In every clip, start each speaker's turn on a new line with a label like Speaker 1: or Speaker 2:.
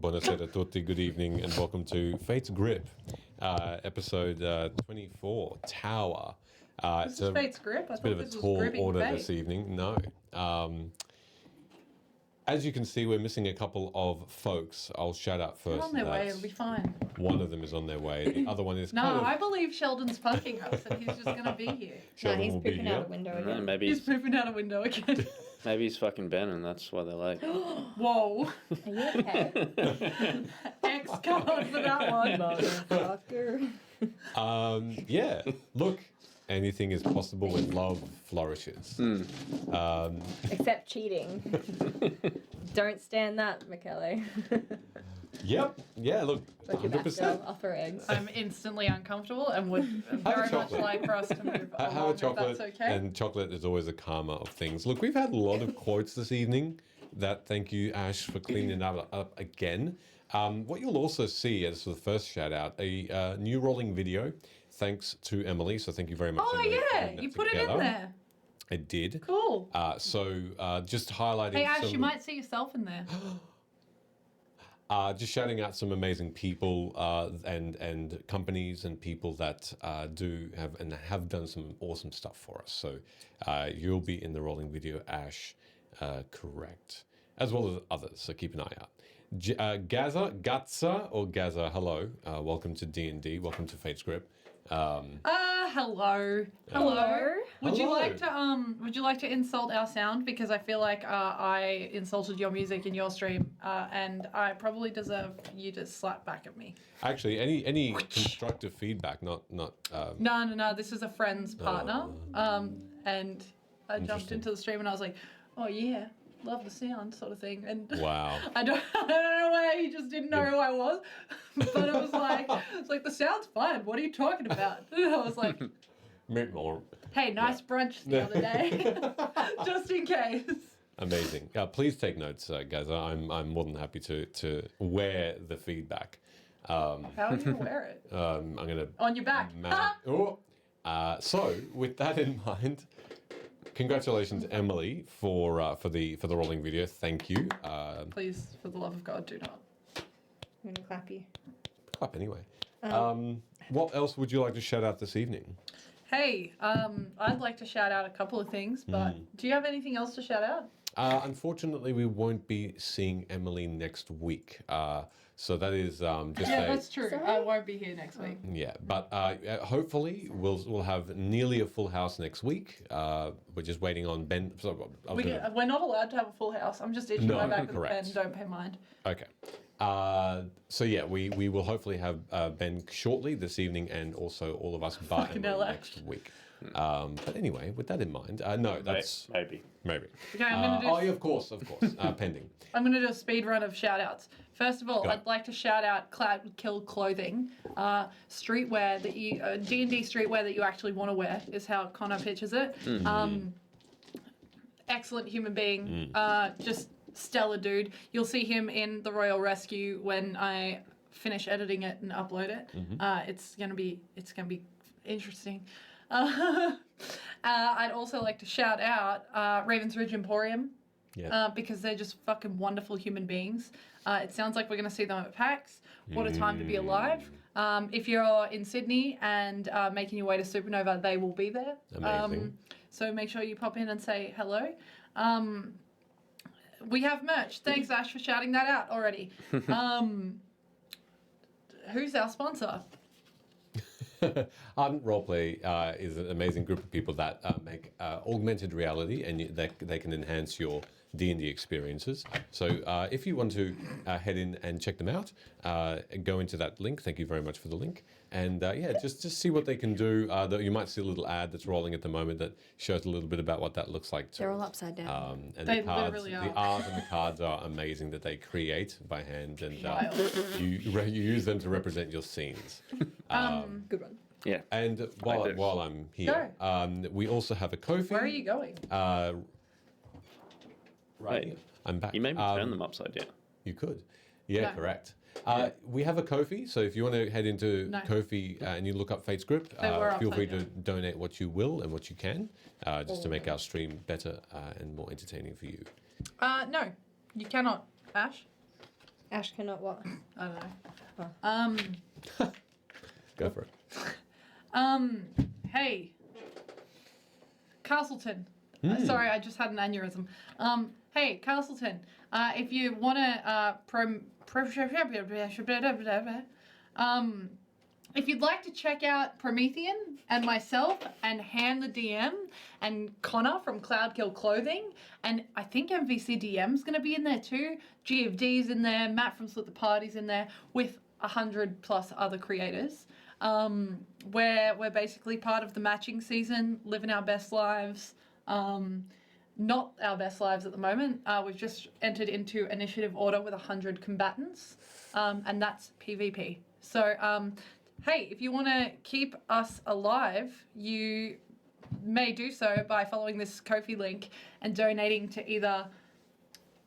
Speaker 1: Buonasera tutti, good evening, and welcome to Fate's Grip, episode 24, Tower.
Speaker 2: This is Fate's Grip?
Speaker 1: It's a bit of a tall order this evening. No. As you can see, we're missing a couple of folks. I'll shout out first.
Speaker 2: They're on their way, it'll be fine.
Speaker 1: One of them is on their way. The other one is
Speaker 2: I believe Sheldon's punking us and he's just going to be here.
Speaker 1: Sheldon
Speaker 3: he's
Speaker 1: will be
Speaker 3: pooping
Speaker 1: here.
Speaker 3: out a window again.
Speaker 4: Maybe
Speaker 2: He's pooping out a window again.
Speaker 4: Maybe he's fucking Ben and that's why they're like.
Speaker 2: Whoa.
Speaker 3: Are you okay?
Speaker 2: X card for that one.
Speaker 3: Motherfucker.
Speaker 1: Yeah, look, anything is possible when love flourishes.
Speaker 3: Except cheating. Don't stand that, Michele.
Speaker 1: Yep, yeah, look,
Speaker 3: Look at that
Speaker 1: 100%.
Speaker 3: girl off her eggs.
Speaker 2: I'm instantly uncomfortable and would very much like for us to move
Speaker 1: Have a
Speaker 2: along
Speaker 1: chocolate,
Speaker 2: if that's okay.
Speaker 1: and chocolate is always a karma of things. Look, we've had a lot of quotes this evening. Thank you, Ash, for cleaning that up again. What you'll also see as the first shout out, a new rolling video, thanks to Emily. So thank you very much.
Speaker 2: Oh
Speaker 1: Emily, for
Speaker 2: yeah,
Speaker 1: putting that
Speaker 2: you put it in
Speaker 1: together.
Speaker 2: there.
Speaker 1: I did.
Speaker 2: Cool.
Speaker 1: Just highlighting.
Speaker 2: Hey Ash, you might see yourself in there.
Speaker 1: Just shouting out some amazing people and companies and people that have done some awesome stuff for us. So you'll be in the rolling video, Ash, correct, as well as others. So keep an eye out. Gatza, hello, welcome to D&D, welcome to Fate's Grip.
Speaker 2: Hi. hello. Would you
Speaker 1: Hello.
Speaker 2: like to insult our sound, because I feel like I insulted your music in your stream, and I probably deserve you to slap back at me.
Speaker 1: Actually, any constructive feedback, not
Speaker 2: No. This is a friend's partner, and I jumped
Speaker 1: Interesting.
Speaker 2: into the stream and I was like, "Oh yeah, love the sound," sort of thing. And
Speaker 1: wow.
Speaker 2: I don't know why he just didn't know who I was, but it was like the sound's fine. What are you talking about? And I was like,
Speaker 1: More
Speaker 2: "Hey, nice brunch the other day, just in case."
Speaker 1: amazing. Please take notes, guys. I'm more than happy to wear the feedback.
Speaker 2: How are you gonna wear it?
Speaker 1: I'm gonna
Speaker 2: On your back.
Speaker 1: Oh. So with that in mind, congratulations, Emily, for the rolling video. Thank you.
Speaker 2: Please, for the love of God, do not.
Speaker 3: I'm gonna clap you.
Speaker 1: Clap anyway. What else would you like to shout out this evening?
Speaker 2: Hey, I'd like to shout out a couple of things, but do you have anything else to shout out?
Speaker 1: Unfortunately, we won't be seeing Emily next week. So that is just
Speaker 2: Yeah, that's true.
Speaker 3: Sorry?
Speaker 2: I won't be here next week.
Speaker 1: yeah. But hopefully we'll have nearly a full house next week. We're just waiting on Ben. So
Speaker 2: We're not allowed to have a full house. I'm just itching
Speaker 1: No,
Speaker 2: my back with a
Speaker 1: correct.
Speaker 2: pen. Don't pay mind.
Speaker 1: okay. So yeah, we will hopefully have Ben shortly this evening, and also all of us bar
Speaker 2: Fucking
Speaker 1: Emily
Speaker 2: hell,
Speaker 1: next week. But anyway, with that in mind, no, that's
Speaker 4: Maybe.
Speaker 1: maybe.
Speaker 2: Okay, I'm gonna do.
Speaker 1: Oh, yeah, of course, pending.
Speaker 2: I'm going to do a speed run of shout outs. First of all,
Speaker 1: Go.
Speaker 2: I'd like to shout out Cloud Kill Clothing. Streetwear that you, D&D streetwear that you actually want to wear is how Connor pictures it. Excellent human being. Just stellar dude. You'll see him in the Royal Rescue when I finish editing it and upload it. It's gonna be interesting. I'd also like to shout out Ravens Ridge Emporium.
Speaker 1: Yeah.
Speaker 2: Because they're just fucking wonderful human beings. It sounds like we're going to see them at PAX. What a time to be alive. If you're in Sydney and making your way to Supernova, they will be there.
Speaker 1: Amazing.
Speaker 2: So make sure you pop in and say hello. We have merch. Thanks, Ash, for shouting that out already. Who's our sponsor?
Speaker 1: Ardent Roleplay is an amazing group of people that make augmented reality, and they can enhance your D&D experiences. So if you want to head in and check them out, go into that link. Thank you very much for the link. And yeah, just see what they can do. You might see a little ad that's rolling at the moment that shows a little bit about what that looks like.
Speaker 3: They're all upside down.
Speaker 1: And
Speaker 2: They
Speaker 1: the cards,
Speaker 2: really
Speaker 1: the
Speaker 2: are.
Speaker 1: art and the cards are amazing that they create by hand, and
Speaker 2: Wild.
Speaker 1: you use them to represent your scenes.
Speaker 3: Good one.
Speaker 4: Yeah.
Speaker 1: And while I'm here, we also have a Ko-fi.
Speaker 2: Where are you going?
Speaker 1: Right,
Speaker 4: Wait.
Speaker 1: I'm back.
Speaker 4: You made me turn them upside down.
Speaker 1: You could. Yeah,
Speaker 2: No.
Speaker 1: correct. We have a Ko-fi, so if you want to head into
Speaker 2: No.
Speaker 1: Ko-fi and you look up Fate's Grip,
Speaker 2: They were
Speaker 1: feel free
Speaker 2: upside
Speaker 1: to donate what you will and what you can, just to make our stream better and more entertaining for you.
Speaker 2: No, you cannot, Ash.
Speaker 3: Ash cannot what?
Speaker 2: I don't know.
Speaker 1: Go for it.
Speaker 2: Hey, Castleton. Sorry, I just had an aneurysm. Hey, Castleton. If you want to if you'd like to check out Promethean and myself and Han the DM and Connor from Cloudkill Clothing, and I think MVC DM's going to be in there too. G of D's in there, Matt from Split the Party's in there, with 100+ other creators. We're basically part of the matching season, living our best lives. Not our best lives at the moment. We've just entered into initiative order with 100 combatants, and that's PvP. So, hey, if you want to keep us alive, you may do so by following this Ko-fi link and donating to either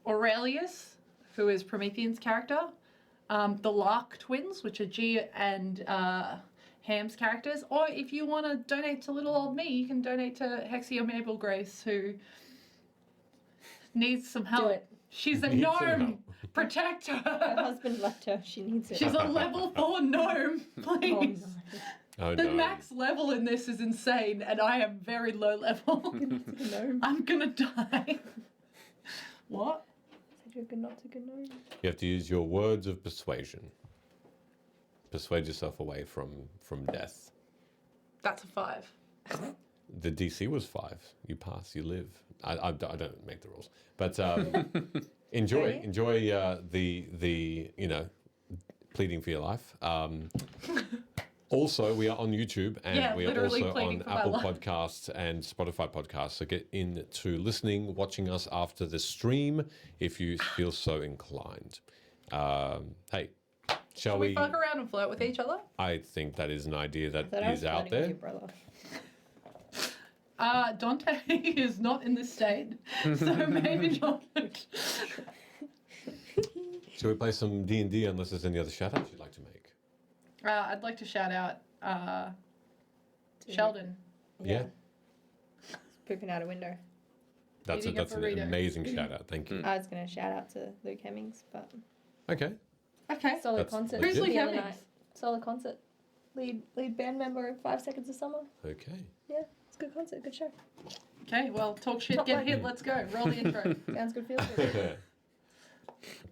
Speaker 2: Aurelius, who is Promethean's character, the Lark twins, which are G and Ham's characters, or if you want to donate to little old me, you can donate to Hexia Mabel Grace, who needs some help.
Speaker 3: Do it.
Speaker 2: She's a
Speaker 1: Needs some
Speaker 2: gnome.
Speaker 1: help.
Speaker 2: Protect
Speaker 3: Her
Speaker 2: her.
Speaker 3: husband left her. She needs it.
Speaker 2: She's a level 4 gnome,
Speaker 3: Oh,
Speaker 2: please.
Speaker 3: no.
Speaker 1: Oh,
Speaker 2: The
Speaker 1: no.
Speaker 2: max level in this is insane, and I am very low level.
Speaker 3: Gnome.
Speaker 2: I'm gonna die. What?
Speaker 3: Said you're good not to good gnome.
Speaker 1: You have to use your words of persuasion. Persuade yourself away from death.
Speaker 2: That's a 5.
Speaker 1: The DC was 5. You pass, you live. I don't make the rules, but enjoy the pleading for your life. Also, we are on YouTube and
Speaker 2: Yeah,
Speaker 1: we are
Speaker 2: literally
Speaker 1: also
Speaker 2: pleading
Speaker 1: on
Speaker 2: for my
Speaker 1: Apple
Speaker 2: life.
Speaker 1: Podcasts and Spotify Podcasts. So get into listening, watching us after the stream if you feel so inclined. Hey, shall
Speaker 2: Should we fuck around and flirt with each other?
Speaker 1: I think that is an idea that
Speaker 3: That I was
Speaker 1: is out
Speaker 3: flirting with
Speaker 1: there.
Speaker 3: your brother.
Speaker 2: Dante is not in this state, so maybe not.
Speaker 1: Shall we play some D&D unless there's any other shout-outs you'd like to make?
Speaker 2: I'd like to shout out Sheldon.
Speaker 1: Yeah.
Speaker 3: Pooping out a window.
Speaker 1: That's
Speaker 2: Eating a
Speaker 1: an
Speaker 2: burrito.
Speaker 1: amazing shout-out. Thank you.
Speaker 3: I was going to shout out to Luke Hemmings, but
Speaker 1: Okay.
Speaker 2: Okay.
Speaker 3: solid
Speaker 1: That's
Speaker 3: concert.
Speaker 1: legit.
Speaker 2: Who's Luke
Speaker 3: the other
Speaker 2: Hemmings?
Speaker 3: night. Solid concert. Lead band member of 5 Seconds of Summer.
Speaker 1: Okay.
Speaker 3: Yeah, it's a good concert, good show.
Speaker 2: Okay, well, talk shit,
Speaker 3: Top
Speaker 2: get
Speaker 3: line.
Speaker 2: hit, let's go. Roll the intro.
Speaker 3: Sounds good, feels good.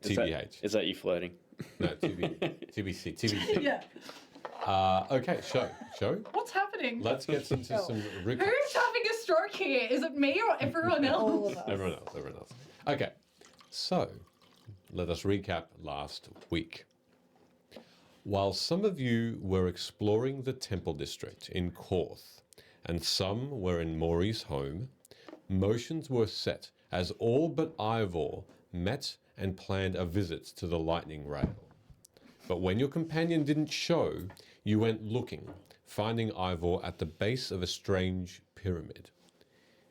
Speaker 1: TBH.
Speaker 4: Is that you flirting?
Speaker 1: No, TBC.
Speaker 2: Yeah.
Speaker 1: Okay, show.
Speaker 2: What's happening?
Speaker 1: Let's get into some
Speaker 2: Who's having a stroke here? Is it me or everyone
Speaker 3: All
Speaker 2: else?
Speaker 3: of us.
Speaker 1: Everyone else. Okay, so let us recap last week. While some of you were exploring the Temple District in Korth, and some were in Maury's home, motions were set as all but Ivor met and planned a visit to the Lightning Rail. But when your companion didn't show, you went looking, finding Ivor at the base of a strange pyramid.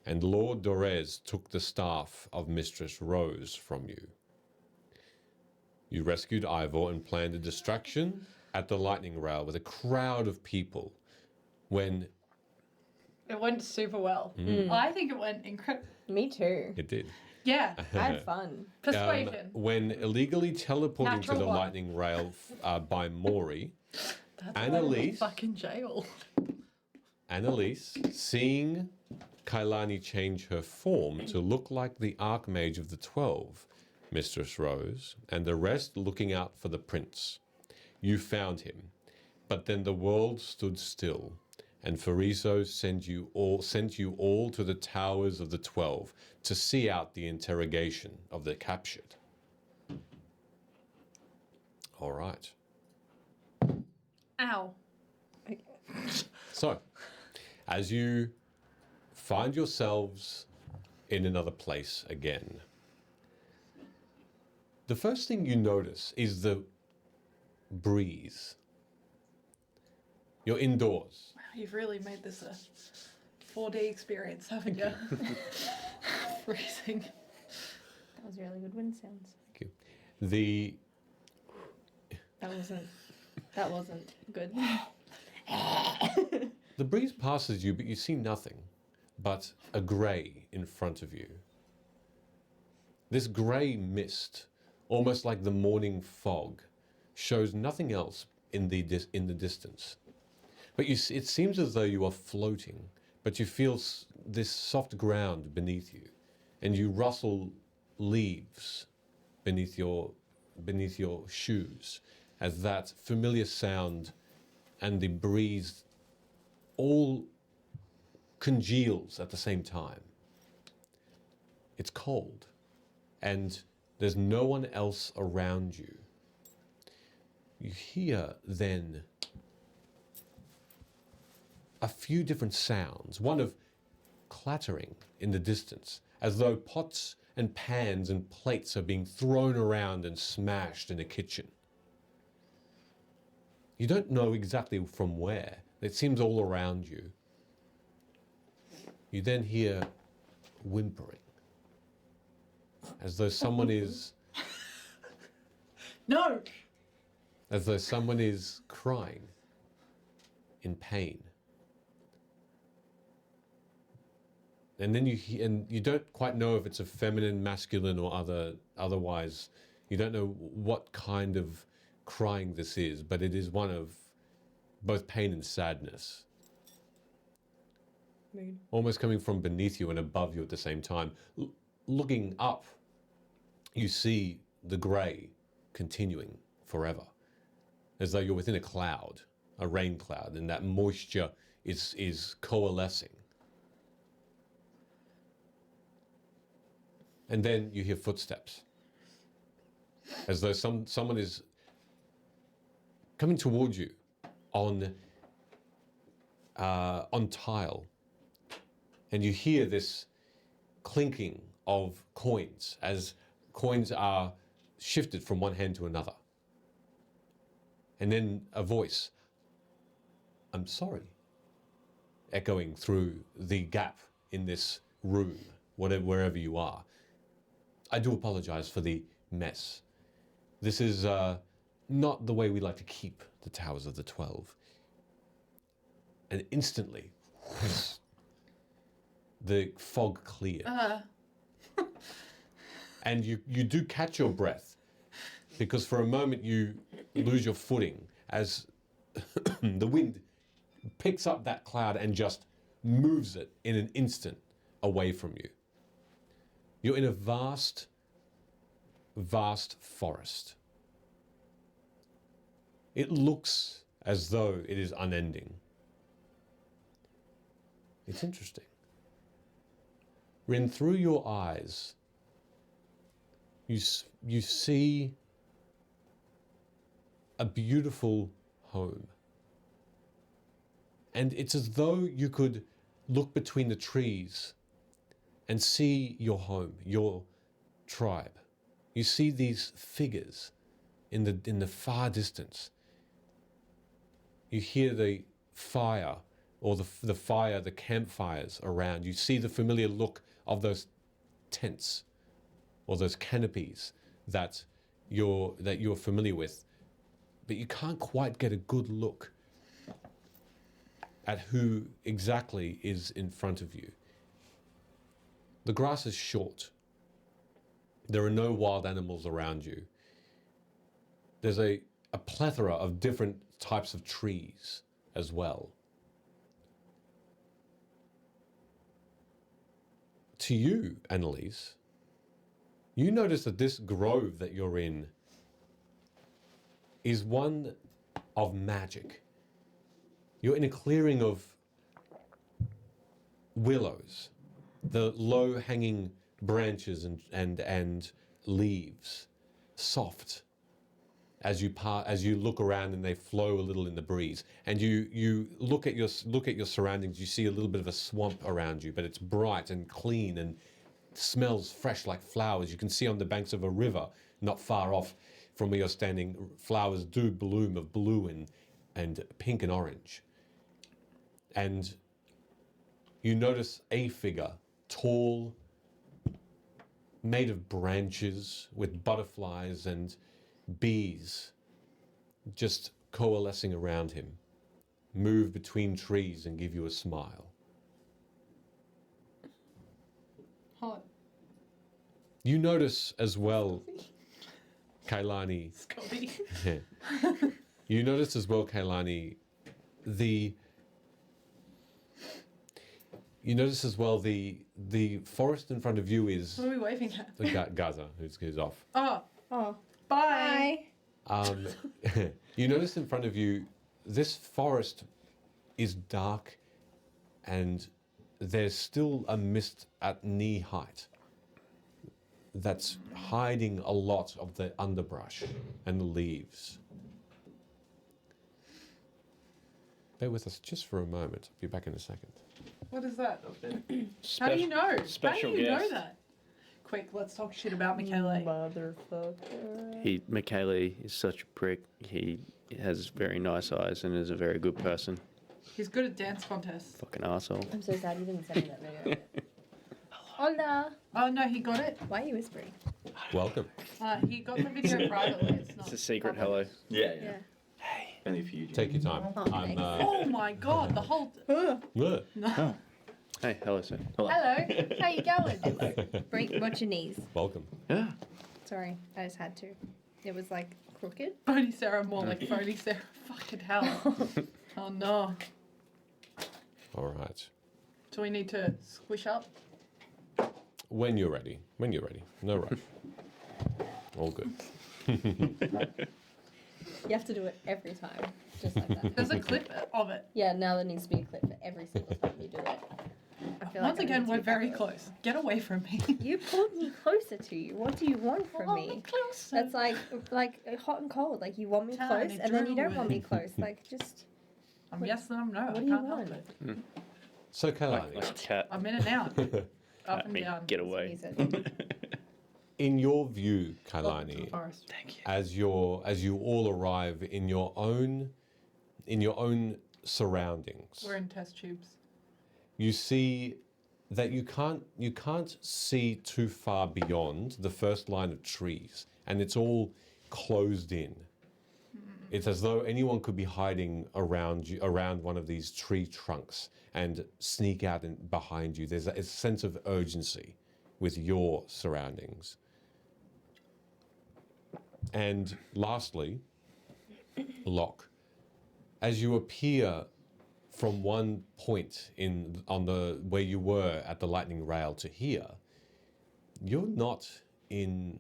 Speaker 1: And Lord Dorez took the staff of Mistress Rose from you. You rescued Ivor and planned a distraction at the Lightning Rail with a crowd of people when
Speaker 2: It went super well. I think it went incredible.
Speaker 3: Me too.
Speaker 1: it did.
Speaker 2: Yeah.
Speaker 3: I had fun.
Speaker 2: Persuasion.
Speaker 1: When illegally teleporting to
Speaker 2: Natural
Speaker 1: the
Speaker 2: one.
Speaker 1: Lightning Rail by Maury,
Speaker 2: That's why I'm in
Speaker 1: Annalise,
Speaker 2: fucking jail.
Speaker 1: seeing Kailani change her form to look like the Archmage of the 12, Mistress Rose, and the rest looking out for the prince. You found him, but then the world stood still, and Fariso sent you all to the towers of the 12 to see out the interrogation of the captured. All right.
Speaker 2: Ow.
Speaker 1: So, as you find yourselves in another place again, the first thing you notice is the breeze. You're indoors.
Speaker 2: You've really made this a 4D experience, haven't you? Freezing.
Speaker 3: That was really good wind sounds.
Speaker 1: Thank you. The
Speaker 3: That wasn't good.
Speaker 1: The breeze passes you, but you see nothing but a grey in front of you. This grey mist, almost like the morning fog, shows nothing else in the distance. But it seems as though you are floating, but you feel this soft ground beneath you, and you rustle leaves beneath your shoes, as that familiar sound and the breeze all congeals at the same time. It's cold, and there's no one else around you. You hear then a few different sounds, one of clattering in the distance, as though pots and pans and plates are being thrown around and smashed in a kitchen. You don't know exactly from where. It seems all around you. You then hear whimpering, as though someone is
Speaker 2: No!
Speaker 1: crying in pain. And then you don't quite know if it's a feminine, masculine, or otherwise. You don't know what kind of crying this is, but it is one of both pain and sadness.
Speaker 3: Mood.
Speaker 1: Almost coming from beneath you and above you at the same time. Looking up, you see the grey continuing forever, as though you're within a cloud, a rain cloud, and that moisture is coalescing. And then you hear footsteps, as though someone is coming towards you on tile, and you hear this clinking of coins as coins are shifted from one hand to another. And then a voice, "I'm sorry," echoing through the gap in this room, wherever you are. "I do apologize for the mess. This is not the way we like to keep the Towers of the 12. And instantly, the fog clears. And you do catch your breath, because for a moment you lose your footing as the wind picks up that cloud and just moves it in an instant away from you. You're in a vast, vast forest. It looks as though it is unending. It's interesting. Rin, through your eyes, you see a beautiful home. And it's as though you could look between the trees and see your home, your tribe. You see these figures in the far distance. You hear the fire, or the campfires around. You see the familiar look of those tents or those canopies that you're familiar with, but you can't quite get a good look at who exactly is in front of you. The grass is short. There are no wild animals around you. There's a plethora of different types of trees as well. To you, Annalise, you notice that this grove that you're in is one of magic. You're in a clearing of willows, the low-hanging branches and leaves, soft as you look around, and they flow a little in the breeze. And you look at your surroundings. You see a little bit of a swamp around you, but it's bright and clean and smells fresh like flowers. You can see on the banks of a river, not far off from where you're standing, flowers do bloom of blue and pink and orange. And you notice a figure, tall, made of branches with butterflies and bees just coalescing around him, move between trees and give you a smile.
Speaker 2: Hot.
Speaker 1: You notice as well, Kailani.
Speaker 2: Scotty.
Speaker 1: You notice as well, Kailani, the forest in front of you is
Speaker 2: What are we waving at?
Speaker 1: the Gaza, who's off.
Speaker 3: Oh.
Speaker 2: Bye.
Speaker 3: Bye.
Speaker 1: You notice in front of you, this forest is dark, and there's still a mist at knee height that's hiding a lot of the underbrush and the leaves. Bear with us just for a moment. I'll be back in a second.
Speaker 2: What is that? How do you know?
Speaker 4: Special
Speaker 2: How do you know
Speaker 4: guest.
Speaker 2: that? Quick, let's talk shit about Michele.
Speaker 3: Motherfucker.
Speaker 4: Michele is such a prick. He has very nice eyes and is a very good person.
Speaker 2: He's good at dance contests.
Speaker 4: Fucking asshole.
Speaker 3: I'm so sad you didn't send me that video. Hola.
Speaker 2: Oh no, he got it.
Speaker 3: Why are you whispering?
Speaker 1: Welcome.
Speaker 2: He got the video privately. It's not.
Speaker 4: It's a secret
Speaker 2: public.
Speaker 4: hello.
Speaker 5: Yeah,
Speaker 3: Yeah.
Speaker 5: Only for you.
Speaker 1: Take your time.
Speaker 3: Oh,
Speaker 1: I'm.
Speaker 3: thanks.
Speaker 2: Oh my god, the whole.
Speaker 1: Yeah.
Speaker 2: No.
Speaker 4: Hey, hello, sir.
Speaker 2: Hello. How you going?
Speaker 3: Break, watch your knees.
Speaker 1: Welcome.
Speaker 4: Yeah.
Speaker 3: Sorry, I just had to. It was like crooked.
Speaker 2: Phony Sarah, more like phony Sarah. Fucking hell. Oh no.
Speaker 1: All right.
Speaker 2: Do we need to squish up?
Speaker 1: When you're ready. When you're ready. No rush. All good.
Speaker 3: You have to do it every time. Just like that.
Speaker 2: There's a clip of it.
Speaker 3: Yeah, now there needs to be a clip for every single time you do it. I feel
Speaker 2: Once
Speaker 3: like I
Speaker 2: again,
Speaker 3: need to
Speaker 2: we're
Speaker 3: be
Speaker 2: very
Speaker 3: that
Speaker 2: close. Get away from me.
Speaker 3: You pulled me closer to you. What do you want from
Speaker 2: Oh,
Speaker 3: me?
Speaker 2: closer.
Speaker 3: That's like hot and cold. Like you want me
Speaker 2: Tiny
Speaker 3: close, and then you don't want me
Speaker 2: druid.
Speaker 3: close. Like just
Speaker 2: I'm yes and I'm no.
Speaker 3: What
Speaker 2: I
Speaker 3: do you
Speaker 2: can't help
Speaker 3: want?
Speaker 2: it.
Speaker 1: So,
Speaker 4: Like
Speaker 1: Kalani,
Speaker 4: a cat.
Speaker 2: I'm in and out. Up
Speaker 4: Let
Speaker 2: and
Speaker 4: me
Speaker 2: down.
Speaker 4: get
Speaker 3: that's what
Speaker 4: away.
Speaker 3: he said.
Speaker 1: in your view,
Speaker 2: Welcome to the
Speaker 1: Kalani,
Speaker 2: forest.
Speaker 4: Thank you.
Speaker 1: as you all arrive in your own surroundings,
Speaker 2: We're in test tubes.
Speaker 1: you see that you can't see too far beyond the first line of trees, and it's all closed in. It's as though anyone could be hiding around one of these tree trunks and sneak out behind you. There's a sense of urgency with your surroundings. And lastly, Locke, as you appear from one point on the where you were at the lightning rail to here, you're not in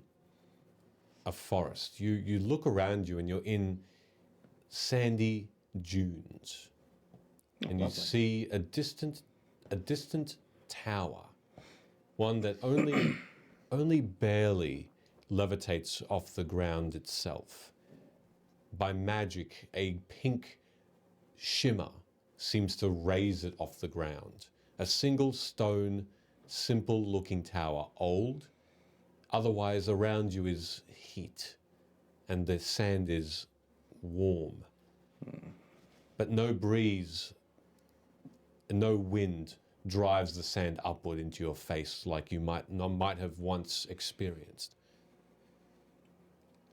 Speaker 1: a forest. You look around you and you're in sandy dunes, and you see a distant tower, one that only barely levitates off the ground itself. By magic, a pink shimmer seems to raise it off the ground. A single stone, simple-looking tower, old. Otherwise, around you is heat, and the sand is warm. But no breeze, no wind drives the sand upward into your face like you might have once experienced.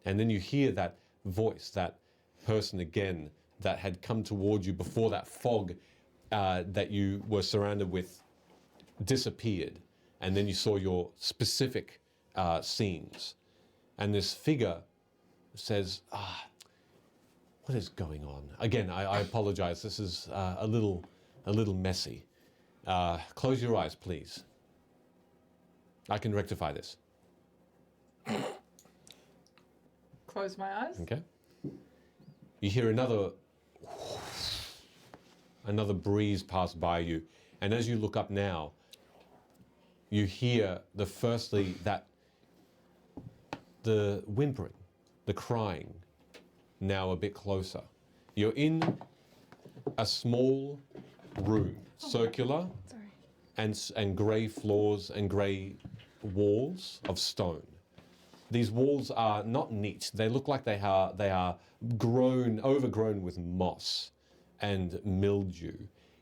Speaker 1: And then you hear that voice, that person again that had come toward you before that fog that you were surrounded with disappeared. And then you saw your specific scenes. And this figure says, what is going on? Again, I apologize. This is a little messy. Close your eyes, please. I can rectify this.
Speaker 2: Close my eyes.
Speaker 1: Okay. You hear another breeze pass by you, and as you look up now, you hear the whimpering, the crying, now a bit closer. You're in a small room, circular, and grey floors and grey walls of stone. These walls are not neat. They look like they are overgrown with moss and mildew.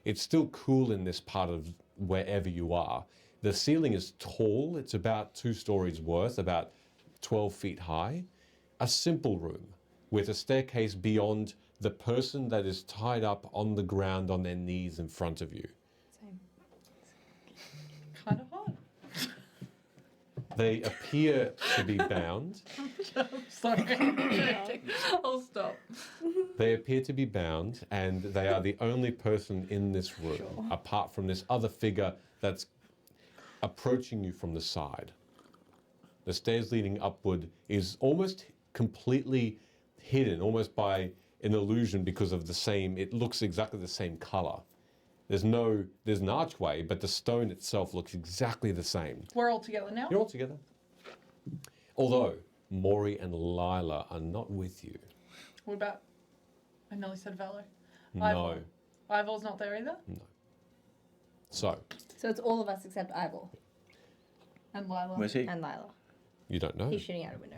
Speaker 1: It's still cool in this part of wherever you are. The ceiling is tall. It's about 2 stories worth, about 12 feet high. A simple room with a staircase beyond the person that is tied up on the ground on their knees in front of you.
Speaker 3: Same.
Speaker 2: Kind of hot.
Speaker 1: They appear to be bound.
Speaker 2: Sorry, I'm joking. I'll stop.
Speaker 1: They appear to be bound, and they are the only person in this room, apart from this other figure that's approaching you from the side. The stairs leading upward is almost completely hidden, almost by an illusion because of it looks exactly the same color. There's an archway, but the stone itself looks exactly the same.
Speaker 2: We're all together now.
Speaker 1: You're all together. Although Maury and Lila are not with you.
Speaker 2: What about? I nearly said Valo.
Speaker 1: No.
Speaker 2: Ivor's not there either.
Speaker 1: So,
Speaker 3: So it's all of us except Ivor
Speaker 2: And Lila.
Speaker 5: Where's he?
Speaker 3: and Lila.
Speaker 1: you don't know.
Speaker 3: He's shooting out a window.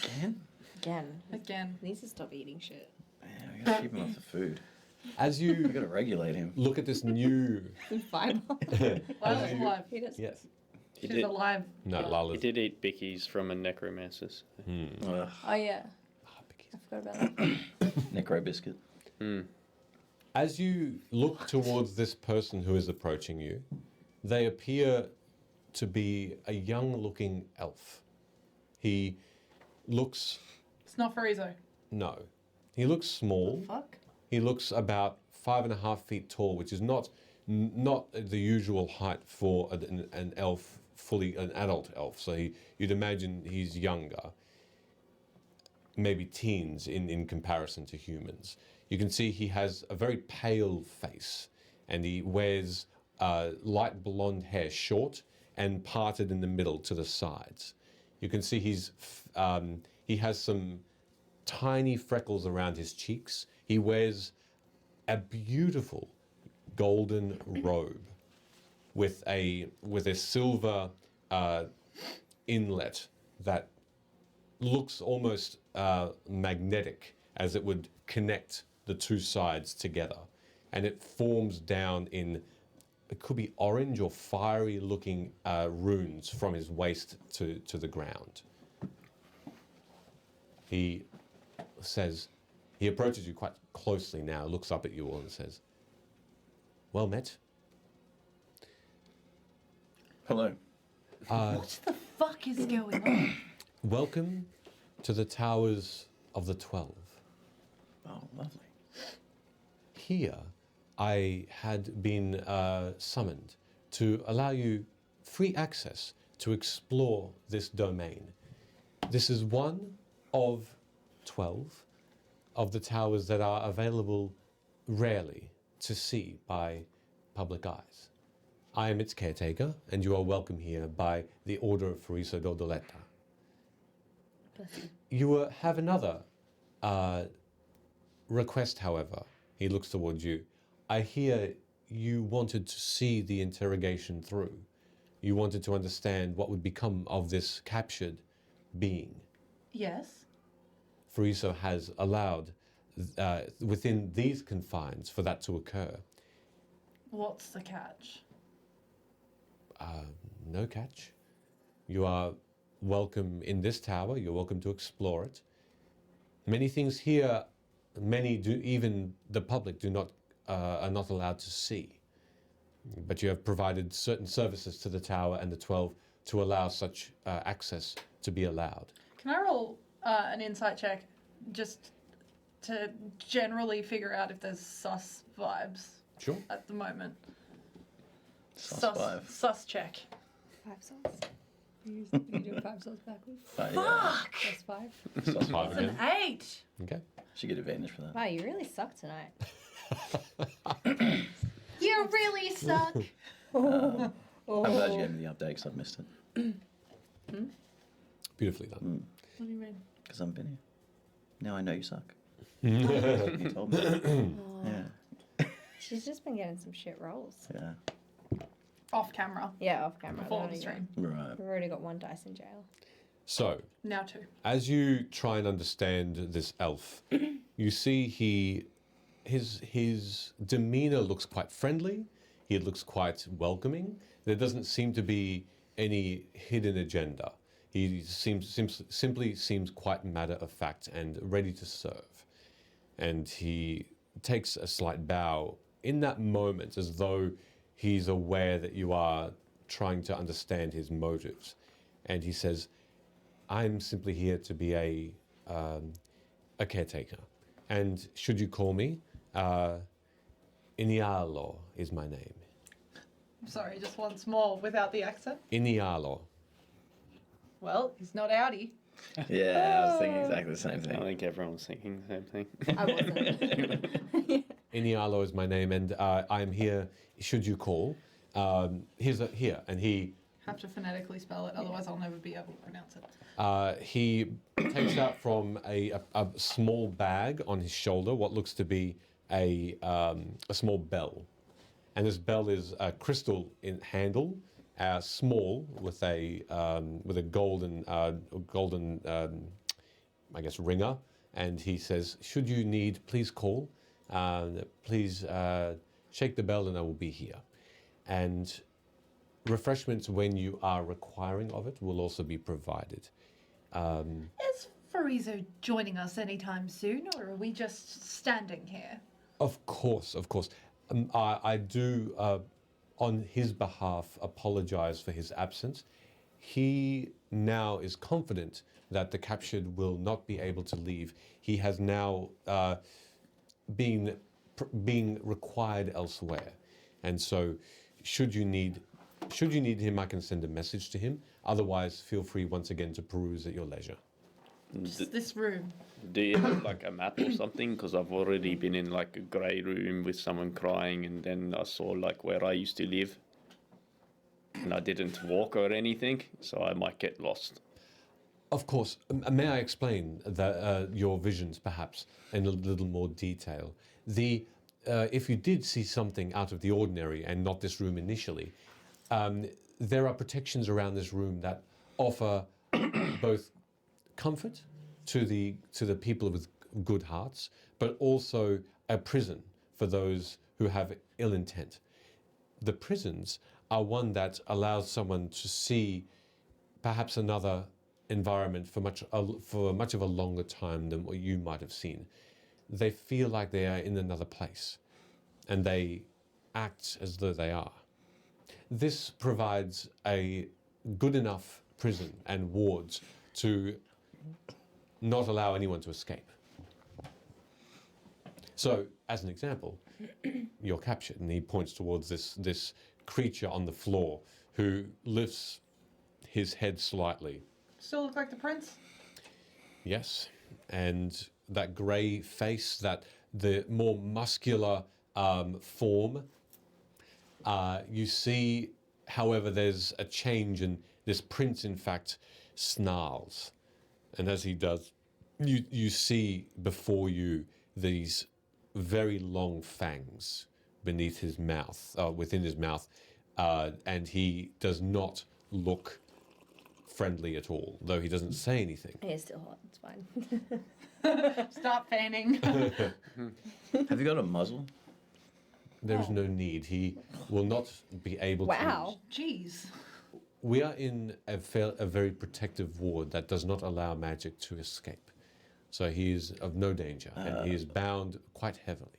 Speaker 5: Again?
Speaker 3: Again.
Speaker 2: Again.
Speaker 3: He needs to stop eating shit.
Speaker 5: Yeah, we gotta keep him off the food.
Speaker 1: As
Speaker 5: We
Speaker 1: you
Speaker 5: gotta regulate him.
Speaker 1: look at this new...
Speaker 3: Fiber.
Speaker 2: Lila's alive.
Speaker 3: He does.
Speaker 1: Yes.
Speaker 4: He
Speaker 2: She's
Speaker 4: did,
Speaker 2: alive.
Speaker 1: No,
Speaker 2: Yeah.
Speaker 4: he
Speaker 1: Lala's...
Speaker 4: did eat bickies from a necromancer's.
Speaker 5: Ugh,
Speaker 3: Oh yeah, I forgot about that.
Speaker 5: necro biscuit.
Speaker 1: As you look towards this person who is approaching you, they appear to be a young-looking elf. He looks...
Speaker 2: It's not Farizo.
Speaker 1: No. He looks small.
Speaker 3: Fuck.
Speaker 1: He looks about 5.5 feet tall, which is not the usual height for an elf, an adult elf. So you'd imagine he's younger, maybe teens in comparison to humans. You can see he has a very pale face, and he wears light blonde hair, short and parted in the middle to the sides. You can see he has some tiny freckles around his cheeks. He wears a beautiful golden robe with a silver inlet that looks almost magnetic, as it would connect the two sides together, and it forms down in, it could be orange or fiery looking runes from his waist to the ground. He approaches you quite closely now, looks up at you all and says, "Well met."
Speaker 5: Hello.
Speaker 2: What the fuck is going on?
Speaker 1: Welcome to the Towers of the 12.
Speaker 5: Oh, lovely.
Speaker 1: Here, I had been summoned to allow you free access to explore this domain. This is one of 12 of the towers that are available rarely to see by public eyes. I am its caretaker, and you are welcome here by the order of Farisa Dodoletta. You have another request, however. He looks towards you. I hear you wanted to see the interrogation through. You wanted to understand what would become of this captured being.
Speaker 2: Yes.
Speaker 1: Farisa has allowed, within these confines, for that to occur.
Speaker 2: What's the catch?
Speaker 1: No catch. You are welcome in this tower. You're welcome to explore it. Many things here, even the public are not allowed to see. But you have provided certain services to the tower and the 12 to allow such access to be allowed.
Speaker 2: Can I roll an insight check just to generally figure out if there's sus vibes
Speaker 1: Sure.
Speaker 2: at the moment?
Speaker 5: Sus vibe.
Speaker 2: Sus check.
Speaker 3: 5 souls. You do 5 souls backwards.
Speaker 5: Yeah.
Speaker 2: Fuck!
Speaker 3: That's 5.
Speaker 5: Sus
Speaker 1: Five
Speaker 2: It's
Speaker 5: vibe.
Speaker 2: an 8.
Speaker 1: Okay.
Speaker 5: Should get advantage for that.
Speaker 3: Wow, you really suck tonight.
Speaker 2: You really suck.
Speaker 5: I'm glad you gave me the update because I've missed it.
Speaker 1: Beautifully done.
Speaker 2: What do you mean?
Speaker 5: Because I've been here. Now I know you suck. You told me. Yeah.
Speaker 3: She's just been getting some shit rolls.
Speaker 5: Yeah.
Speaker 2: Off camera.
Speaker 3: Yeah, off camera.
Speaker 2: Before
Speaker 3: There
Speaker 2: the
Speaker 3: we go.
Speaker 2: stream.
Speaker 5: Right.
Speaker 3: We've already got 1 dice in jail.
Speaker 1: So,
Speaker 2: Now 2.
Speaker 1: as you try and understand this elf, you see his demeanor looks quite friendly. He looks quite welcoming. There doesn't seem to be any hidden agenda. He simply seems quite matter of fact and ready to serve. And he takes a slight bow in that moment, as though he's aware that you are trying to understand his motives. And he says, "I'm simply here to be a caretaker. And should you call me, Inialo is my name.
Speaker 2: I'm sorry, just once more without the accent.
Speaker 1: Inialo."
Speaker 2: Well, he's not outie.
Speaker 5: Yeah, I was thinking exactly the same
Speaker 4: I
Speaker 5: thing.
Speaker 4: think everyone was thinking the same thing.
Speaker 3: I wasn't.
Speaker 1: Inialo is my name, and I am here. Should you call, here, and he
Speaker 2: Have to phonetically spell it, otherwise I'll never be able to pronounce it.
Speaker 1: he takes out from a small bag on his shoulder what looks to be a small bell, and this bell is a crystal in handle, small with a golden I guess ringer, and he says, "Should you need, please call. Please shake the bell, and I will be here." And refreshments, when you are requiring of it, will also be provided.
Speaker 2: Is Farizo joining us anytime soon, or are we just standing here?
Speaker 1: Of course, of course. I do, on his behalf, apologize for his absence. He now is confident that the captured will not be able to leave. He has now been being required elsewhere, and so should you need him, I can send a message to him. Otherwise, feel free once again to peruse at your leisure.
Speaker 2: Just this room.
Speaker 4: Do you have like a map or something? Because I've already been in like a grey room with someone crying, and then I saw like where I used to live, and I didn't walk or anything, so I might get lost.
Speaker 1: Of course. May I explain your visions, perhaps, in a little more detail? If you did see something out of the ordinary and not this room initially, there are protections around this room that offer both comfort to the people with good hearts, but also a prison for those who have ill intent. The prisons are one that allows someone to see perhaps another environment for much of a longer time than what you might have seen. They feel like they are in another place, and they act as though they are. This provides a good enough prison and wards to not allow anyone to escape. So, as an example, you're captured, and he points towards this creature on the floor who lifts his head slightly.
Speaker 2: Still look like the prince?
Speaker 1: Yes, and that grey face, the more muscular form. You see, however, there's a change, and this prince, in fact, snarls. And as he does, you see before you these very long fangs beneath his mouth, within his mouth, and he does not look friendly at all, though he doesn't say anything.
Speaker 3: It's still hot. It's fine.
Speaker 2: Stop fanning.
Speaker 5: Have you got a muzzle?
Speaker 1: There is no need. He will not be able to.
Speaker 3: Wow.
Speaker 2: Jeez.
Speaker 1: We are in a very protective ward that does not allow magic to escape. So he is of no danger, and he is bound quite heavily.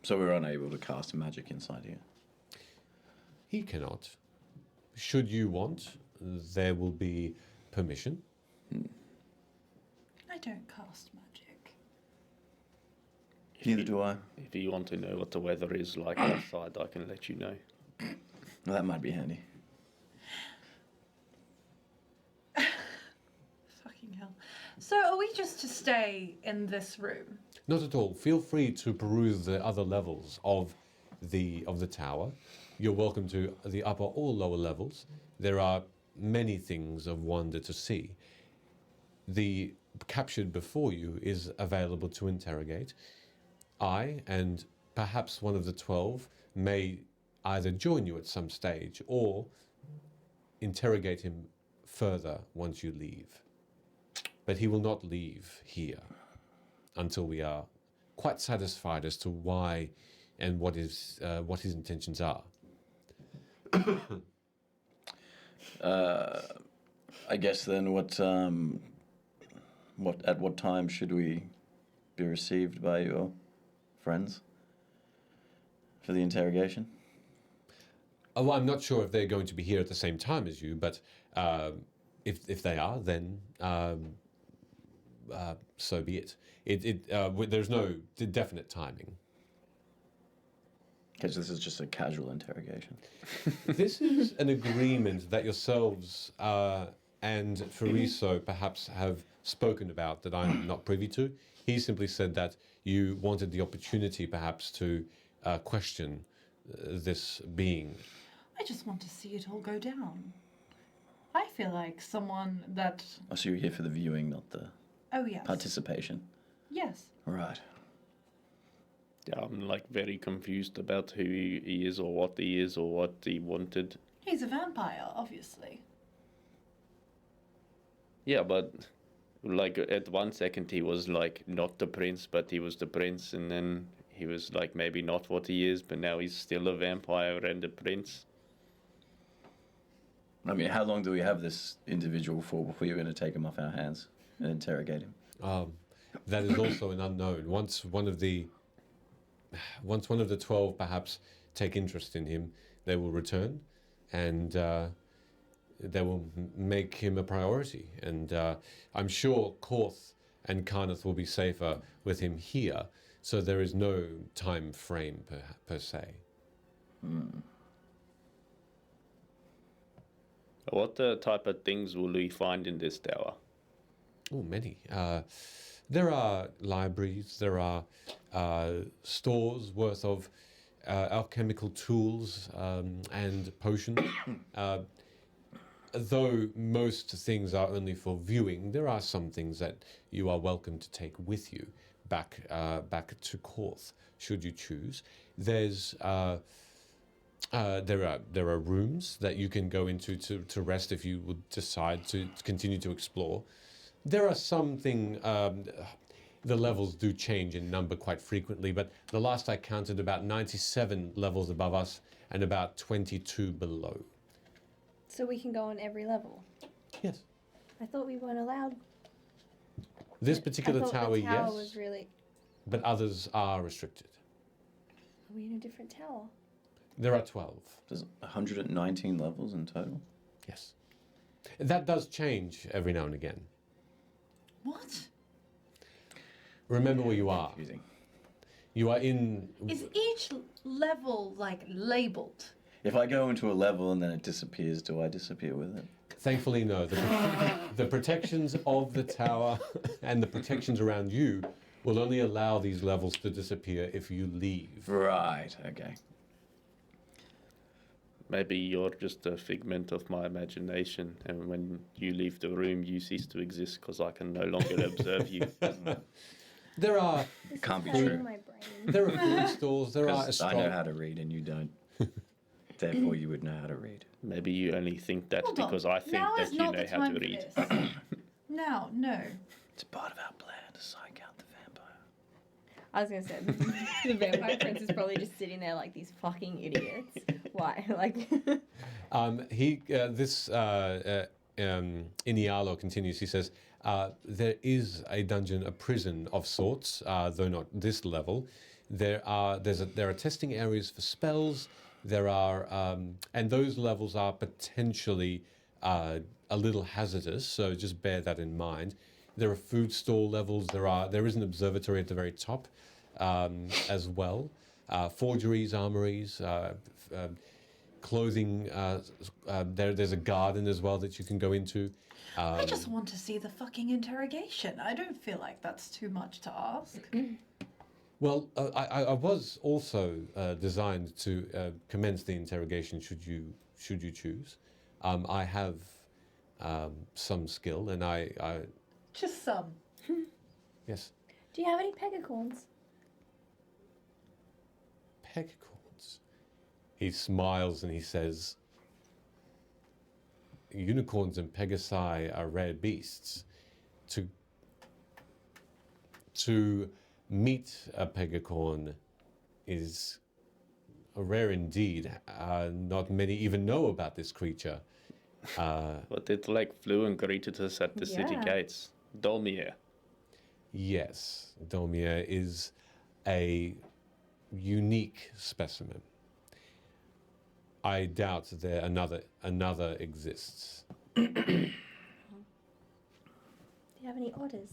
Speaker 5: So we're unable to cast magic inside here.
Speaker 1: He cannot. Should you want, there will be permission.
Speaker 2: I don't cast magic.
Speaker 5: Neither do I.
Speaker 4: If you want to know what the weather is like outside, I can let you know.
Speaker 5: Well, that might be handy.
Speaker 2: Fucking hell. So are we just to stay in this room?
Speaker 1: Not at all. Feel free to peruse the other levels of the tower. You're welcome to the upper or lower levels. There are many things of wonder to see. The captured before you is available to interrogate. I and perhaps one of the 12 may either join you at some stage or interrogate him further once you leave. But he will not leave here until we are quite satisfied as to why and what his intentions are.
Speaker 5: I guess then, at what time should we be received by your friends for the interrogation?
Speaker 1: Well, I'm not sure if they're going to be here at the same time as you, but if they are, then so be it. There's no definite timing.
Speaker 5: Because this is just a casual interrogation.
Speaker 1: This is an agreement that yourselves and Fariso perhaps have spoken about that I'm not privy to. He simply said that you wanted the opportunity perhaps to question this being.
Speaker 2: I just want to see it all go down. I feel like someone that...
Speaker 5: Oh, so you're here for the viewing, not the
Speaker 2: Oh, yes.
Speaker 5: participation.
Speaker 2: Yes.
Speaker 5: Right.
Speaker 4: Yeah, I'm like very confused about who he is or what he is or what he wanted.
Speaker 2: He's a vampire, obviously.
Speaker 4: Yeah, but like at 1 second he was like not the prince, but he was the prince, and then he was like maybe not what he is, but now he's still a vampire and a prince.
Speaker 5: I mean, how long do we have this individual for before you're going to take him off our hands and interrogate him?
Speaker 1: That is also an unknown. Once one of the 12 perhaps take interest in him, they will return, and they will make him a priority. And I'm sure Korth and Karnath will be safer with him here, so there is no time frame per se.
Speaker 4: What type of things will we find in this tower?
Speaker 1: Oh, many. There are libraries, there are stores worth of alchemical tools and potions. uh, though most things are only for viewing, there are some things that you are welcome to take with you back to Korth, should you choose. There are rooms that you can go into to rest if you would decide to continue to explore. There are the levels do change in number quite frequently, but the last I counted, about 97 levels above us and about 22 below.
Speaker 3: So we can go on every level.
Speaker 1: Yes.
Speaker 3: I thought we weren't allowed.
Speaker 1: This particular
Speaker 3: I thought
Speaker 1: tower,
Speaker 3: the tower
Speaker 1: yes,
Speaker 3: was really.
Speaker 1: but others are restricted.
Speaker 3: Are we in a different tower?
Speaker 1: There are 12.
Speaker 5: There's 119 levels in total.
Speaker 1: Yes. That does change every now and again.
Speaker 2: What?
Speaker 1: Remember where you are.
Speaker 5: Confusing.
Speaker 1: You are in.
Speaker 2: Is each level like labeled?
Speaker 5: If I go into a level and then it disappears, do I disappear with it?
Speaker 1: Thankfully, no. The protections of the tower and the protections around you will only allow these levels to disappear if you leave.
Speaker 5: Right, okay.
Speaker 4: Maybe you're just a figment of my imagination, and when you leave the room, you cease to exist because I can no longer observe you.
Speaker 1: There are
Speaker 5: It can't be
Speaker 3: This is
Speaker 5: true.
Speaker 3: in my brain.
Speaker 1: there are food stalls. There are
Speaker 5: 'Cause I know how to read and you don't. Therefore, you would know how to read.
Speaker 4: Maybe you only think that
Speaker 2: Hold on.
Speaker 4: because I think
Speaker 2: Now
Speaker 4: that
Speaker 2: is
Speaker 4: you
Speaker 2: not
Speaker 4: know
Speaker 2: the
Speaker 4: how
Speaker 2: time
Speaker 4: to
Speaker 2: for
Speaker 4: read.
Speaker 2: this. Now, no.
Speaker 5: It's a part of our plan to psych out the vampire.
Speaker 3: I was gonna say the vampire prince is probably just sitting there like these fucking idiots. Why? Like.
Speaker 1: Inialo continues. He says, there is a dungeon, a prison of sorts, though not this level. There are testing areas for spells. There are, and those levels are potentially a little hazardous. So just bear that in mind. There are food stall levels. There is an observatory at the very top, as well. Forgeries, armories. Clothing, there's a garden as well that you can go into.
Speaker 2: I just want to see the fucking interrogation. I don't feel like that's too much to ask.
Speaker 1: Well, I was also designed to commence the interrogation should you choose. I have some skill, and I
Speaker 2: Just some.
Speaker 1: yes,
Speaker 3: Do you have any pegacorns?
Speaker 1: pegacorns. He smiles and he says, unicorns and pegasi are rare beasts. To meet a pegacorn is rare indeed. Not many even know about this creature.
Speaker 4: But it flew and greeted us at the city
Speaker 3: Yeah.
Speaker 4: gates. Dolmir.
Speaker 1: Yes, Domia is a unique specimen. I doubt there another exists.
Speaker 3: Do you have any otters?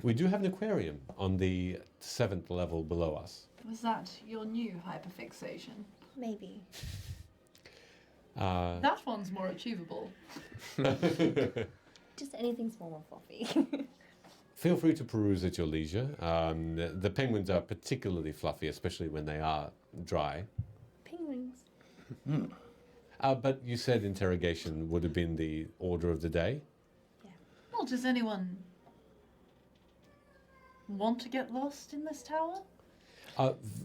Speaker 1: We do have an aquarium on the 7th level below us.
Speaker 2: Was that your new hyperfixation?
Speaker 3: Maybe.
Speaker 2: That one's more achievable.
Speaker 3: Just anything small and fluffy.
Speaker 1: Feel free to peruse at your leisure. The penguins are particularly fluffy, especially when they are dry.
Speaker 3: Penguins.
Speaker 1: But you said interrogation would have been the order of the day.
Speaker 2: Well, does anyone want to get lost in this tower?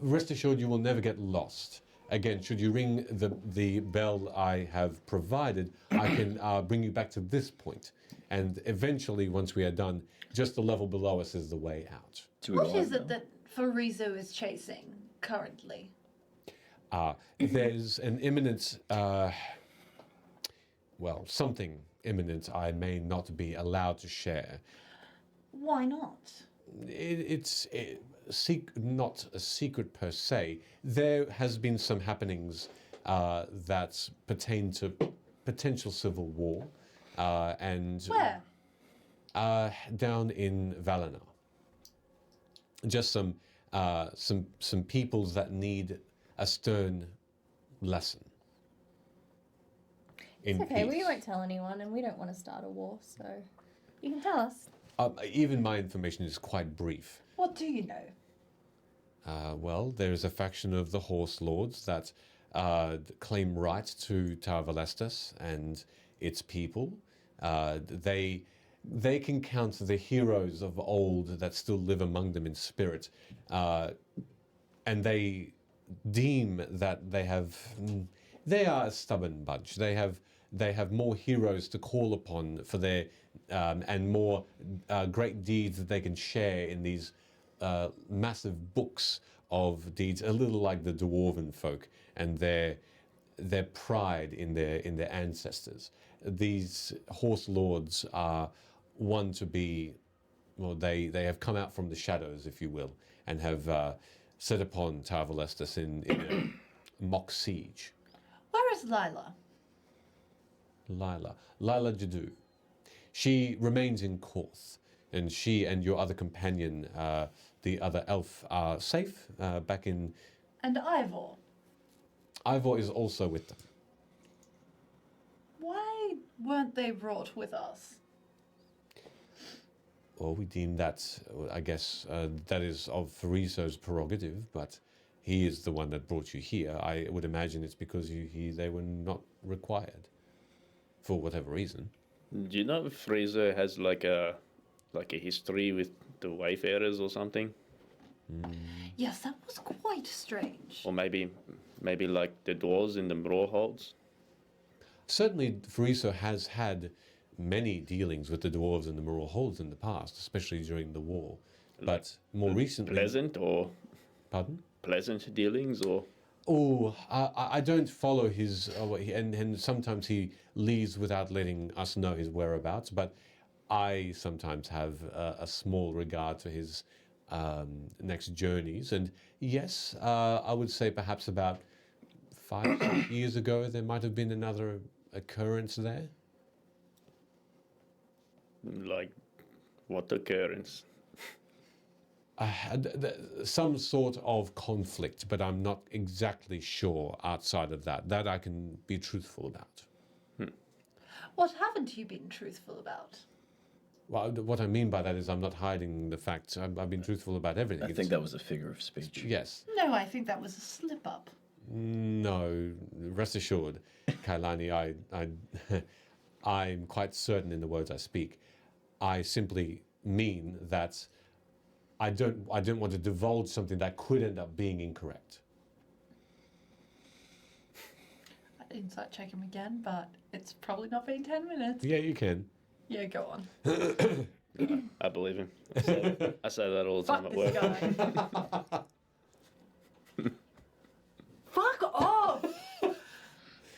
Speaker 1: Rest assured, you will never get lost. Again, should you ring the bell I have provided, I can bring you back to this point. And eventually, once we are done, just the level below us is the way out.
Speaker 5: Do we
Speaker 2: What
Speaker 5: want
Speaker 2: is
Speaker 5: them?
Speaker 2: it that Farizo is chasing currently?
Speaker 1: There's an imminent, something imminent I may not be allowed to share.
Speaker 2: Why not?
Speaker 1: It's not a secret per se. There has been some happenings that pertain to potential civil war, and
Speaker 2: Where?
Speaker 1: down in Valinor. Just some peoples that need a stern lesson.
Speaker 3: It's okay, we
Speaker 1: peace.
Speaker 3: won't tell anyone and we don't want to start a war, so. You can tell us.
Speaker 1: Even my information is quite brief.
Speaker 2: What do you know?
Speaker 1: Well, there is a faction of the Horse Lords that claim right to Tower Valestas and its people. They can count the heroes of old that still live among them in spirit, and they deem that they are a stubborn bunch. They have more heroes to call upon for their and more great deeds that they can share in these massive books of deeds, a little like the dwarven folk and their pride in their ancestors. These horse lords are one to be, well, they have come out from the shadows, if you will, and have set upon Tower Valestas in a mock siege.
Speaker 2: Where is Lila?
Speaker 1: Lila Jadu. She remains in Korth, and she and your other companion, the other elf, are safe back in.
Speaker 2: And Ivor.
Speaker 1: Ivor is also with them.
Speaker 2: Why weren't they brought with us?
Speaker 1: Well, we deem that, I guess, that is of Fariso's prerogative, but he is the one that brought you here. I would imagine it's because they were not required, for whatever reason.
Speaker 4: Do you know if Fraser has like a history with the Wayfarers or something?
Speaker 2: Yes, that was quite strange.
Speaker 4: Or maybe like the dwarves in the Brawlholds?
Speaker 1: Certainly, Fariso has had many dealings with the dwarves and the Moral Holds in the past, especially during the war. But more recently...
Speaker 4: Pleasant or...
Speaker 1: Pardon?
Speaker 4: Pleasant dealings or...
Speaker 1: Oh, I don't follow his... and sometimes he leaves without letting us know his whereabouts, but I sometimes have a small regard to his next journeys. And yes, I would say perhaps about 5 years ago there might have been another occurrence there.
Speaker 4: Like, what occurrence?
Speaker 1: Some sort of conflict, but I'm not exactly sure outside of that. That I can be truthful about.
Speaker 2: What haven't you been truthful about?
Speaker 1: Well, what I mean by that is I'm not hiding the facts. I've been truthful about everything.
Speaker 5: I think that was a figure of speech.
Speaker 1: Yes.
Speaker 2: No, I think that was a slip-up.
Speaker 1: No, rest assured, Kailani, I'm quite certain in the words I speak. I simply mean that I don't want to divulge something that could end up being incorrect.
Speaker 2: I'd insight check him again, but it's probably not been 10 minutes.
Speaker 1: Yeah, you can.
Speaker 2: Yeah, go on.
Speaker 4: I believe him. I say that all the time
Speaker 2: Fuck
Speaker 4: at
Speaker 2: this
Speaker 4: work.
Speaker 2: guy. Fuck off!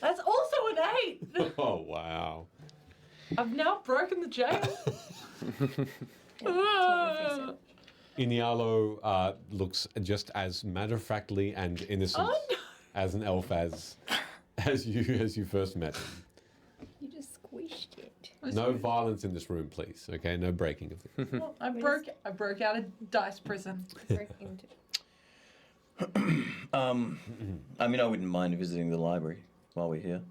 Speaker 2: That's also an 8!
Speaker 1: Oh, wow.
Speaker 2: I've now broken the jail.
Speaker 1: Inialo looks just as matter-of-factly and innocent as an elf as you first met him.
Speaker 3: You just squished it.
Speaker 1: No violence in this room, please. Okay, no breaking of things.
Speaker 2: Well, I broke out of dice prison.
Speaker 3: Break into.
Speaker 5: I mean, I wouldn't mind visiting the library while we're here.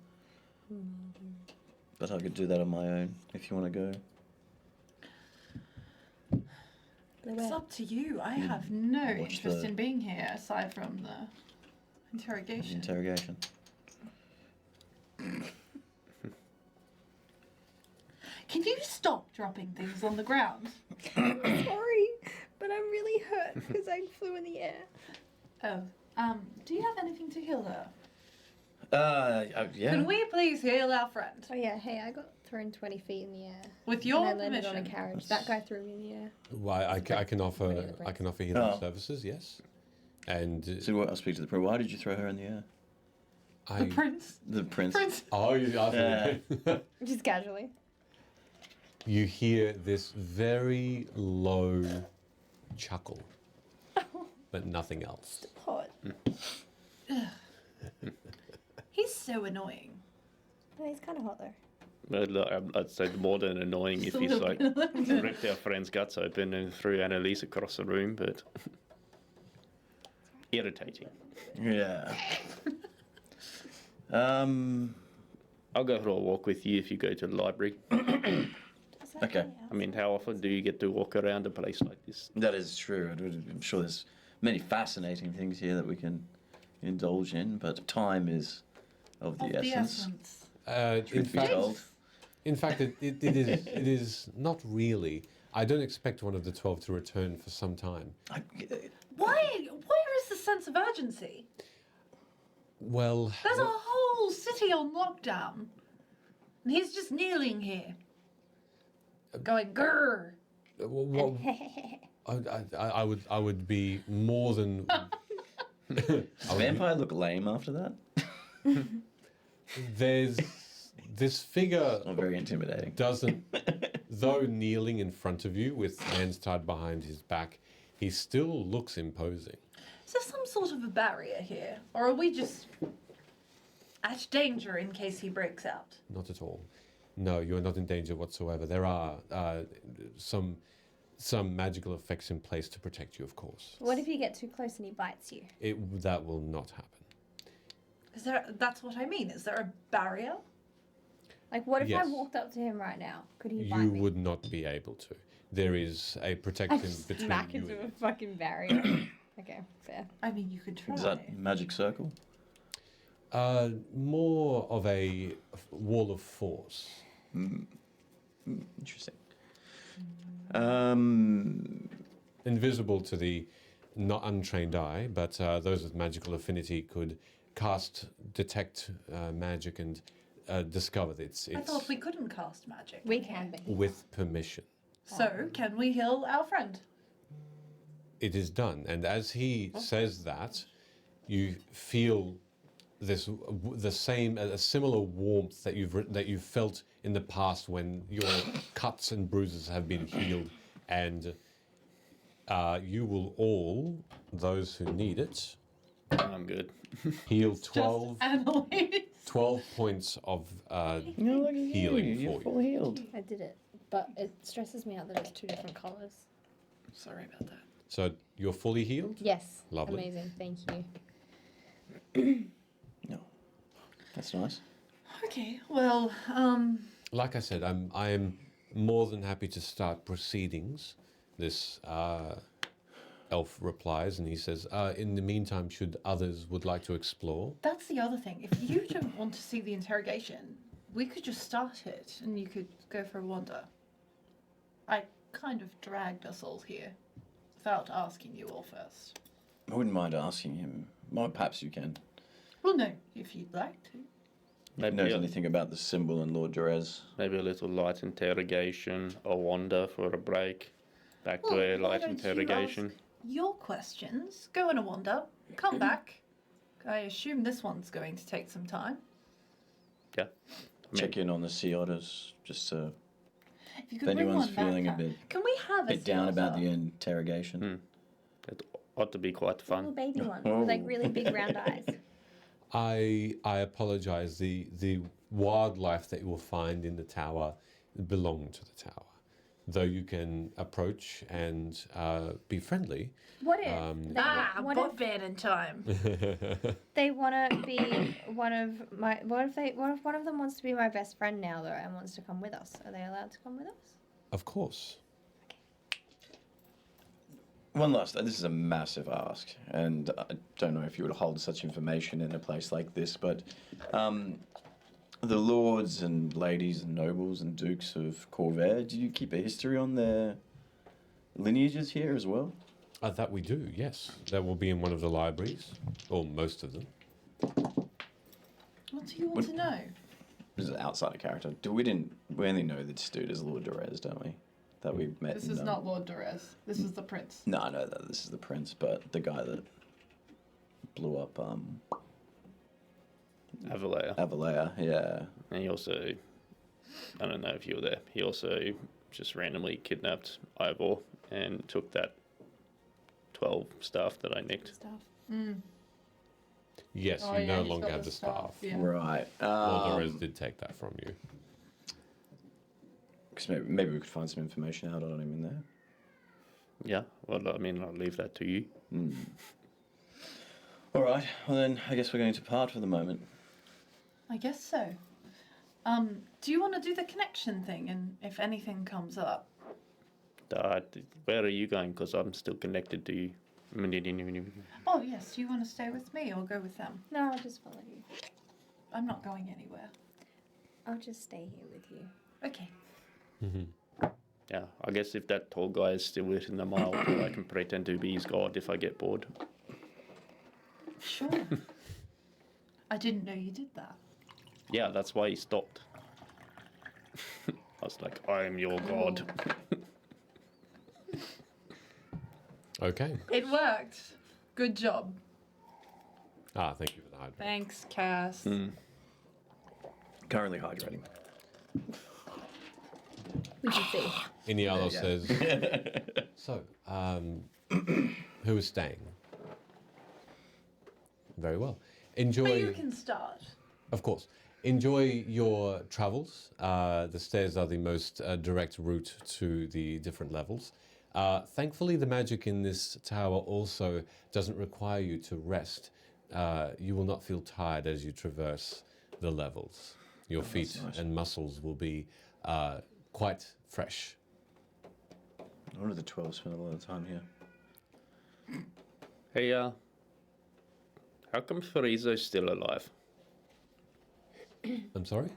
Speaker 5: But I could do that on my own if you want to go.
Speaker 2: It's up to you. I have no
Speaker 5: Watch
Speaker 2: interest
Speaker 5: the-
Speaker 2: in being here aside from the interrogation.
Speaker 5: Interrogation.
Speaker 2: Can you stop dropping things on the ground?
Speaker 3: Sorry, but I'm really hurt because I flew in the air.
Speaker 2: Oh, do you have anything to heal her?
Speaker 5: Yeah.
Speaker 2: Can we please heal our friend?
Speaker 3: Oh yeah, hey, I got thrown 20 feet in the air.
Speaker 2: With your
Speaker 3: and I landed on a
Speaker 2: permission.
Speaker 3: carriage. That guy threw me in the air.
Speaker 1: Well, I can offer healing
Speaker 5: Oh.
Speaker 1: services, yes. And
Speaker 5: So what, I'll speak to the prince. Why did you throw her in the air?
Speaker 2: The prince.
Speaker 5: The prince.
Speaker 2: Prince.
Speaker 1: Oh, you asked me.
Speaker 3: Just casually.
Speaker 1: You hear this very low chuckle, but nothing else.
Speaker 3: Hot.
Speaker 2: He's so annoying.
Speaker 3: No, he's kind of hot though.
Speaker 4: But look, I'd say more than annoying if he's like ripped our friend's guts open and threw Annalise across the room, but irritating.
Speaker 5: Yeah.
Speaker 4: I'll go for a walk with you if you go to the library.
Speaker 3: Does that
Speaker 5: Okay.
Speaker 4: I mean, how often do you get to walk around a place like this?
Speaker 5: That is true. I'm sure there's many fascinating things here that we can indulge in, but time is of the essence.
Speaker 1: In
Speaker 5: Truth be
Speaker 1: fact,
Speaker 5: told.
Speaker 1: in fact, it is not really. I don't expect one of the 12 to return for some time.
Speaker 2: Why? Where is the sense of urgency?
Speaker 1: Well,
Speaker 2: There's a whole city on lockdown. And he's just kneeling here. Going, grrr.
Speaker 1: what, I would be more than.
Speaker 5: Does vampire look lame after that?
Speaker 1: There's this figure
Speaker 5: Not very intimidating.
Speaker 1: doesn't, though kneeling in front of you with hands tied behind his back, he still looks imposing.
Speaker 2: Is there some sort of a barrier here? Or are we just at danger in case he breaks out?
Speaker 1: Not at all. No, you are not in danger whatsoever. There are some magical effects in place to protect you, of course.
Speaker 3: What if you get too close and he bites you?
Speaker 1: That will not happen.
Speaker 2: Is there? That's what I mean. Is there a barrier?
Speaker 3: Like, what if
Speaker 1: Yes.
Speaker 3: I walked up to him right now? Could he
Speaker 1: You
Speaker 3: bite me?
Speaker 1: would not be able to. There is a
Speaker 3: I
Speaker 1: protection
Speaker 3: just
Speaker 1: between
Speaker 3: smack
Speaker 1: you
Speaker 3: into a
Speaker 1: and...
Speaker 3: fucking barrier. Okay, fair.
Speaker 2: I mean, you could try.
Speaker 5: Is that magic circle?
Speaker 1: More of a wall of force.
Speaker 5: Interesting.
Speaker 1: Invisible to the not untrained eye, but those with magical affinity could detect magic and discover that it's
Speaker 2: I thought we couldn't cast magic.
Speaker 3: We can be.
Speaker 1: with permission.
Speaker 2: So, can we heal our friend?
Speaker 1: It is done, and as he says that, you feel a similar warmth that you've felt in the past when your cuts and bruises have been healed, and you will all, those who need it,
Speaker 4: I'm good.
Speaker 1: heal 12,
Speaker 2: Just Annalise.
Speaker 1: 12 points of healing for you.
Speaker 5: healed.
Speaker 3: I did it, but it stresses me out that it's two different colors.
Speaker 2: Sorry about that.
Speaker 1: So you're fully healed?
Speaker 3: Yes.
Speaker 1: Lovely.
Speaker 3: Amazing. Thank you.
Speaker 5: No. That's nice.
Speaker 2: Okay, well,
Speaker 1: Like I said, I am more than happy to start proceedings. This elf replies, and he says, in the meantime, should others would like to explore,
Speaker 2: that's the other thing. If you don't want to see the interrogation, we could just start it and you could go for a wander. I kind of dragged us all here without asking you all first.
Speaker 5: I wouldn't mind asking him. Well, perhaps you can.
Speaker 2: Well, no, if you'd like to.
Speaker 5: If he knows anything about the symbol and Lord Jerez.
Speaker 4: Maybe a little light interrogation, a wander for a break, back
Speaker 2: Well,
Speaker 4: to a
Speaker 2: why
Speaker 4: light
Speaker 2: don't you
Speaker 4: interrogation.
Speaker 2: ask your questions, go on a wander, come back. I assume this one's going to take some time.
Speaker 4: Yeah. I mean,
Speaker 5: Check in on the sea otters, just to,
Speaker 2: If you
Speaker 5: if
Speaker 2: could bring
Speaker 5: anyone's
Speaker 2: one
Speaker 5: feeling a
Speaker 2: back,
Speaker 5: bit,
Speaker 2: can we have a
Speaker 5: bit down about
Speaker 2: sea
Speaker 5: the
Speaker 2: otter?
Speaker 5: interrogation.
Speaker 4: it ought to be quite
Speaker 3: It's a little
Speaker 4: fun.
Speaker 3: baby one with like really big round eyes.
Speaker 1: I apologize. The wildlife that you will find in the tower belong to the tower, though you can approach and be friendly.
Speaker 3: What if? What if
Speaker 2: banning time.
Speaker 3: they want to be one of my? What if one of them wants to be my best friend now though and wants to come with us? Are they allowed to come with us?
Speaker 1: Of course.
Speaker 5: One last, this is a massive ask, and I don't know if you would hold such information in a place like this, but the lords and ladies and nobles and dukes of Corvair, do you keep a history on their lineages here as well?
Speaker 1: That we do, yes. That will be in one of the libraries, or most of them.
Speaker 2: What do you want to know?
Speaker 5: This is an outsider character. We only know this dude is Lord Jerez, don't we? That we met.
Speaker 2: This
Speaker 5: in,
Speaker 2: is not Lord Dorez. This is the prince.
Speaker 5: No, I know that this is the prince, but the guy that blew up
Speaker 4: Avalea.
Speaker 5: Avalea, yeah.
Speaker 4: And he also, I don't know if you were there, he also just randomly kidnapped Ivor and took that 12 staff that I nicked.
Speaker 3: Stuff.
Speaker 1: Yes,
Speaker 2: Oh,
Speaker 1: you
Speaker 2: yeah,
Speaker 1: no
Speaker 2: he's
Speaker 1: longer
Speaker 2: got
Speaker 1: have
Speaker 2: the
Speaker 1: the staff.
Speaker 2: staff, yeah.
Speaker 5: Right.
Speaker 1: Lord Dorez did take that from you.
Speaker 5: 'Cause maybe we could find some information out on him in there.
Speaker 4: Yeah, well, I mean, I'll leave that to you.
Speaker 5: All right. Well, then I guess we're going to part for the moment.
Speaker 2: I guess so. Do you want to do the connection thing, and if anything comes up?
Speaker 4: Where are you going? Because I'm still connected to you.
Speaker 2: Oh yes, do you want to stay with me or go with them?
Speaker 3: No, I'll just follow you.
Speaker 2: I'm not going anywhere.
Speaker 3: I'll just stay here with you.
Speaker 2: Okay.
Speaker 4: Yeah, I guess if that tall guy is still within the mile, I can pretend to be his god if I get bored.
Speaker 2: Sure. I didn't know you did that.
Speaker 4: Yeah, that's why he stopped. I was like, I am your god.
Speaker 1: Okay.
Speaker 2: It worked. Good job.
Speaker 1: Thank you for the hydrate.
Speaker 2: Thanks, Cass.
Speaker 5: Currently hydrating.
Speaker 3: We can see.
Speaker 1: Inialo says, so, who is staying? Very well. Enjoy.
Speaker 2: But you can start.
Speaker 1: Of course. Enjoy your travels. The stairs are the most direct route to the different levels. Thankfully, the magic in this tower also doesn't require you to rest. You will not feel tired as you traverse the levels. Your feet
Speaker 5: nice.
Speaker 1: and muscles will be quite fresh.
Speaker 5: One of the 12 spend a lot of time here.
Speaker 4: Hey, how come Farizo's still alive?
Speaker 1: I'm sorry?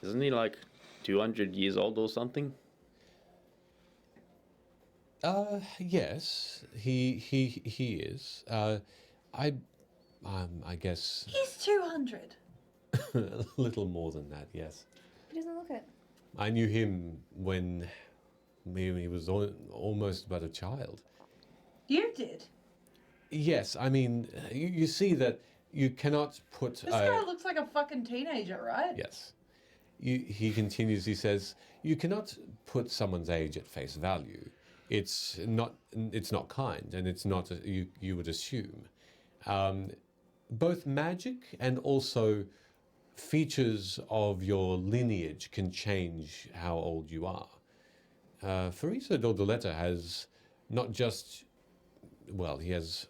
Speaker 4: Isn't he like 200 years old or something?
Speaker 1: Yes, he is. I guess
Speaker 2: He's 200.
Speaker 1: a little more than that. Yes,
Speaker 3: He doesn't look it.
Speaker 1: I knew him when he was almost but a child.
Speaker 2: You did.
Speaker 1: Yes, I mean you see that you cannot put.
Speaker 2: This guy looks like a fucking teenager, right?
Speaker 1: Yes, he continues. He says you cannot put someone's age at face value. It's not kind, and it's not you would assume. Both magic and also features of your lineage can change how old you are. Farisa Dordoletta has not just, well, he has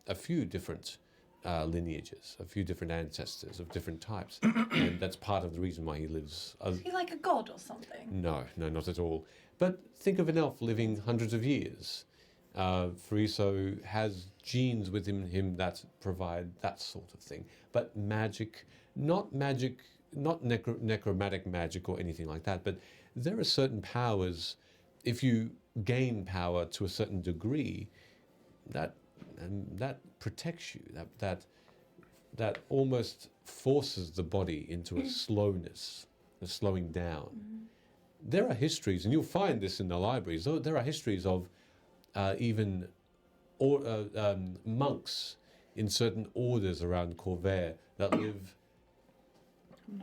Speaker 1: a few different lineages, a few different ancestors of different types, and that's part of the reason why he lives.
Speaker 2: Is he like a god or something?
Speaker 1: No, not at all. But think of an elf living hundreds of years. Friso has genes within him that provide that sort of thing. But magic, not necromantic magic or anything like that, but there are certain powers, if you gain power to a certain degree, that protects you, that almost forces the body into a slowness, a slowing down. There are histories, and you'll find this in the libraries, there are histories of even monks in certain orders around Corvair that live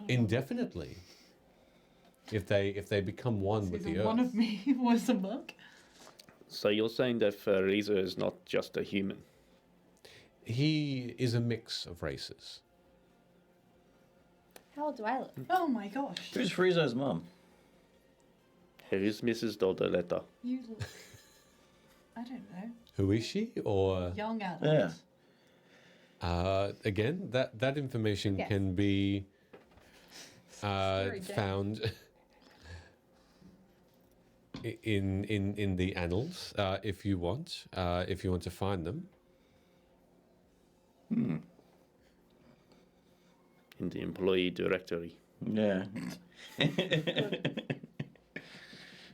Speaker 1: indefinitely if they become one with the
Speaker 2: Either
Speaker 1: earth.
Speaker 2: one of me was a monk.
Speaker 4: So you're saying that Farizo is not just a human?
Speaker 1: He is a mix of races.
Speaker 3: How old do I look?
Speaker 2: Oh my gosh.
Speaker 5: Who's Friezo's mum?
Speaker 4: Who's Mrs. Dordoletta?
Speaker 2: You look. I don't know.
Speaker 1: Who is she? Or
Speaker 2: Young adult.
Speaker 5: Yeah.
Speaker 1: again, that information
Speaker 3: Yes.
Speaker 1: can be
Speaker 2: Very dead.
Speaker 1: found in the annals if you want to find them.
Speaker 4: In the employee directory.
Speaker 5: Yeah.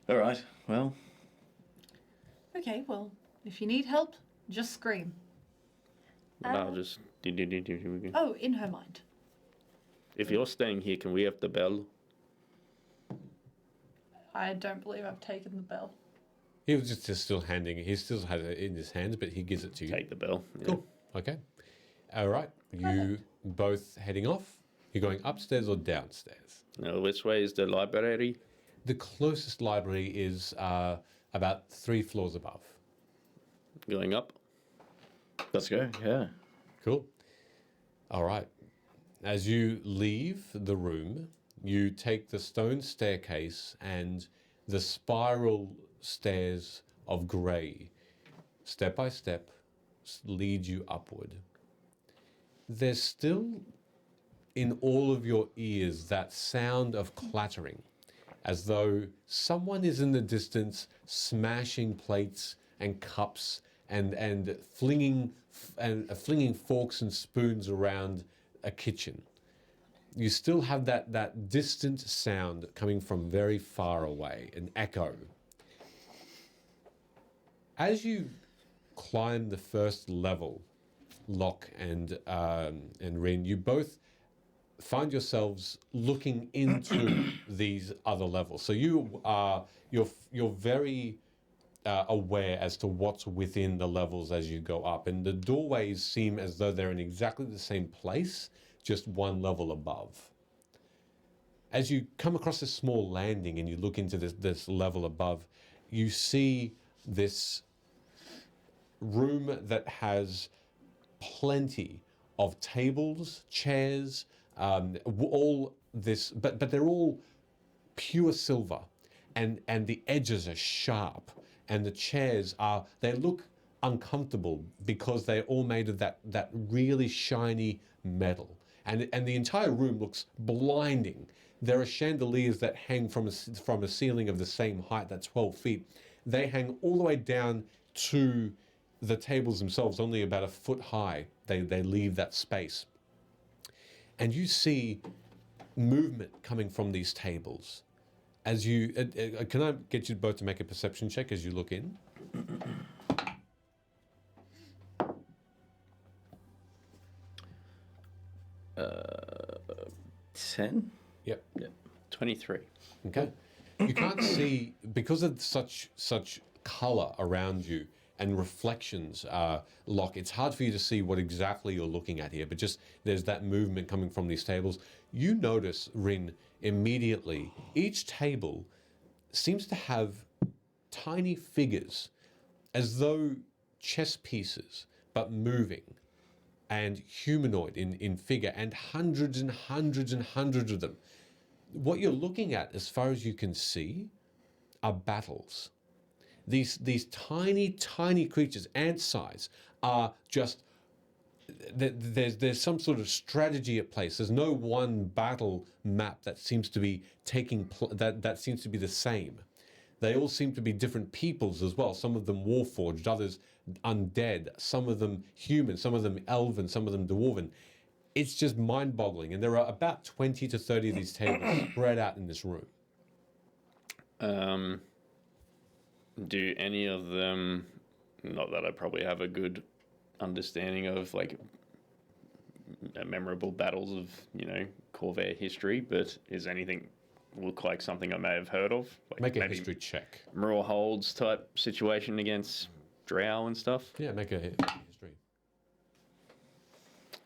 Speaker 5: All right. Well,
Speaker 2: Okay, well, if you need help, just scream.
Speaker 4: And I'll just.
Speaker 2: Oh, in her mind.
Speaker 4: If you're staying here, can we have the bell?
Speaker 2: I don't believe I've taken the bell.
Speaker 1: He was just still handing it. He still has it in his hands, but he gives it to you.
Speaker 4: Take the bell. Yeah.
Speaker 1: Cool. Okay. All right. You both heading off? You're going upstairs or downstairs?
Speaker 4: Now, which way is the library?
Speaker 1: The closest library is about 3 floors above.
Speaker 4: Going up?
Speaker 5: let's go. Yeah.
Speaker 1: Cool. All right. As you leave the room, you take the stone staircase and the spiral stairs of grey, step by step, lead you upward. There's still in all of your ears that sound of clattering, as though someone is in the distance smashing plates and cups and flinging forks and spoons around a kitchen. You still have that distant sound coming from very far away, an echo. As you climb the first level, Locke and Rin, you both find yourselves looking into these other levels. So you're very aware as to what's within the levels as you go up, and the doorways seem as though they're in exactly the same place, just one level above. As you come across this small landing and you look into this level above, you see this room that has plenty of tables, chairs, all this, but they're all pure silver, and the edges are sharp, and the chairs they look uncomfortable because they're all made of that really shiny metal, and the entire room looks blinding. There are chandeliers that hang from a ceiling of the same height, that's 12 feet. They hang all the way down to the tables themselves, only about a foot high. They leave that space. And you see movement coming from these tables. As you, can I get you both to make a perception check as you look in?
Speaker 5: 10?
Speaker 1: Yep.
Speaker 4: 23.
Speaker 1: Okay. You can't see, because of such color around you and reflections, Locke, it's hard for you to see what exactly you're looking at here, but just there's that movement coming from these tables. You notice, Rin, immediately, each table seems to have tiny figures, as though chess pieces, but moving, and humanoid in figure, and hundreds and hundreds and hundreds of them. What you're looking at, as far as you can see, are battles. These tiny, tiny creatures, ant size, are just, there's some sort of strategy at place. There's no one battle map that seems to be that seems to be the same. They all seem to be different peoples as well. Some of them warforged, others undead, some of them human, some of them elven, some of them dwarven. It's just mind-boggling, and there are about 20 to 30 of these tables spread out in this room.
Speaker 4: Do any of them, not that I probably have a good understanding of like memorable battles of, Corvair history, but is anything look like something I may have heard of? Like
Speaker 1: Make a
Speaker 4: maybe
Speaker 1: history check.
Speaker 4: Mirror Holds type situation against Drow and stuff?
Speaker 1: Yeah, make a history.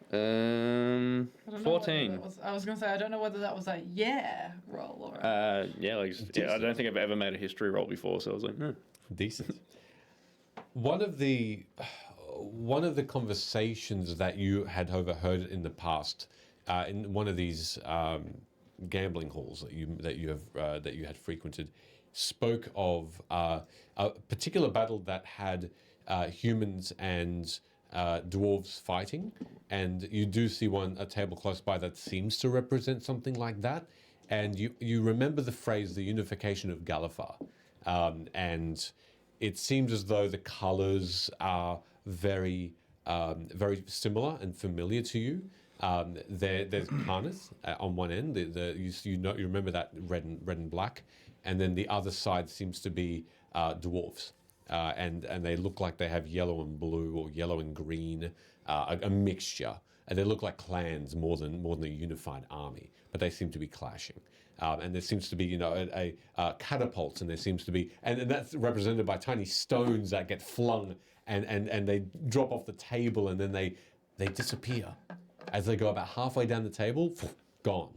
Speaker 2: I don't know whether
Speaker 4: 14.
Speaker 2: that was- I was going to say, I don't know whether that was a roll or
Speaker 4: I don't think I've ever made a history roll before, so I was like,
Speaker 1: Decent. One of the conversations that you had overheard in the past, in one of these gambling halls that you had frequented, spoke of a particular battle that had humans and dwarves fighting, and you do see a table close by that seems to represent something like that, and you remember the phrase, the unification of Galifar, and it seems as though the colors are very very similar and familiar to you. There's Karnath on one end, you remember that red and black, and then the other side seems to be dwarves. And they look like they have yellow and blue or yellow and green, a mixture. And they look like clans more than a unified army, but they seem to be clashing. And there seems to be, a catapults, and there seems to be, and that's represented by tiny stones that get flung, and they drop off the table, and then they disappear as they go about halfway down the table, gone.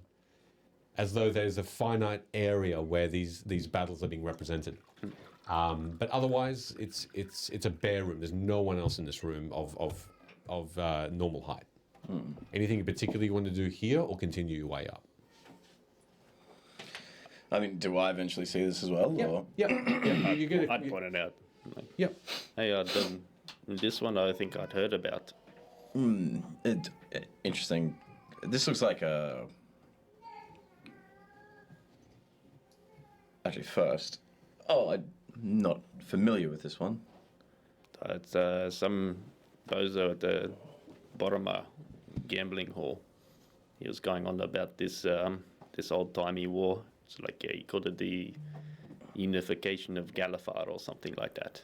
Speaker 1: As though there's a finite area where these battles are being represented. But otherwise, it's a bare room. There's no one else in this room of normal height. Anything in particular you want to do here, or continue your way up?
Speaker 5: I mean, do I eventually see this as well? Or?
Speaker 1: Yep. You get it.
Speaker 4: I'd point it out. Like,
Speaker 1: Yep.
Speaker 4: hey, this one I think I'd heard about.
Speaker 5: Interesting. This looks like a. Actually, first. Oh, I'm not familiar with this one.
Speaker 4: It's some bozo at the Boroma gambling hall. He was going on about this this old timey war. It's like he called it the unification of Galifard or something like that.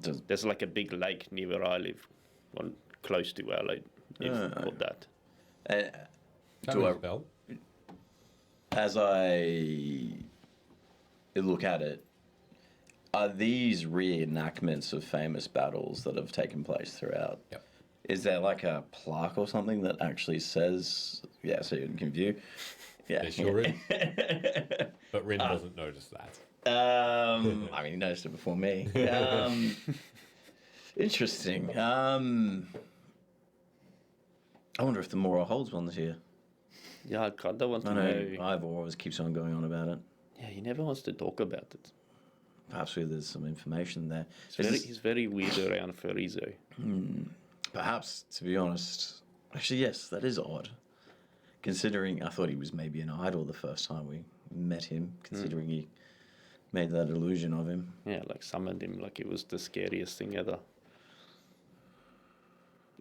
Speaker 5: Does,
Speaker 4: There's like a big lake near where I live, one close to where I live, called that.
Speaker 1: That
Speaker 5: do
Speaker 1: rings
Speaker 5: I,
Speaker 1: a bell.
Speaker 5: as I look at it, are these reenactments of famous battles that have taken place throughout?
Speaker 1: Yep.
Speaker 5: Is there like a plaque or something that actually says, yeah, so you can view? Yeah.
Speaker 1: There sure is. But Rin doesn't notice that.
Speaker 5: I mean, he noticed it before me. Interesting. I wonder if the Mora holds one's here.
Speaker 4: Yeah, I kind of want
Speaker 5: I
Speaker 4: to
Speaker 5: know
Speaker 4: know.
Speaker 5: Ivor always keeps on going on about it.
Speaker 4: Yeah, he never wants to talk about it.
Speaker 5: Perhaps there's some information there.
Speaker 4: He's very weird around Ferizo.
Speaker 5: Perhaps, to be honest, actually, yes, that is odd. Considering I thought he was maybe an idol the first time we met him, considering he made that illusion of him.
Speaker 4: Yeah, like summoned him like it was the scariest thing ever.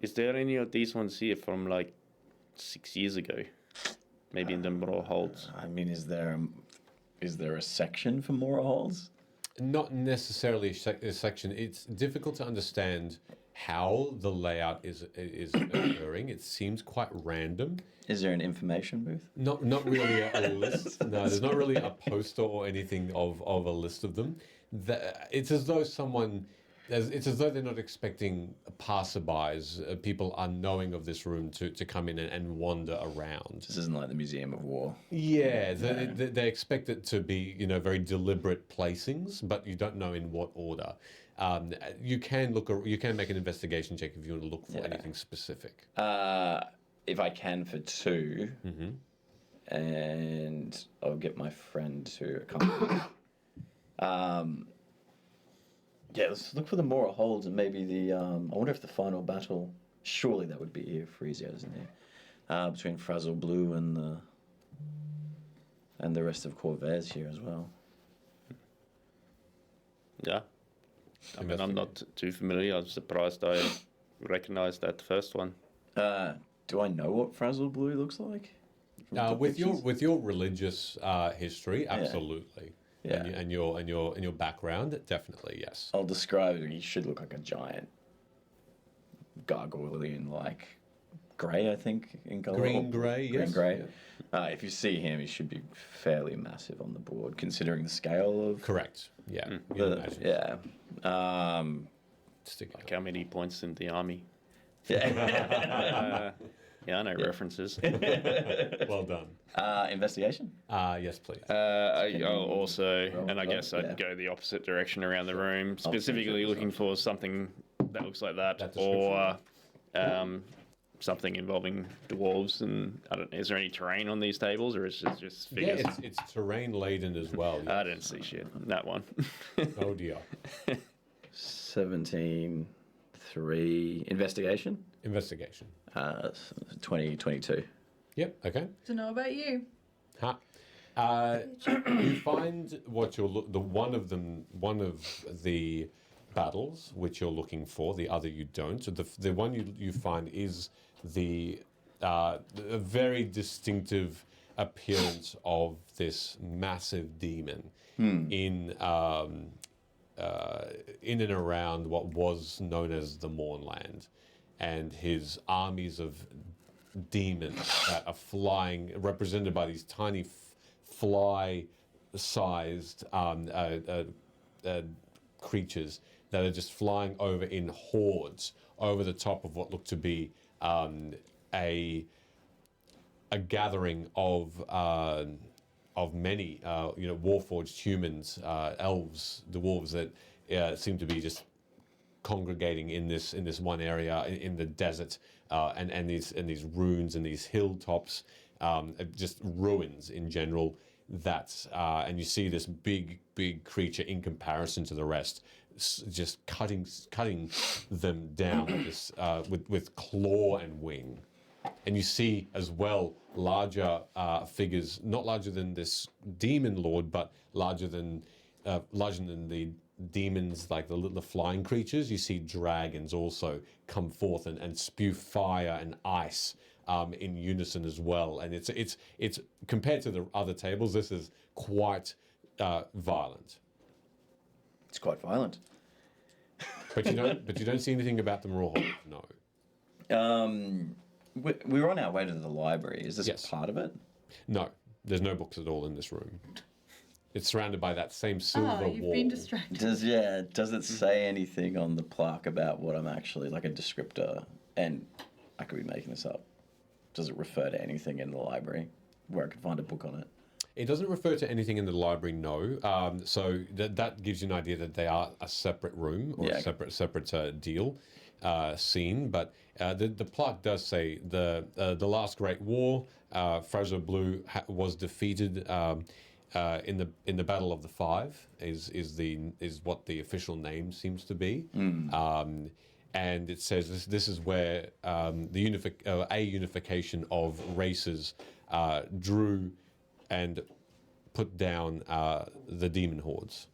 Speaker 4: Is there any of these ones here from like 6 years ago? Maybe in the Mora holds.
Speaker 5: I mean, is there a section for Mora holds?
Speaker 1: Not necessarily a section. It's difficult to understand how the layout is occurring. It seems quite random.
Speaker 5: Is there an information booth?
Speaker 1: Not really a list. No, there's not really a poster or anything of a list of them. It's as though it's as though they're not expecting passerbys, people unknowing of this room to come in and wander around.
Speaker 5: This isn't like the Museum of War.
Speaker 1: Yeah, they expect it to be, very deliberate placings, but you don't know in what order. You can make an investigation check if you want to look for anything specific.
Speaker 5: If I can for two, and I'll get my friend to accompany me. Yeah, let's look for the Mora holds and maybe the. I wonder if the final battle. Surely that would be here. Frisia, isn't there? Between Frazzle Blue and the rest of Corvairs here as well.
Speaker 4: Yeah. I mean, I'm not too familiar. I'm surprised I recognized that first one.
Speaker 5: Do I know what Frazzle Blue looks like?
Speaker 1: With your religious history, absolutely.
Speaker 5: Yeah.
Speaker 1: And your background, definitely, yes.
Speaker 5: I'll describe it. He should look like a giant gargoylean, like grey, I think, in colour.
Speaker 1: Green grey, yes.
Speaker 5: Green grey. If you see him, he should be fairly massive on the board, considering the scale of.
Speaker 1: Correct. Yeah. you'd imagine.
Speaker 5: Yeah.
Speaker 1: Stick
Speaker 4: Like how many points in the army?
Speaker 5: Yeah.
Speaker 4: Yeah, I know references.
Speaker 1: Well done.
Speaker 5: Investigation.
Speaker 1: Yes, please.
Speaker 4: I'll also,
Speaker 5: roll
Speaker 4: and I
Speaker 5: that,
Speaker 4: guess I'd
Speaker 5: yeah.
Speaker 4: go the opposite direction around the room, specifically looking for something that looks like that, or something involving dwarves. And I don't. Is there any terrain on these tables, or is it just figures?
Speaker 1: Yeah, it's terrain laden as well.
Speaker 4: I didn't see shit. That one.
Speaker 1: Oh dear.
Speaker 5: 17, 3. Investigation.
Speaker 1: Investigation.
Speaker 5: 2022.
Speaker 1: Yep. Okay.
Speaker 2: To know about you.
Speaker 1: Ha. You find what you're one of the battles which you're looking for. The other you don't. So the one you find is the a very distinctive appearance of this massive demon in and around what was known as the Mournland, and his armies of demons that are flying, represented by these tiny fly-sized creatures that are just flying over in hordes over the top of what looked to be a gathering of many warforged humans, elves, dwarves that seem to be just congregating in this one area in the desert, and these ruins and these hilltops, just ruins in general. And you see this big creature in comparison to the rest, just cutting them down with claw and wing. And you see as well larger figures, not larger than this demon lord, but larger than the demons, like the flying creatures. You see dragons also come forth and spew fire and ice in unison as well. And it's compared to the other tables, this is quite violent.
Speaker 5: It's quite violent.
Speaker 1: But you don't see anything about the Mrawhog, no.
Speaker 5: We're on our way to the library. Is this
Speaker 1: Yes.
Speaker 5: part of it?
Speaker 1: No, there's no books at all in this room. It's surrounded by that same silver
Speaker 2: Oh, you've
Speaker 1: wall.
Speaker 2: been distracted.
Speaker 5: Does it say anything on the plaque about what I'm actually, like a descriptor? And I could be making this up. Does it refer to anything in the library where I could find a book on it?
Speaker 1: It doesn't refer to anything in the library, no. So that gives you an idea that they are a separate room or
Speaker 5: Yeah.
Speaker 1: a separate deal scene. But the plaque does say the last Great War, Fraser Blue was defeated in the Battle of the Five. Is what the official name seems to be. And it says this is where a unification of races drew and put down the demon hordes.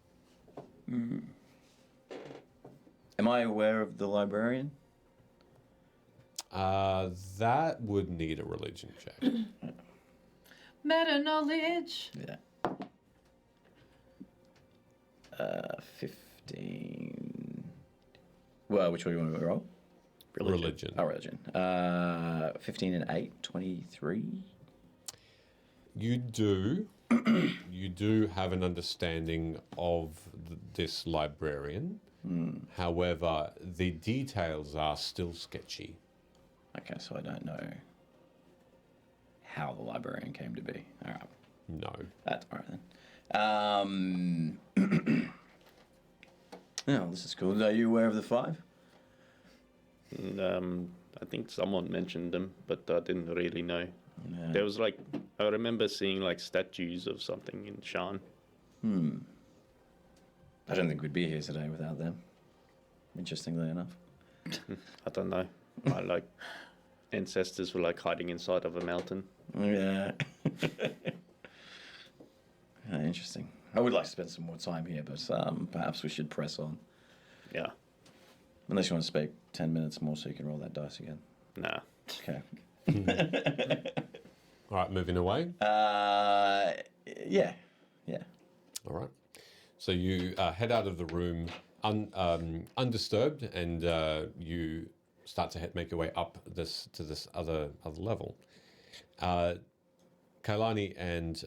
Speaker 5: Am I aware of the librarian?
Speaker 1: That would need a religion check.
Speaker 2: Meta knowledge.
Speaker 5: Yeah. 15. Well, which way do you want to roll?
Speaker 1: Religion.
Speaker 5: Oh, religion. 15 and 8, 23.
Speaker 1: You do have an understanding of this librarian. However, the details are still sketchy.
Speaker 5: Okay, so I don't know how the librarian came to be. All right.
Speaker 1: No.
Speaker 5: That's all right then. Oh, this is cool. Are you aware of the five?
Speaker 4: I think someone mentioned them, but I didn't really know.
Speaker 5: Yeah.
Speaker 4: There was like, I remember seeing like statues of something in Shan.
Speaker 5: I don't think we'd be here today without them. Interestingly enough.
Speaker 4: I don't know. My like ancestors were like hiding inside of a mountain.
Speaker 5: Yeah. Interesting. I would like to spend some more time here, but perhaps we should press on.
Speaker 4: Yeah.
Speaker 5: Unless you want to speak 10 minutes more so you can roll that dice again.
Speaker 4: Nah.
Speaker 5: Okay.
Speaker 1: All right, moving away.
Speaker 5: Yeah.
Speaker 1: All right. So you head out of the room undisturbed, and you start to make your way up to this other level. Kailani and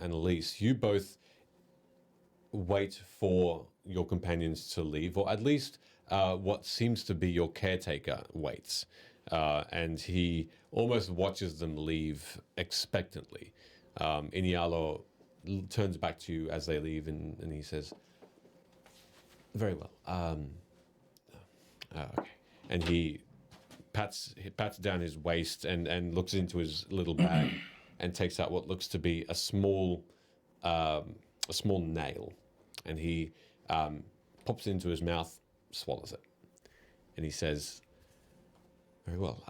Speaker 1: Elise, you both wait for your companions to leave, or at least what seems to be your caretaker waits. And he almost watches them leave expectantly. Inialo turns back to you as they leave, and he says, "Very well. Okay." And he pats down his waist and looks into his little bag and takes out what looks to be a small nail, and he pops it into his mouth, swallows it, and he says, "Very well.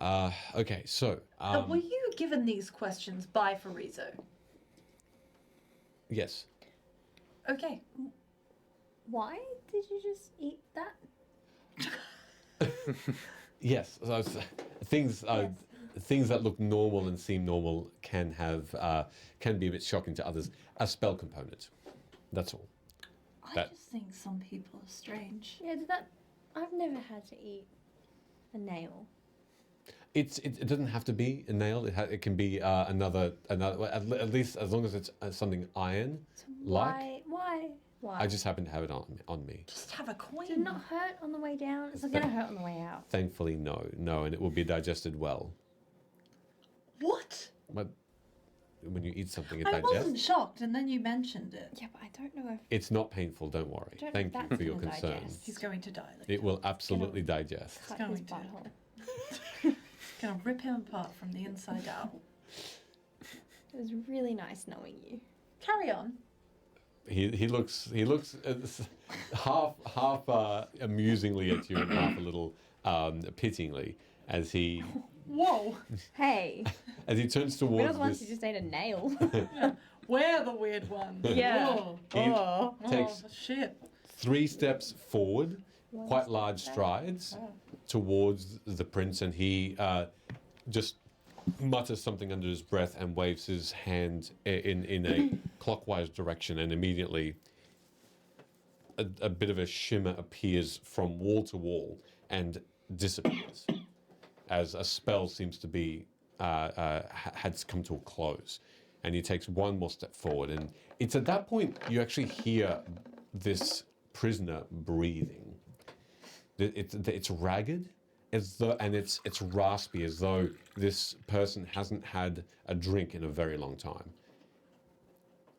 Speaker 1: Okay, so
Speaker 2: Were you given these questions by Farizo?
Speaker 1: yes."
Speaker 2: Okay.
Speaker 3: Why did you just eat that?
Speaker 1: Yes, so things things that look normal and seem normal can be a bit shocking to others. A spell component, that's all.
Speaker 2: I just think some people are strange.
Speaker 3: Yeah, I've never had to eat a nail.
Speaker 1: It doesn't have to be a nail. It can be another at least as long as it's something iron.
Speaker 3: So
Speaker 1: Like?
Speaker 3: Why?
Speaker 1: I just happen to have it on me.
Speaker 2: Just have a coin.
Speaker 3: Did it not hurt on the way down? It's gonna hurt on the way out.
Speaker 1: Thankfully, no, and it will be digested well.
Speaker 2: What?
Speaker 1: But when you eat something, it
Speaker 2: I wasn't
Speaker 1: digests.
Speaker 2: shocked, and then you mentioned it.
Speaker 3: Yeah, but I don't know if
Speaker 1: It's not painful. Don't worry.
Speaker 3: Don't know
Speaker 1: Thank
Speaker 3: if
Speaker 1: you
Speaker 3: that's
Speaker 1: for your
Speaker 3: gonna
Speaker 1: concern.
Speaker 3: digest.
Speaker 2: He's going to die. Later.
Speaker 1: It will absolutely digest.
Speaker 3: cut
Speaker 2: going
Speaker 3: his
Speaker 2: to.
Speaker 3: butthole.
Speaker 2: Gonna rip him apart from the inside out.
Speaker 3: It was really nice knowing you.
Speaker 2: Carry on.
Speaker 1: He looks half amusingly at you and half a little pityingly as he
Speaker 2: Whoa.
Speaker 3: Hey,
Speaker 1: As he turns
Speaker 3: we're not
Speaker 1: towards
Speaker 3: the ones
Speaker 1: this,
Speaker 3: who just ate a nail.
Speaker 2: We're the weird ones.
Speaker 3: Yeah.
Speaker 2: Oh,
Speaker 1: he
Speaker 3: Oh.
Speaker 1: takes
Speaker 2: shit.
Speaker 1: 3 steps forward,
Speaker 3: One
Speaker 1: quite
Speaker 3: step
Speaker 1: large
Speaker 3: back.
Speaker 1: strides
Speaker 2: Oh.
Speaker 1: towards the prince, and he just mutters something under his breath and waves his hand in a clockwise direction, and immediately a bit of a shimmer appears from wall to wall and disappears as a spell seems to be had come to a close. And he takes one more step forward, and it's at that point you actually hear this prisoner breathing. It's ragged, as though, and it's raspy, as though this person hasn't had a drink in a very long time.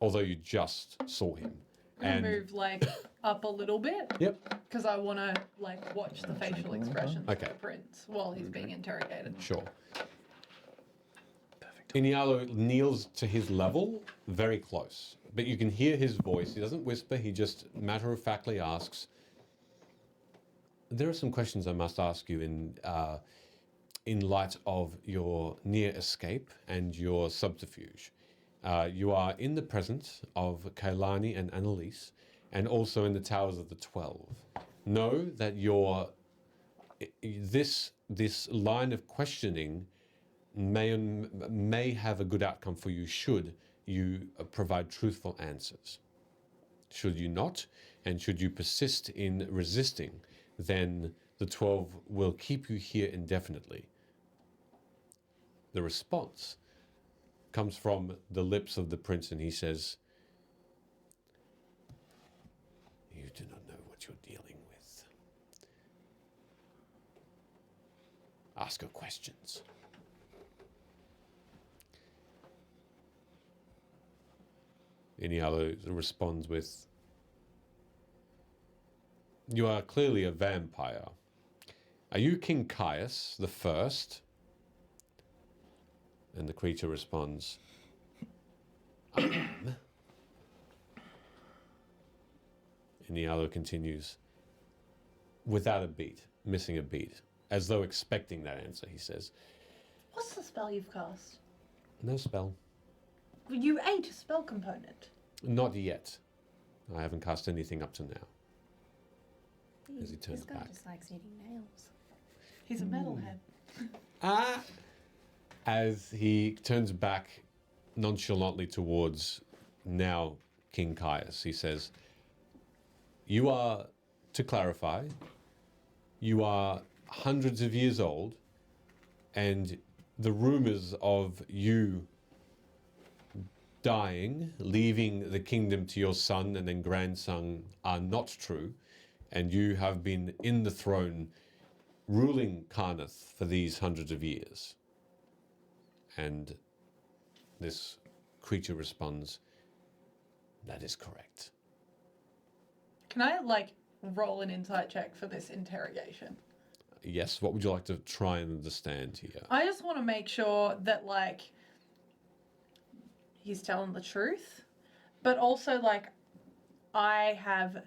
Speaker 1: Although you just saw him.
Speaker 2: I'm gonna move like up a little bit
Speaker 1: Yep.
Speaker 2: because I want to like watch the facial expressions
Speaker 1: Okay.
Speaker 2: of the prince while he's being interrogated.
Speaker 1: Sure. Inialo kneels to his level, very close, but you can hear his voice. He doesn't whisper, he just matter-of-factly asks, there are some questions I must ask you in light of your near escape and your subterfuge. You are in the presence of Kailani and Annalise, and also in the Towers of the 12. Know that this line of questioning may have a good outcome for you should you provide truthful answers. Should you not, and should you persist in resisting, then the 12 will keep you here indefinitely. The response comes from the lips of the prince, and he says, "You do not know what you're dealing with. Ask her questions." Inialo responds with, "You are clearly a vampire. Are you King Caius the First?" And the creature responds, "I am." Inialo continues, without a beat, missing a beat, as though expecting that answer, he says,
Speaker 2: What's the spell you've cast?
Speaker 1: "No spell.
Speaker 2: You ate a spell component.
Speaker 1: Not yet. I haven't cast anything up to now." As he turns
Speaker 3: This guy
Speaker 1: back.
Speaker 3: just likes eating nails.
Speaker 2: He's a metalhead.
Speaker 1: Ah! As he turns back nonchalantly towards now King Caius, he says, "You are, to clarify, you are hundreds of years old, and the rumors of you dying, leaving the kingdom to your son and then grandson are not true, and you have been in the throne ruling Carnath for these hundreds of years." And this creature responds, "That is correct."
Speaker 2: Can I like roll an insight check for this interrogation?
Speaker 1: Yes, what would you like to try and understand here?
Speaker 2: I just want to make sure that like he's telling the truth, but also like I have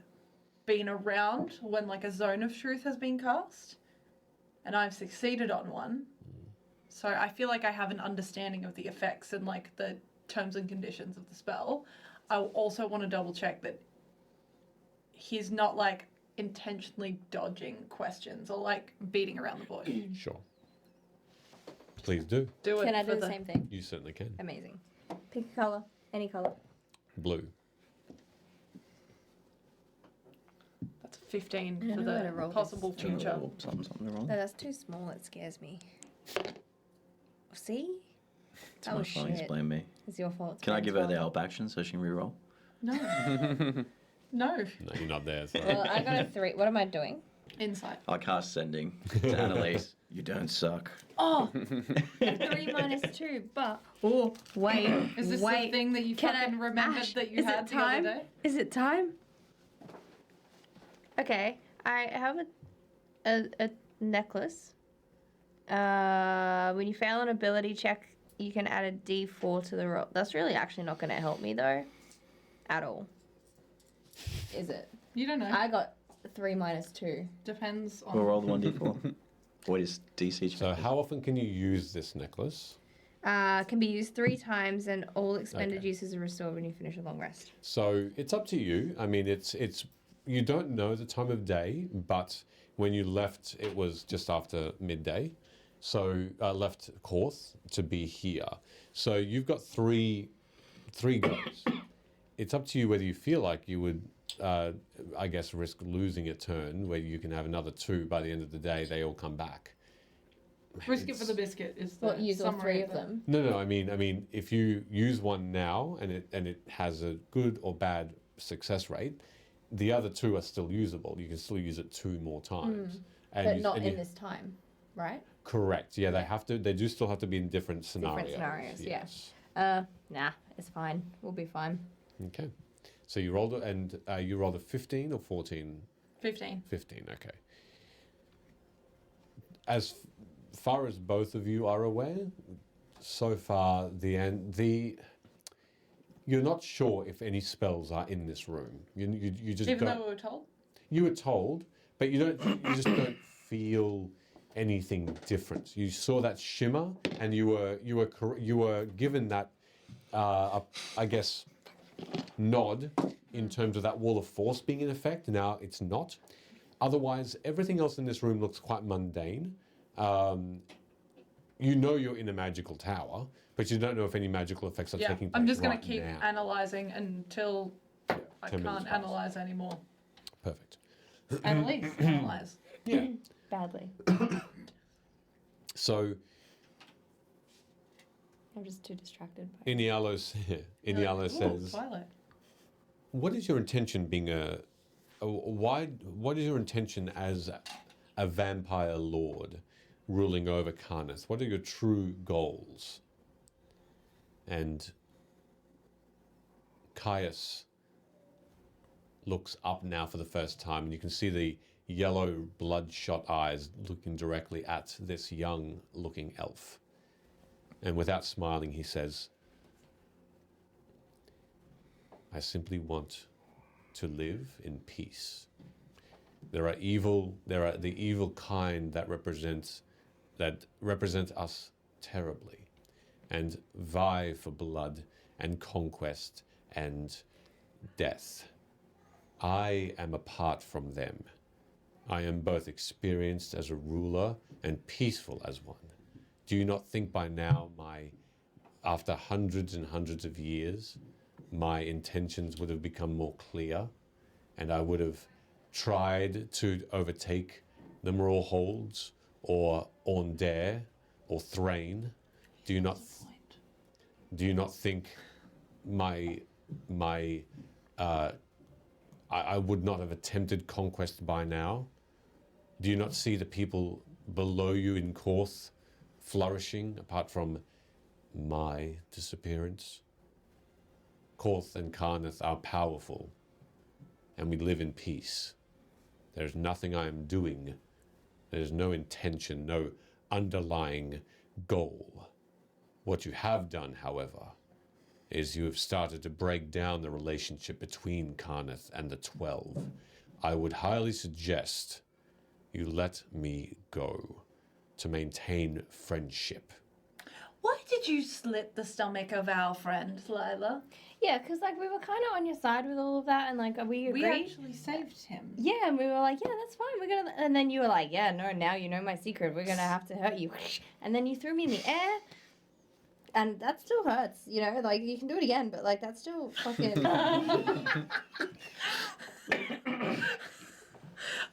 Speaker 2: been around when like a zone of truth has been cast, and I've succeeded on one. So I feel like I have an understanding of the effects and like the terms and conditions of the spell. I also want to double check that he's not like intentionally dodging questions or like beating around the bush.
Speaker 1: Sure. Please do.
Speaker 2: Do it.
Speaker 3: Can I
Speaker 2: for
Speaker 3: do the same thing?
Speaker 1: You certainly can.
Speaker 3: Amazing. Pick a color. Any color.
Speaker 1: Blue.
Speaker 2: That's 15
Speaker 3: I don't
Speaker 2: for
Speaker 3: know where to roll
Speaker 2: the
Speaker 3: this.
Speaker 2: possible future.
Speaker 5: Oh, something wrong.
Speaker 3: No, that's too small. It scares me. See?
Speaker 5: Too
Speaker 3: Oh,
Speaker 5: much fun.
Speaker 3: shit.
Speaker 5: Explain me.
Speaker 3: It's your fault.
Speaker 5: Can I give her the
Speaker 3: fault.
Speaker 5: help action so she can reroll?
Speaker 2: No. No.
Speaker 1: No, you're not there. So.
Speaker 3: Well, I got a 3. What am I doing?
Speaker 2: Insight.
Speaker 5: I'll cast sending to Annalise. You don't suck.
Speaker 3: Oh, a 3 minus 2, but
Speaker 2: Oh,
Speaker 3: wait,
Speaker 2: is this
Speaker 3: wait.
Speaker 2: the thing that you
Speaker 3: Can I-
Speaker 2: fucking remembered
Speaker 3: Ash,
Speaker 2: that you
Speaker 3: is
Speaker 2: had
Speaker 3: it
Speaker 2: the other
Speaker 3: time?
Speaker 2: day?
Speaker 3: Is it time? Okay, I have a necklace. When you fail an ability check, you can add a D4 to the roll. That's really actually not going to help me though, at all. Is it?
Speaker 2: You don't know.
Speaker 3: I got 3 minus 2.
Speaker 2: Depends on.
Speaker 5: We'll roll the 1d4. What is DC check?
Speaker 1: So how often can you use this necklace?
Speaker 3: Can be used 3 times, and all expended
Speaker 1: Okay.
Speaker 3: uses are restored when you finish a long rest.
Speaker 1: So it's up to you. I mean, it's you don't know the time of day, but when you left, it was just after midday. So left Korth to be here. So you've got three goes. It's up to you whether you feel like you would, I guess, risk losing a turn where you can have another 2 by the end of the day. They all come back.
Speaker 2: Risk it for the biscuit is the
Speaker 3: What, use all
Speaker 2: summary
Speaker 3: 3 of them?
Speaker 1: No. I mean, if you use one now and it has a good or bad success rate, the other 2 are still usable. You can still use it 2 more times.
Speaker 3: But not in this time, right?
Speaker 1: Correct. Yeah, they have to. They do still have to be in different scenarios.
Speaker 3: scenarios, yeah.
Speaker 1: Yes.
Speaker 3: Nah, it's fine. We'll be fine.
Speaker 1: Okay. So you rolled it, and you rolled a 15 or 14?
Speaker 2: 15.
Speaker 1: 15. Okay. As far as both of you are aware, so far you're not sure if any spells are in this room. You just
Speaker 2: Even
Speaker 1: don't.
Speaker 2: though we were told?
Speaker 1: You were told, but you just don't feel anything different. You saw that shimmer, and you were given that, I guess, nod in terms of that wall of force being in effect. Now it's not. Otherwise, everything else in this room looks quite mundane. You know you're in a magical tower, but you don't know if any magical effects are
Speaker 2: Yeah.
Speaker 1: taking place
Speaker 2: I'm just going
Speaker 1: right
Speaker 2: to keep
Speaker 1: now.
Speaker 2: analysing until I
Speaker 1: 10 minutes
Speaker 2: can't
Speaker 1: pass.
Speaker 2: analyse anymore.
Speaker 1: Perfect.
Speaker 2: Annalise, analyse.
Speaker 1: Yeah.
Speaker 3: Badly.
Speaker 1: So
Speaker 3: I'm just too distracted by
Speaker 1: Inialo
Speaker 2: Ooh,
Speaker 1: says,
Speaker 2: Twilight.
Speaker 1: "What is your intention being what is your intention as a vampire lord ruling over Karnath? What are your true goals?" And Caius looks up now for the first time, and you can see the yellow bloodshot eyes looking directly at this young looking elf. And without smiling, he says, "I simply want to live in peace. There are the evil kind that represent us terribly and vie for blood and conquest and death. I am apart from them. I am both experienced as a ruler and peaceful as one. Do you not think by now, after hundreds and hundreds of years, my intentions would have become more clear, and I would have tried to overtake the Mrawholds or Orndare or Thrain? Do you not think I would not have attempted conquest by now? Do you not see the people below you in Korth flourishing apart from my disappearance? Korth and Karnath are powerful, and we live in peace. There's nothing I am doing. There's no intention, no underlying goal. What you have done, however, is you have started to break down the relationship between Karnath and the 12. I would highly suggest you let me go to maintain friendship."
Speaker 2: Why did you slit the stomach of our friend, Lila?
Speaker 3: Yeah, because like we were kind of on your side with all of that, and like we agreed.
Speaker 2: We actually saved him.
Speaker 3: Yeah, and we were like, yeah, that's fine. We're gonna, and then you were like, yeah, no, now you know my secret. We're gonna have to hurt you, and then you threw me in the air, and that still hurts. You know, like you can do it again, but like that's still fucking.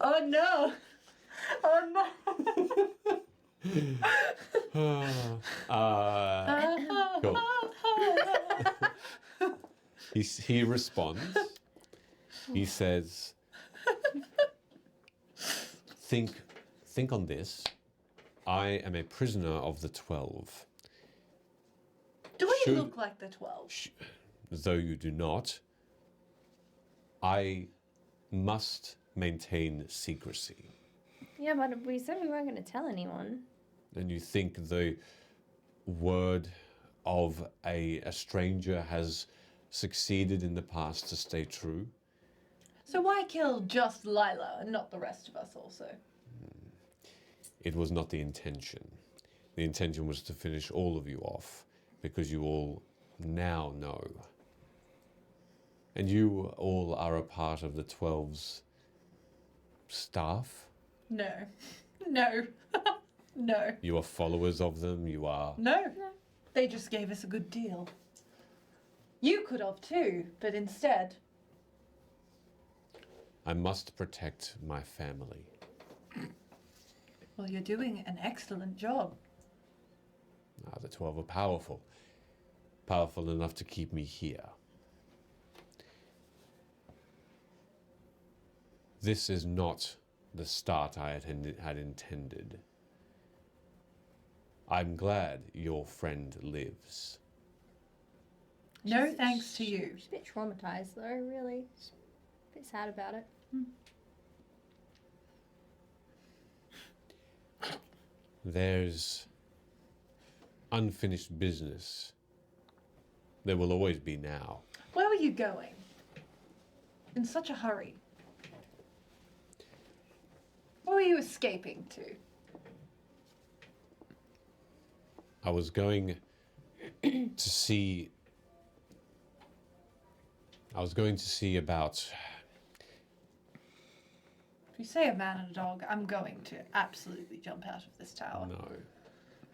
Speaker 2: Oh no! Oh no!
Speaker 1: Cool. He responds. He says, think on this. I am a prisoner of the 12.
Speaker 2: Do we
Speaker 1: Should-
Speaker 2: look like the 12?
Speaker 1: Though you do not, I must maintain secrecy.
Speaker 3: Yeah, but we said we weren't gonna tell anyone.
Speaker 1: And you think the word of a stranger has succeeded in the past to stay true?
Speaker 2: So why kill just Lila and not the rest of us also?
Speaker 1: It was not the intention. The intention was to finish all of you off, because you all now know. And you all are a part of the 12's staff.
Speaker 2: No. No. No.
Speaker 1: You are followers of them. You are.
Speaker 2: No. They just gave us a good deal. You could have too, but instead.
Speaker 1: I must protect my family.
Speaker 2: Well, you're doing an excellent job.
Speaker 1: The 12 are powerful. Powerful enough to keep me here. This is not the start I had intended. I'm glad your friend lives.
Speaker 2: No thanks to you.
Speaker 3: She's a bit traumatized though, really. She's a bit sad about it.
Speaker 1: There's unfinished business. There will always be now.
Speaker 2: Where were you going? In such a hurry. Where were you escaping to?
Speaker 1: I was going to see. I was going to see about.
Speaker 2: If you say a man and a dog, I'm going to absolutely jump out of this tower.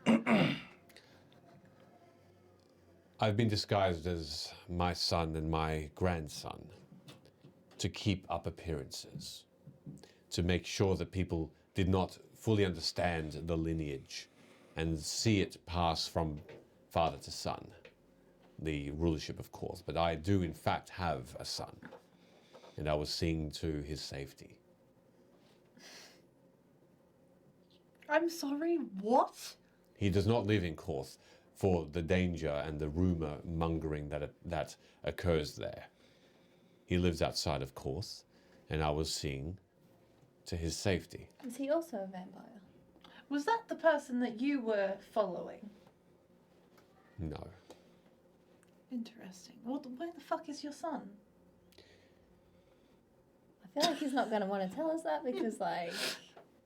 Speaker 1: No. I've been disguised as my son and my grandson to keep up appearances, to make sure that people did not fully understand the lineage and see it pass from father to son, the rulership, of course. But I do, in fact, have a son, and I was seeing to his safety.
Speaker 2: I'm sorry, what?
Speaker 1: He does not live in Korth for the danger and the rumor mongering that occurs there. He lives outside of Korth, and I was seeing to his safety.
Speaker 3: Is he also a vampire?
Speaker 2: Was that the person that you were following?
Speaker 1: No.
Speaker 2: Interesting. Well, where the fuck is your son?
Speaker 3: I feel like he's not going to want to tell us that because, like,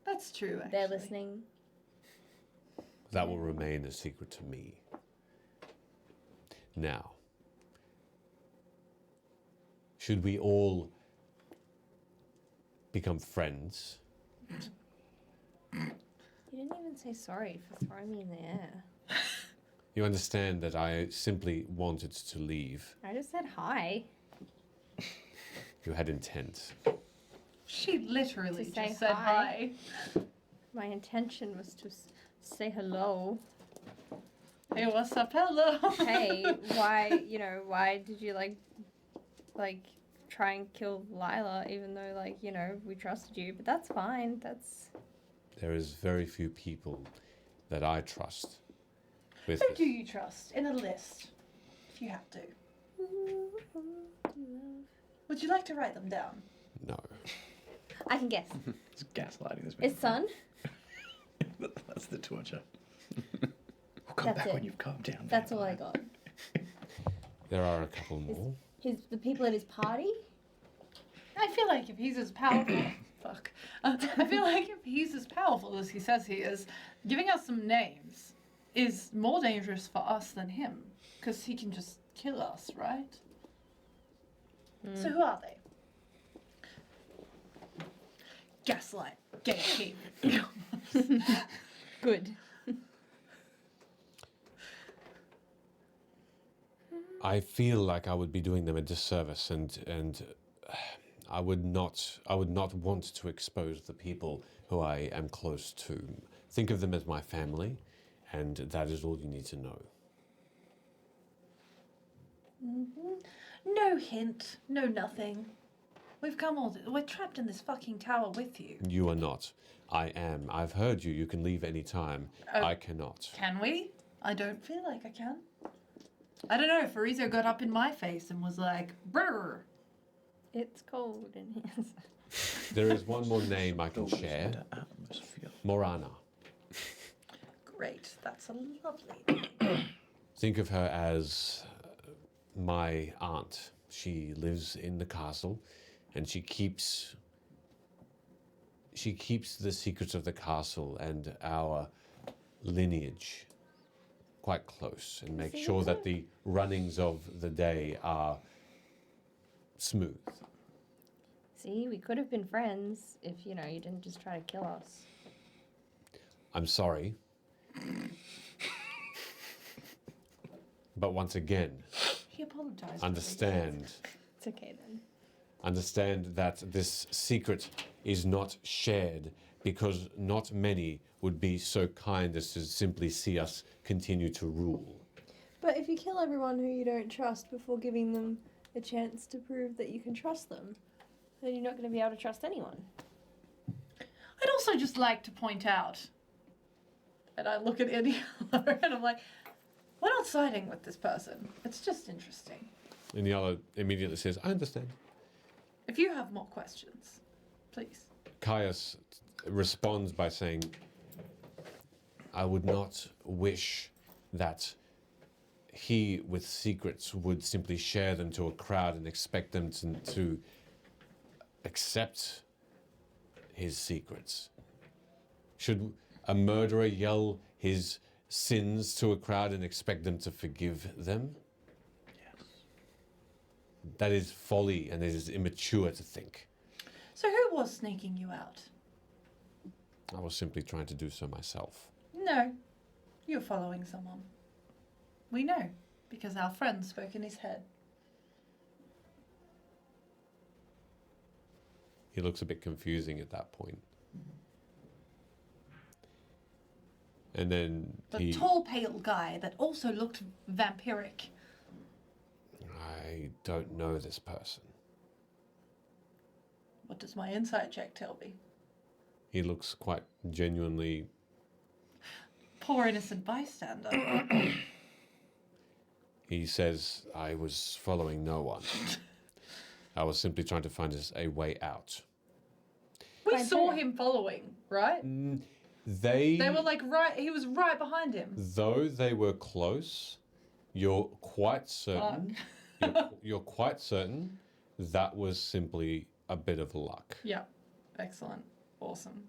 Speaker 2: That's true, actually.
Speaker 3: they're listening.
Speaker 1: That will remain a secret to me. Now, should we all become friends?
Speaker 3: You didn't even say sorry for throwing me in the air.
Speaker 1: You understand that I simply wanted to leave.
Speaker 3: I just said hi.
Speaker 1: You had intent.
Speaker 2: She literally
Speaker 3: To say
Speaker 2: just said
Speaker 3: hi.
Speaker 2: hi.
Speaker 3: My intention was to say hello.
Speaker 2: Hey, what's up? Hello.
Speaker 3: Hey, why did you like try and kill Lila even though we trusted you? But that's fine. That's
Speaker 1: There is very few people that I trust. With
Speaker 2: Who
Speaker 1: this.
Speaker 2: do you trust? In a list, if you have to. Would you like to write them down?
Speaker 1: No.
Speaker 3: I can guess.
Speaker 5: It's gaslighting this man.
Speaker 3: His son?
Speaker 5: That's the torture. We'll come
Speaker 3: That's
Speaker 5: back
Speaker 3: it.
Speaker 5: when you've calmed down.
Speaker 3: That's all I
Speaker 5: vampire.
Speaker 3: got.
Speaker 1: There are a couple more.
Speaker 3: The people at his party?
Speaker 2: I feel like if he's as powerful, fuck. I feel like if he's as powerful as he says he is, giving us some names is more dangerous for us than him, because he can just kill us, right? So who are they? Gaslight, gatekeep.
Speaker 3: Good.
Speaker 1: I feel like I would be doing them a disservice, and I would not want to expose the people who I am close to. Think of them as my family, and that is all you need to know.
Speaker 2: No hint, no nothing. We've come we're trapped in this fucking tower with you.
Speaker 1: You are not. I am. I've heard you. You can leave any time. I cannot.
Speaker 2: Can we? I don't feel like I can. I don't know, Farizo got up in my face and was like, brr.
Speaker 3: It's cold in here.
Speaker 1: There is one more name I can share.
Speaker 5: Atmosphere.
Speaker 1: Morana.
Speaker 2: Great, that's a lovely name.
Speaker 1: Think of her as my aunt. She lives in the castle, and she keeps she keeps the secrets of the castle and our lineage quite close and make
Speaker 3: See,
Speaker 1: sure
Speaker 3: that's
Speaker 1: that the runnings of the day are smooth.
Speaker 3: See, we could have been friends if, you didn't just try to kill us.
Speaker 1: I'm sorry. But once again,
Speaker 2: He apologized.
Speaker 1: understand
Speaker 3: It's okay then.
Speaker 1: understand that this secret is not shared because not many would be so kind as to simply see us continue to rule.
Speaker 6: But if you kill everyone who you don't trust before giving them a chance to prove that you can trust them, then you're not going to be able to trust anyone.
Speaker 2: I'd also just like to point out, and I look at Indiana and I'm like, we're not siding with this person. It's just interesting.
Speaker 1: And the other immediately says, I understand.
Speaker 2: If you have more questions, please.
Speaker 1: Caius responds by saying, I would not wish that he with secrets would simply share them to a crowd and expect them to accept his secrets. Should a murderer yell his sins to a crowd and expect them to forgive them?
Speaker 5: Yes.
Speaker 1: That is folly and it is immature to think.
Speaker 2: So who was sneaking you out?
Speaker 1: I was simply trying to do so myself.
Speaker 2: No, you're following someone. We know, because our friend spoke in his head.
Speaker 1: He looks a bit confusing at that point. And then
Speaker 2: The tall, pale guy that also looked vampiric.
Speaker 1: I don't know this person.
Speaker 2: What does my insight check tell me?
Speaker 1: He looks quite genuinely.
Speaker 2: Poor innocent bystander.
Speaker 1: He says, I was following no one. I was simply trying to find us a way out.
Speaker 2: We
Speaker 3: Fine,
Speaker 2: saw
Speaker 3: fair.
Speaker 2: him following, right?
Speaker 1: They
Speaker 2: They were like right, he was right behind him.
Speaker 1: though they were close, you're quite certain. You're quite certain that was simply a bit of luck.
Speaker 2: Yeah, excellent, awesome.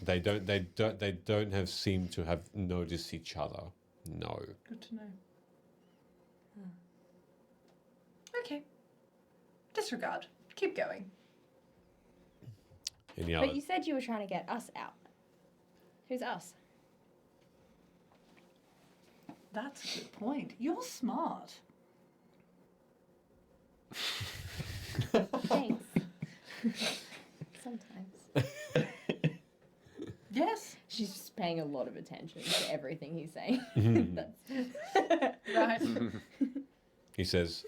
Speaker 1: They don't have seemed to have noticed each other. No.
Speaker 2: Good to know. Okay. Disregard. Keep going.
Speaker 1: And the other,
Speaker 3: But you said you were trying to get us out. Who's us?
Speaker 2: That's a good point. You're smart.
Speaker 3: Thanks. Sometimes.
Speaker 2: Yes.
Speaker 3: She's just paying a lot of attention to everything he's saying. That's...
Speaker 2: Right.
Speaker 1: he says,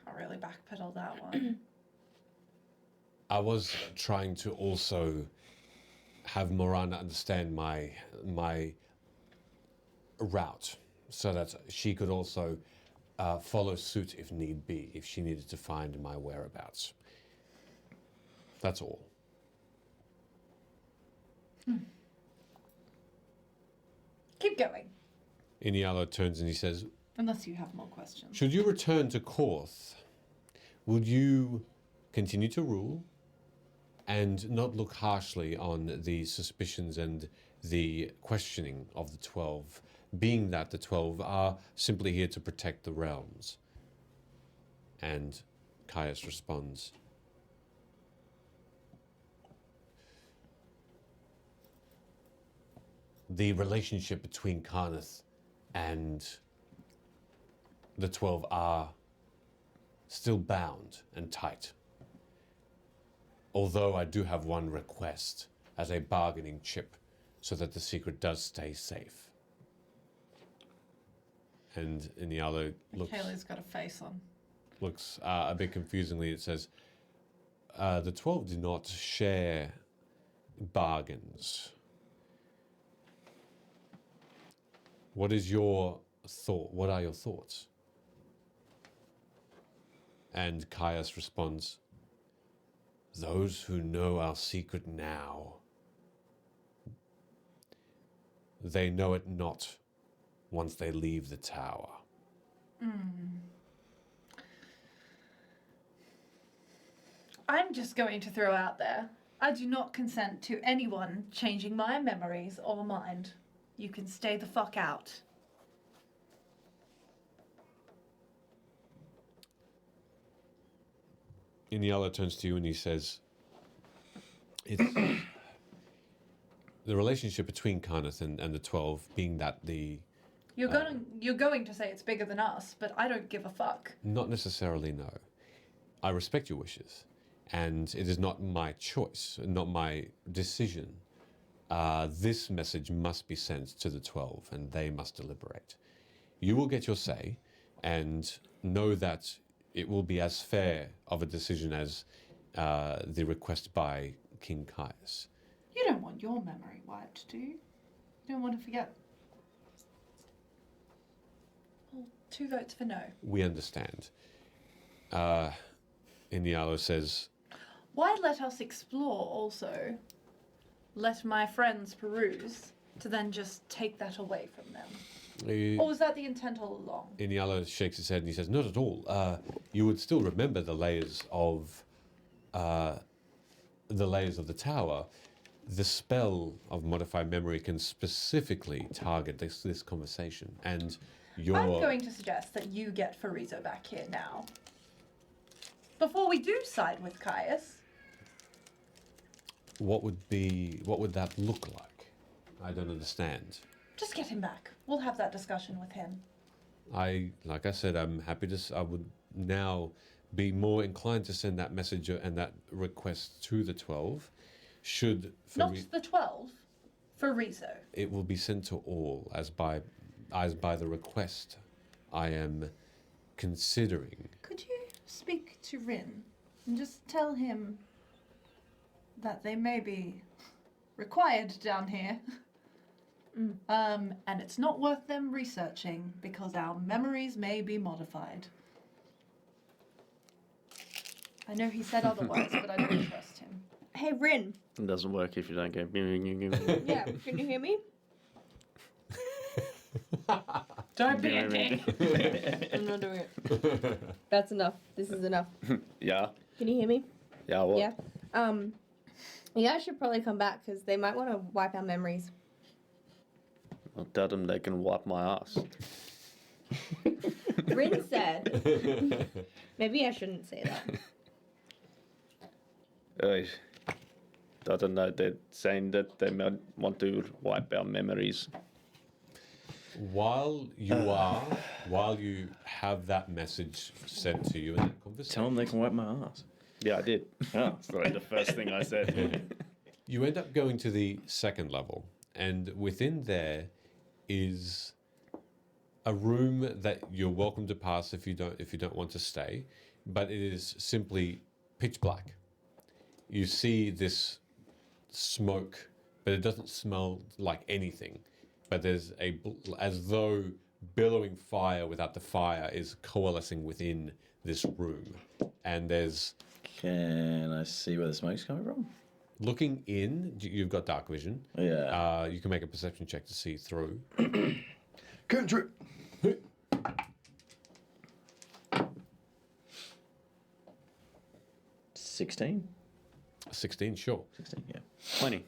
Speaker 2: Can't really backpedal that one.
Speaker 1: I was trying to also have Morana understand my route so that she could also follow suit if need be, if she needed to find my whereabouts. That's all.
Speaker 2: Keep going.
Speaker 1: Inialo turns and he says,
Speaker 2: Unless you have more questions.
Speaker 1: should you return to Korth, would you continue to rule and not look harshly on the suspicions and the questioning of the 12, being that the 12 are simply here to protect the realms? And Caius responds, the relationship between Karnath and the 12 are still bound and tight. Although I do have one request as a bargaining chip so that the secret does stay safe. And Inialo
Speaker 2: Kaylee's got a face on.
Speaker 1: looks a bit confusingly. It says, the 12 do not share bargains. What is your thought? What are your thoughts? And Caius responds, those who know our secret now, they know it not once they leave the tower.
Speaker 2: I'm just going to throw out there. I do not consent to anyone changing my memories or mind. You can stay the fuck out.
Speaker 1: Iniala turns to you and he says, it's the relationship between Karnath and the 12 being that
Speaker 2: You're going to say it's bigger than us, but I don't give a fuck.
Speaker 1: not necessarily no. I respect your wishes, and it is not my choice, not my decision. This message must be sent to the 12, and they must deliberate. You will get your say, and know that it will be as fair of a decision as the request by King Caius.
Speaker 2: You don't want your memory wiped, do you? You don't want to forget. Well, 2 votes for no.
Speaker 1: We understand. Inialo says,
Speaker 2: Why let us explore also? Let my friends peruse to then just take that away from them. Or was that the intent all along?
Speaker 1: Inialo shakes his head and he says, not at all. You would still remember the layers of the tower. The spell of modified memory can specifically target this conversation, and
Speaker 2: I'm going to suggest that you get Farizo back here now. Before we do side with Caius.
Speaker 1: What would that look like? I don't understand.
Speaker 2: Just get him back. We'll have that discussion with him.
Speaker 1: Like I said, I'm happy to. I would now be more inclined to send that message and that request to the 12. Should
Speaker 2: Not the 12, Farizo.
Speaker 1: It will be sent to all as by the request I am considering.
Speaker 2: Could you speak to Rin and just tell him that they may be required down here? And it's not worth them researching because our memories may be modified. I know he said otherwise, but I don't trust him.
Speaker 6: Hey, Rin.
Speaker 4: It doesn't work if you don't go.
Speaker 6: Yeah, can you hear me?
Speaker 2: Don't be a dick.
Speaker 6: I'm not doing it. That's enough. This is enough.
Speaker 4: Yeah.
Speaker 6: Can you hear me?
Speaker 4: Yeah. What?
Speaker 6: Yeah. You guys should probably come back because they might want to wipe our memories.
Speaker 4: I'll tell them they can wipe my ass.
Speaker 6: Rin said. Maybe I shouldn't say that.
Speaker 4: I don't know. They're saying that they might want to wipe our memories.
Speaker 1: While you have that message sent to you in that conversation,
Speaker 5: Tell them they can wipe my ass.
Speaker 4: Yeah, I did.
Speaker 5: Oh.
Speaker 4: Sorry, the first thing I said.
Speaker 1: you end up going to the second level, and within there is a room that you're welcome to pass if you don't want to stay, but it is simply pitch black. You see this smoke, but it doesn't smell like anything. But there's as though billowing fire without the fire is coalescing within this room, and there's.
Speaker 5: Can I see where the smoke's coming from?
Speaker 1: Looking in, you've got dark vision.
Speaker 5: Yeah.
Speaker 1: You can make a perception check to see through.
Speaker 5: Cantrip. 16?
Speaker 1: 16, sure.
Speaker 5: 16, yeah.
Speaker 4: 20.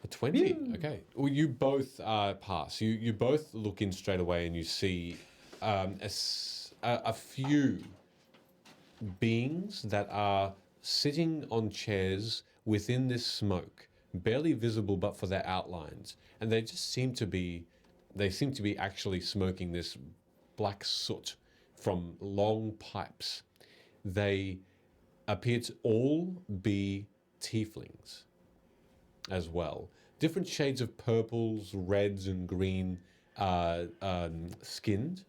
Speaker 1: A 20? Okay. Well, you both pass. You both look in straight away and you see a few beings that are sitting on chairs within this smoke, barely visible but for their outlines. And they just seem to be actually smoking this black soot from long pipes. They appear to all be tieflings as well. Different shades of purples, reds, and green skinned.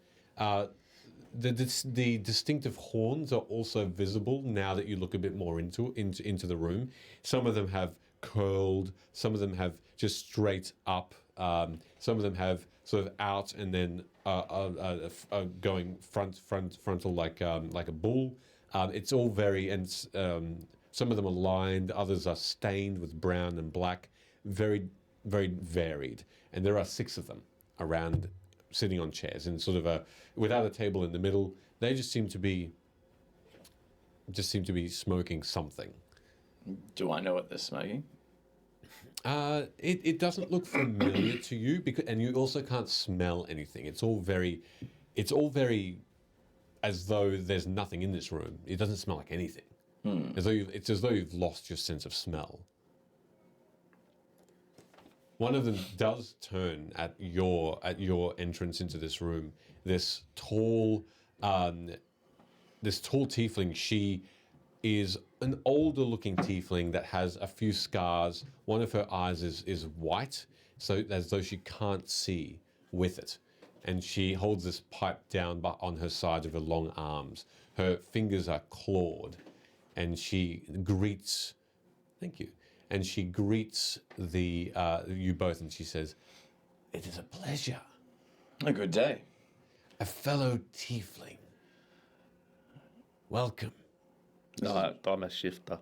Speaker 1: The distinctive horns are also visible now that you look a bit more into the room. Some of them have curled, some of them have just straight up, some of them have sort of out and then going frontal like a bull. It's all very, and some of them are lined, others are stained with brown and black. Very, very varied. And there are 6 of them around, sitting on chairs in sort of without a table in the middle. They just seem to be smoking something.
Speaker 5: Do I know what they're smoking?
Speaker 1: It doesn't look familiar to you and you also can't smell anything. It's all very as though there's nothing in this room. It doesn't smell like anything. It's as though you've lost your sense of smell. One of them does turn at your entrance into this room. This tall tiefling. She is an older looking tiefling that has a few scars. One of her eyes is white, so as though she can't see with it. And she holds this pipe down on her side of her long arms. Her fingers are clawed, and she greets. Thank you. And she greets you both, and she says, "It is a pleasure.
Speaker 5: A good day.
Speaker 1: A fellow tiefling. Welcome."
Speaker 4: No, I'm a shifter.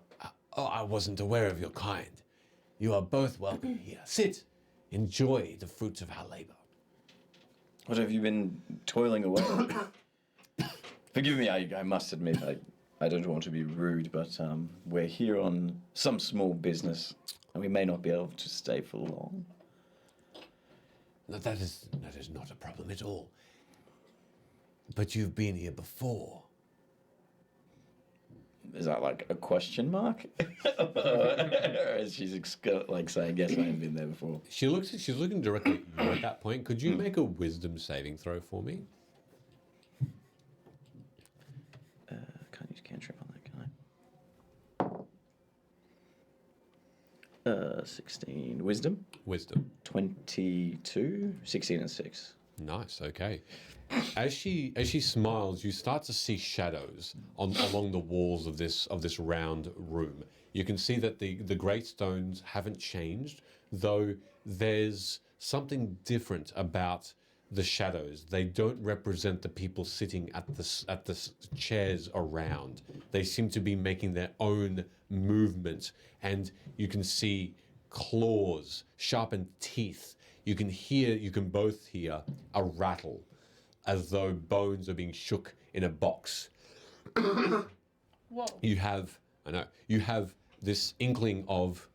Speaker 1: Oh, I wasn't aware of your kind. You are both welcome here. Sit. Enjoy the fruits of our labor.
Speaker 5: What have you been toiling away? Forgive me, I must admit, I don't want to be rude, but we're here on some small business, and we may not be able to stay for long.
Speaker 1: No, that is not a problem at all. But you've been here before.
Speaker 5: Is that like a question mark? Or is she like saying, yes, I have been there before?
Speaker 1: She's looking directly at you at that point. Could you make a wisdom saving throw for me?
Speaker 5: Can't use cantrip on that, can I? 16. Wisdom?
Speaker 1: Wisdom.
Speaker 5: 22. 16 and 6.
Speaker 1: Nice. Okay. As she smiles, you start to see shadows along the walls of this round room. You can see that the great stones haven't changed, though there's something different about the shadows. They don't represent the people sitting at the chairs around. They seem to be making their own movement, and you can see claws, sharpened teeth. You can both hear a rattle, as though bones are being shook in a box.
Speaker 2: Whoa.
Speaker 1: You have this inkling of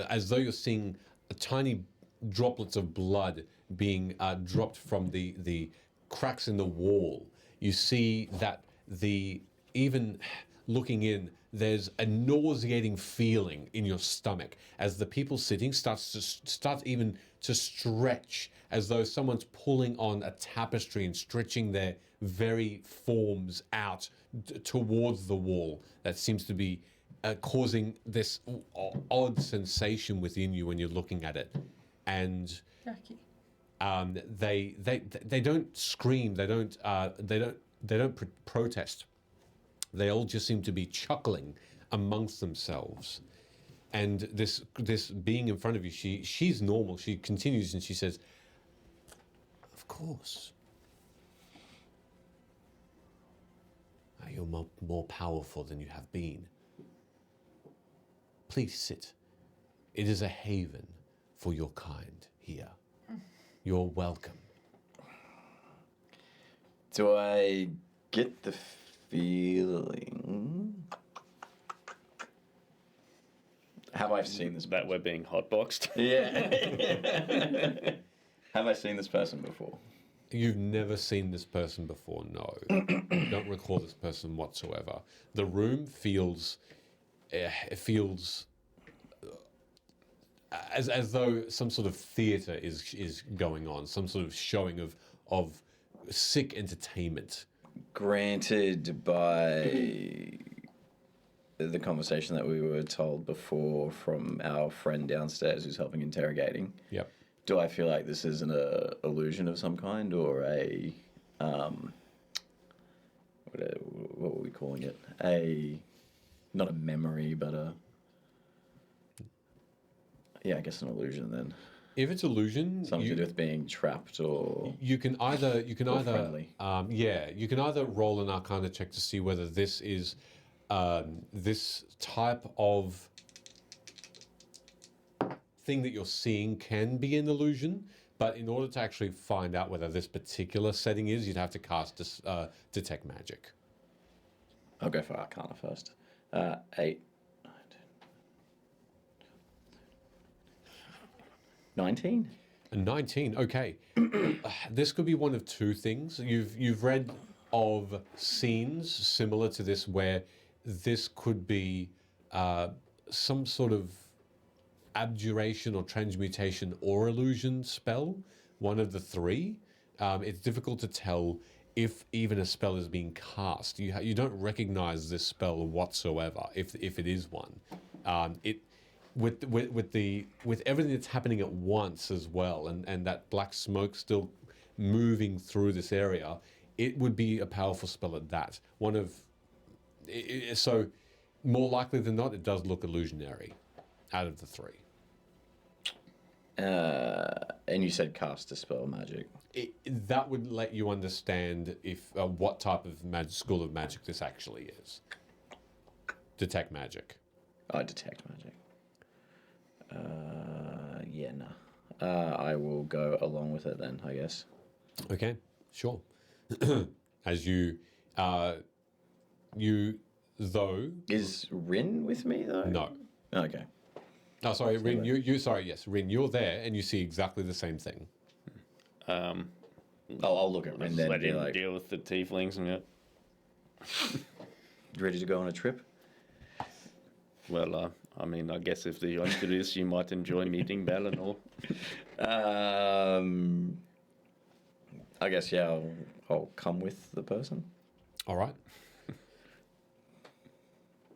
Speaker 1: as though you're seeing tiny droplets of blood being dropped from the cracks in the wall. You see that even looking in, there's a nauseating feeling in your stomach as the people sitting start even to stretch, as though someone's pulling on a tapestry and stretching their very forms out towards the wall. That seems to be causing this odd sensation within you when you're looking at it. And
Speaker 2: Jackie.
Speaker 1: they don't scream, they don't protest. They all just seem to be chuckling amongst themselves. And this being in front of you, she's normal. She continues and she says, "Of course. You're more powerful than you have been. Please sit. It is a haven for your kind here. You're welcome."
Speaker 5: Do I get the feeling? Have I seen this?
Speaker 4: That we're being hotboxed.
Speaker 5: Yeah. Have I seen this person before?
Speaker 1: You've never seen this person before, no. You don't recall this person whatsoever. The room feels as though some sort of theatre is going on, some sort of showing of sick entertainment.
Speaker 5: Granted, by the conversation that we were told before from our friend downstairs who's helping interrogating.
Speaker 1: Yep.
Speaker 5: Do I feel like this is an illusion of some kind, or a what were we calling it? Not a memory, but I guess an illusion then.
Speaker 1: If it's illusion,
Speaker 5: Something to do with being trapped, or
Speaker 1: you can either
Speaker 5: friendly.
Speaker 1: You can either roll an Arcana check to see whether this is this type of thing that you're seeing can be an illusion, but in order to actually find out whether this particular setting is, you'd have to cast Detect Magic.
Speaker 5: I'll go for Arcana first. 8, 19.
Speaker 1: A 19. Okay. This could be one of two things. You've read of scenes similar to this where this could be some sort of abjuration or transmutation or illusion spell, one of the three. It's difficult to tell if even a spell is being cast. You don't recognize this spell whatsoever if it is one. It with everything that's happening at once as well, and that black smoke still moving through this area, it would be a powerful spell at that. So more likely than not, it does look illusionary out of the three.
Speaker 5: And you said cast a spell magic.
Speaker 1: That would let you understand if what type of school of magic this actually is. Detect magic.
Speaker 5: I detect magic. Yeah, no. I will go along with it then, I guess.
Speaker 1: Okay, sure. As you though
Speaker 5: Is Rin with me though?
Speaker 1: no.
Speaker 5: Okay.
Speaker 1: Oh, sorry, Rin. Yes, Rin. You're there, and you see exactly the same thing.
Speaker 5: I'll look at Rin
Speaker 4: Just
Speaker 5: then
Speaker 4: let
Speaker 5: and be
Speaker 4: him
Speaker 5: like,
Speaker 4: deal with the tieflings and
Speaker 5: ready to go on a trip?
Speaker 4: well, I mean, I guess if you're into this, you might enjoy meeting Balinor.
Speaker 5: I guess, yeah, I'll come with the person.
Speaker 1: All right.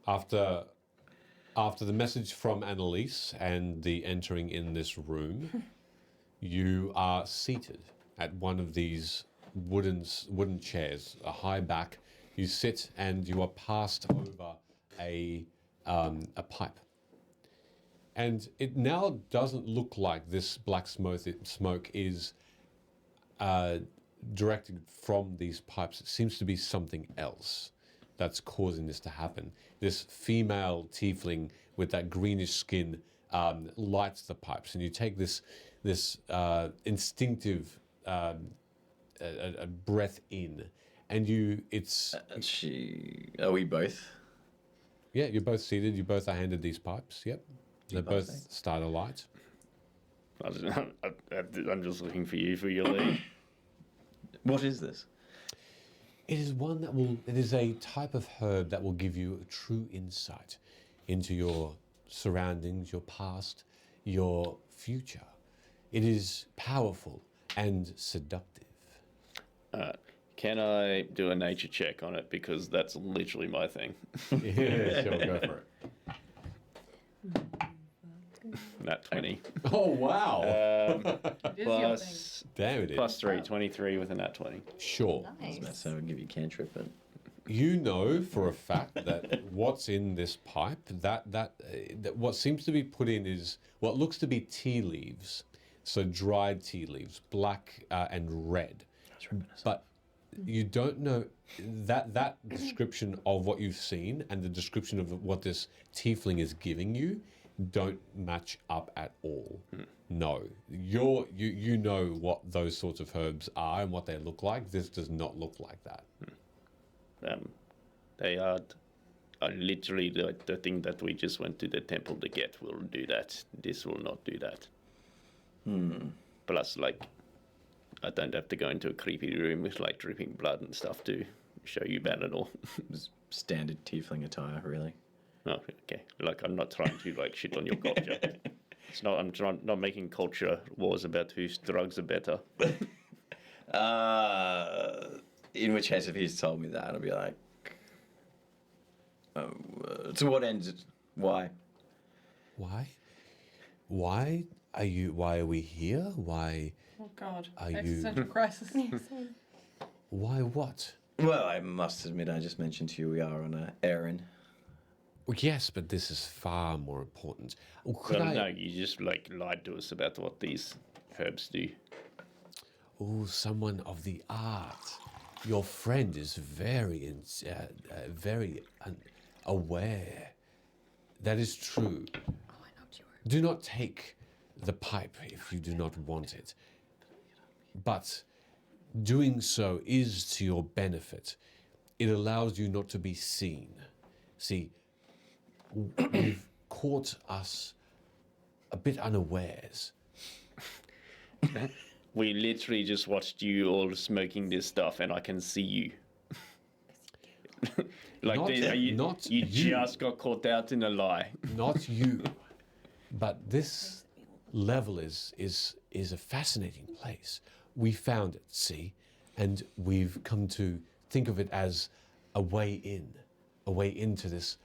Speaker 1: After the message from Annalise and the entering in this room, you are seated at one of these wooden chairs, a high back. You sit and you are passed over a pipe. And it now doesn't look like this black smoke is directed from these pipes. It seems to be something else that's causing this to happen. This female tiefling with that greenish skin lights the pipes, and you take this instinctive a breath in, and
Speaker 5: Are we both?
Speaker 1: yeah, you're both seated. You both are handed these pipes. Yep, they both start alight.
Speaker 4: I'm just looking for you for your lead.
Speaker 5: What is this?
Speaker 1: It is one that it is a type of herb that will give you a true insight into your surroundings, your past, your future. It is powerful and seductive.
Speaker 4: Can I do a nature check on it? Because that's literally my thing.
Speaker 1: Yeah, sure, go for it.
Speaker 4: Nat 20.
Speaker 1: Oh, wow.
Speaker 2: It is your thing.
Speaker 4: Plus,
Speaker 1: Damn it.
Speaker 4: plus 3, 23 with a nat 20.
Speaker 1: Sure.
Speaker 3: Nice.
Speaker 5: So I'll give you a cantrip, but
Speaker 1: You know for a fact that what's in this pipe, that what seems to be put in is what looks to be tea leaves. So dried tea leaves, black and red. But you don't know that description of what you've seen and the description of what this tiefling is giving you don't match up at all. No, you know what those sorts of herbs are and what they look like. This does not look like that.
Speaker 4: They are literally the thing that we just went to the temple to get will do that. This will not do that. Plus, like, I don't have to go into a creepy room with, like, dripping blood and stuff to show you Balinor.
Speaker 5: standard tiefling attire, really.
Speaker 4: Oh, okay. Like, I'm not trying to, like, shit on your culture. It's not. Not making culture wars about whose drugs are better.
Speaker 5: In which case, if he's told me that, I'll be like, to what end? Why?
Speaker 1: Why are we here? Why
Speaker 2: Oh God.
Speaker 1: Are you-
Speaker 2: Existential crisis.
Speaker 1: why what?
Speaker 5: Well, I must admit, I just mentioned to you we are on an errand.
Speaker 1: Well, yes, but this is far more important. Could
Speaker 4: Well,
Speaker 1: I?
Speaker 4: no, you just, like, lied to us about what these herbs do.
Speaker 1: Oh, someone of the art. Your friend is very aware. That is true. Do not take the pipe if you do not want it. But doing so is to your benefit. it allows you not to be seen. See, you've caught us a bit unawares.
Speaker 4: We literally just watched you all smoking this stuff, and I can see you.
Speaker 1: Not-
Speaker 4: you
Speaker 1: not
Speaker 4: you
Speaker 1: you.
Speaker 4: just got caught out in a lie.
Speaker 1: Not you, but this level is a fascinating place. We found it, see, and we've come to think of it as a way into this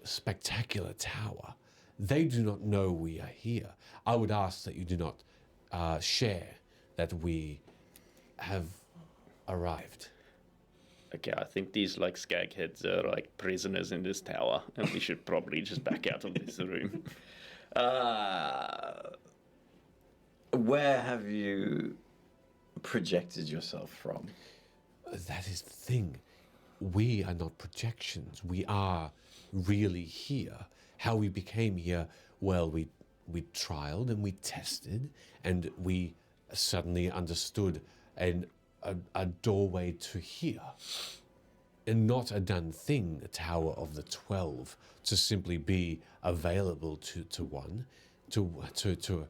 Speaker 1: spectacular tower. They do not know we are here. I would ask that you do not share that we have arrived.
Speaker 4: Okay, I think these like skagheads are like prisoners in this tower, and we should probably just back out of this room.
Speaker 5: Where have you projected yourself from?
Speaker 1: That is the thing. We are not projections. We are really here. How we became here, well, we trialed and we tested, and we suddenly understood a doorway to here. And not a done thing, the Tower of the 12, to simply be available to one, to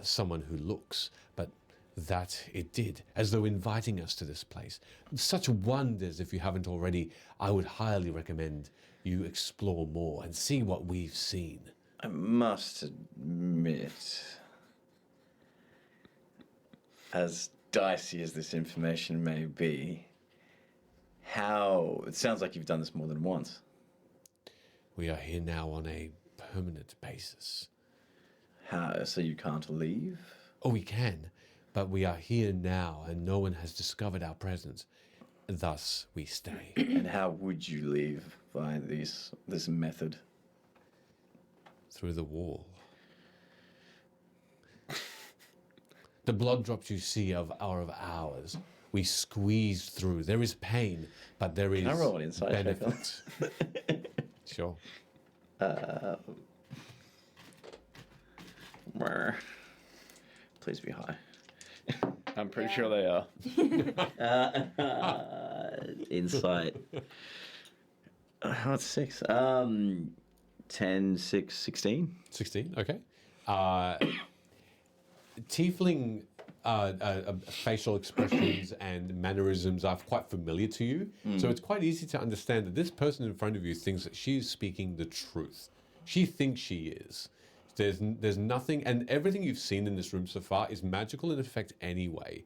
Speaker 1: someone who looks, but that it did, as though inviting us to this place. Such wonders, if you haven't already, I would highly recommend you explore more and see what we've seen.
Speaker 5: I must admit, as dicey as this information may be, it sounds like you've done this more than once.
Speaker 1: We are here now on a permanent basis.
Speaker 5: So you can't leave?
Speaker 1: Oh, we can, but we are here now and no one has discovered our presence. Thus, we stay.
Speaker 5: And how would you leave by this method?
Speaker 1: Through the wall. The blood drops you see are of ours. We squeeze through. There is pain, but there is
Speaker 5: Can I roll an insight check?
Speaker 1: benefit. Sure.
Speaker 5: Please be high.
Speaker 4: I'm pretty sure they are.
Speaker 5: Insight. What's 6? 10, 6, 16.
Speaker 1: 16, okay. Tiefling facial expressions and mannerisms are quite familiar to you, so it's quite easy to understand that this person in front of you thinks that she is speaking the truth. She thinks she is. There's nothing, and everything you've seen in this room so far is magical in effect anyway.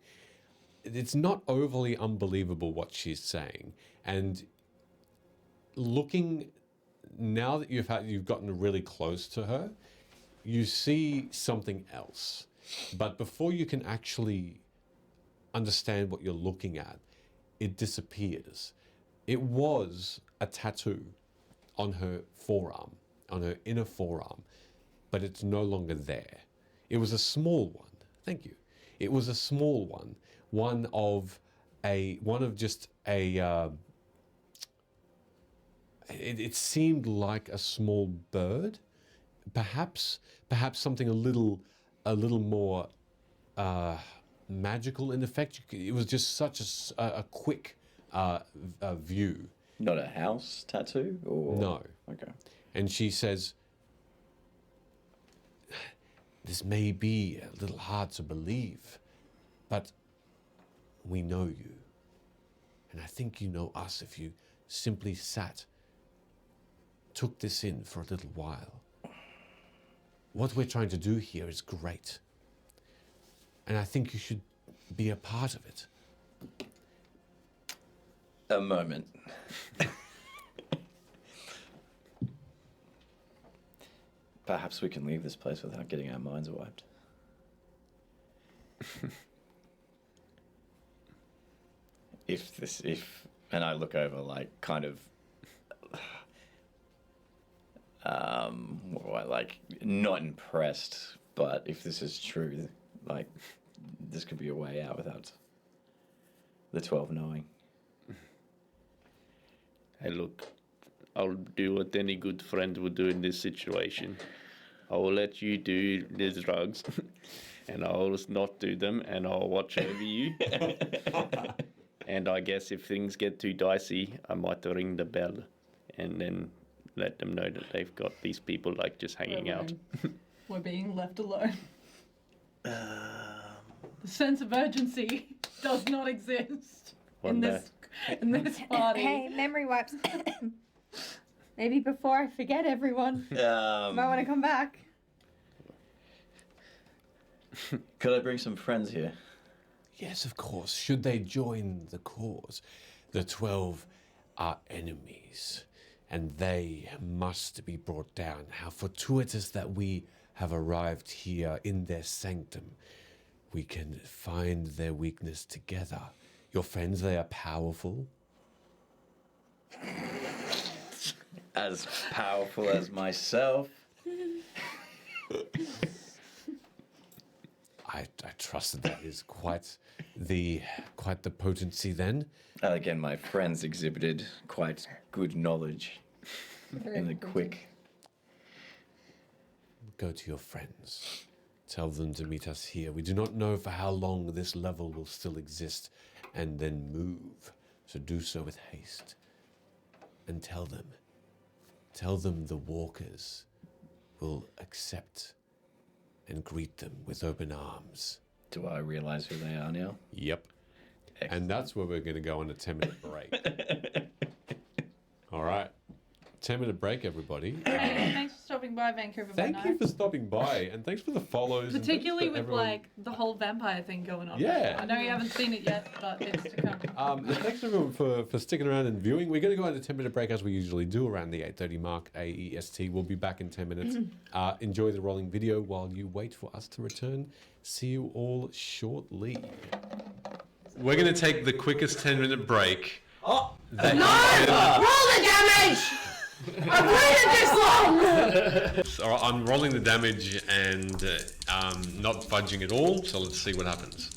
Speaker 1: It's not overly unbelievable what she's saying, and looking now that you've gotten really close to her, you see something else. But before you can actually understand what you're looking at, it disappears. It was a tattoo on her forearm, on her inner forearm, but it's no longer there. It was a small one. Thank you. It was a small one, one of just a. It seemed like a small bird, perhaps something a little more magical in effect. It was just such a quick view.
Speaker 5: Not a house tattoo? Or...
Speaker 1: No.
Speaker 5: Okay.
Speaker 1: And she says, this may be a little hard to believe, but we know you. And I think you know us if you simply took this in for a little while. What we're trying to do here is great. And I think you should be a part of it.
Speaker 5: A moment. Perhaps we can leave this place without getting our minds wiped. And I look over, like, kind of, like, not impressed, but if this is true, like, this could be a way out without the 12 knowing.
Speaker 4: Hey, look, I'll do what any good friend would do in this situation. I will let you do the drugs, and I'll just not do them, and I'll watch over you. And I guess if things get too dicey, I might ring the bell and then let them know that they've got these people like just hanging out.
Speaker 2: We're being left alone.
Speaker 5: Um,
Speaker 2: The sense of urgency does not exist
Speaker 4: One
Speaker 2: in this party.
Speaker 3: Hey, memory wipes. Maybe before I forget everyone, might want to come back.
Speaker 5: Could I bring some friends here?
Speaker 1: Yes, of course. Should they join the cause, the 12 are enemies, and they must be brought down. How fortuitous that we have arrived here in their sanctum. We can find their weakness together. Your friends, they are powerful.
Speaker 5: As powerful as myself.
Speaker 1: I trust that is quite the potency then.
Speaker 5: Again, my friends exhibited quite good knowledge in the quick.
Speaker 1: Go to your friends. Tell them to meet us here. We do not know for how long this level will still exist, and then move. So do so with haste. And tell them the walkers will accept and greet them with open arms.
Speaker 5: Do I realize who they are now?
Speaker 1: Yep.
Speaker 5: Excellent.
Speaker 1: And that's where we're going to go on a 10-minute break. All right. 10-minute break, everybody.
Speaker 2: Hey, thanks for stopping by, Vancouver by
Speaker 1: Thank
Speaker 2: Night.
Speaker 1: you for stopping by, and thanks for the follows. and thanks
Speaker 2: Particularly
Speaker 1: for
Speaker 2: with
Speaker 1: everyone-
Speaker 2: like the whole vampire thing going on.
Speaker 1: Yeah.
Speaker 2: I know you haven't seen it yet, but it's to come.
Speaker 1: And thanks everyone for sticking around and viewing. We're going to go on a 10-minute break as we usually do around the 8:30 mark AEST. We'll be back in 10 minutes. Enjoy the rolling video while you wait for us to return. See you all shortly. We're going to take the quickest 10-minute break.
Speaker 5: Oh!
Speaker 3: Roll the damage! I've waited this long!
Speaker 1: All right, I'm rolling the damage and not budging at all, so let's see what happens.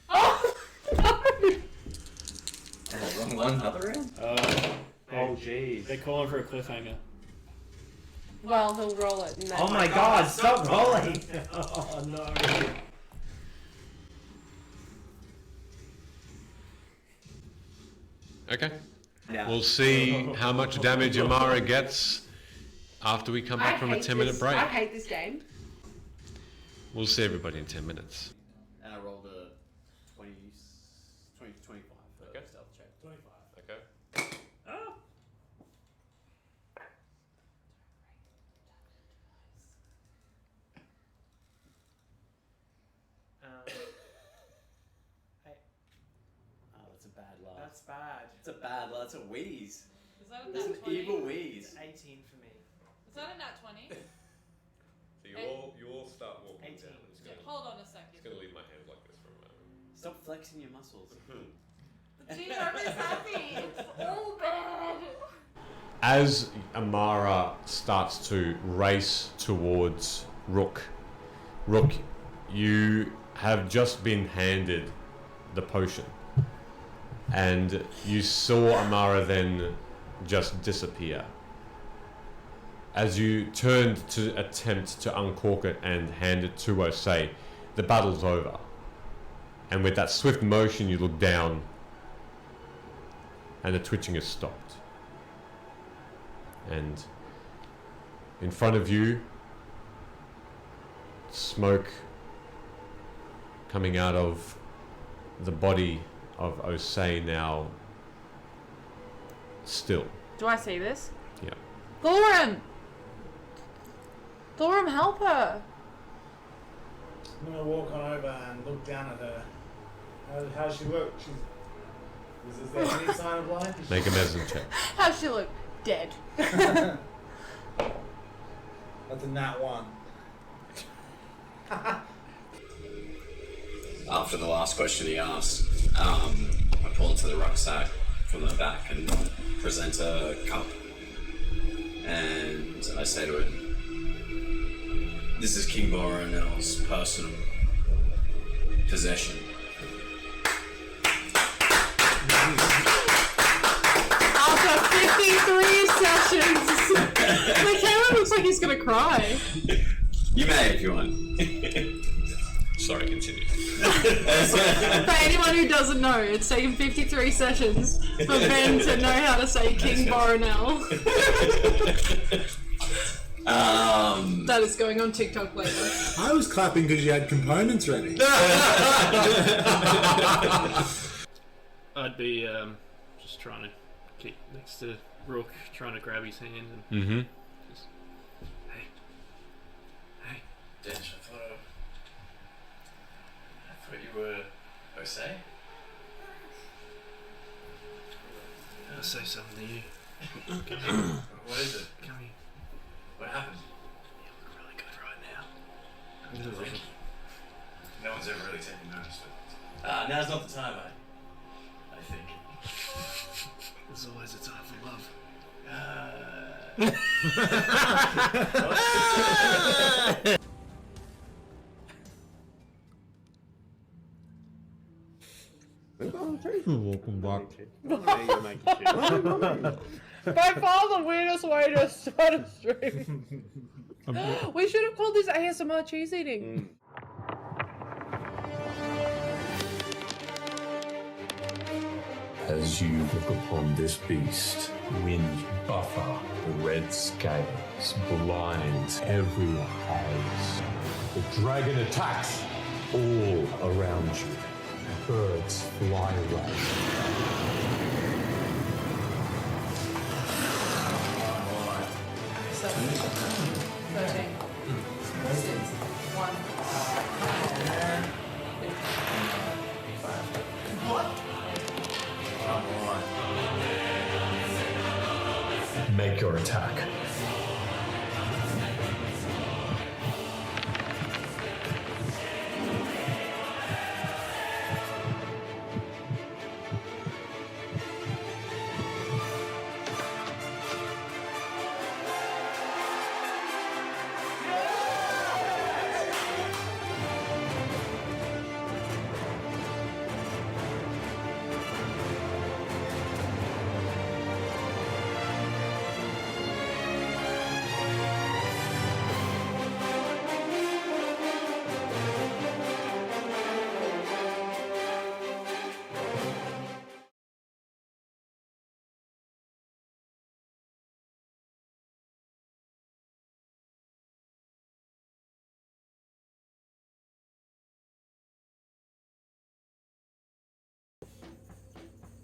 Speaker 3: Oh!
Speaker 5: Wrong one, another round?
Speaker 7: Oh jeez. They're calling for a cliffhanger.
Speaker 6: Well, he'll roll it. And then
Speaker 7: Oh my god, stop rolling! Oh no.
Speaker 1: Okay.
Speaker 7: Yeah.
Speaker 1: We'll see how much damage Amara gets after we come back from a 10-minute break.
Speaker 6: I hate this game.
Speaker 1: We'll see everybody in 10 minutes.
Speaker 7: And I rolled a 20 to 25 for
Speaker 1: Okay.
Speaker 7: stealth check. 25.
Speaker 1: Okay.
Speaker 7: Oh! Oh, that's a bad laugh.
Speaker 8: That's bad.
Speaker 7: It's a bad laugh. It's a wheeze.
Speaker 2: Is that a
Speaker 7: It's an
Speaker 2: nat 20?
Speaker 7: evil wheeze.
Speaker 8: 18 for me.
Speaker 2: Is that a nat 20?
Speaker 1: So you all start walking
Speaker 8: 18.
Speaker 1: down.
Speaker 2: Hold on a second.
Speaker 1: to leave my hands like this for a moment.
Speaker 7: Stop flexing your muscles.
Speaker 2: Gee, I'm just happy. It's so bad.
Speaker 1: As Amara starts to race towards Rook, you have just been handed the potion. And you saw Amara then just disappear. As you turned to attempt to uncork it and hand it to Osei, the battle's over. And with that swift motion, you look down, and the twitching has stopped. And in front of you, smoke coming out of the body of Osei, now still.
Speaker 6: Do I see this?
Speaker 1: Yeah.
Speaker 6: Thorum! Thorum, help her!
Speaker 8: I'm gonna walk on over and look down at her. How's she look? Is there any sign of life?
Speaker 1: Make a medicine check.
Speaker 6: How's she look? Dead.
Speaker 8: That's a nat 1.
Speaker 9: After the last question he asked, I pull into the rucksack from the back and present a cup. And I say to it, "This is King Boronel's personal possession."
Speaker 6: After 53 sessions! Like, Caleb looks like he's gonna cry.
Speaker 9: You may if you want. Sorry, continue.
Speaker 2: For anyone who doesn't know, it's taken 53 sessions for Ben to know how to say King Boronel. That is going on TikTok later.
Speaker 8: I was clapping because you had components ready.
Speaker 7: I'd be just trying to keep next to Rook, trying to grab his hand and just, hey.
Speaker 9: Dench, I thought you were Jose.
Speaker 7: I'll say something to you.
Speaker 9: What is it?
Speaker 7: Come here.
Speaker 9: What happened?
Speaker 7: You look really good right now.
Speaker 9: Thank you. No one's ever really taken notice, but now's not the time, I think.
Speaker 7: There's always a time for love.
Speaker 1: Welcome back.
Speaker 2: By far the weirdest way to start a stream. We should have called this ASMR cheese eating.
Speaker 10: As you look upon this beast, wind buffer, the red scales blind every haze. The dragon attacks all around you. Birds fly away.
Speaker 2: 13. 6. 1.
Speaker 10: Make your attack.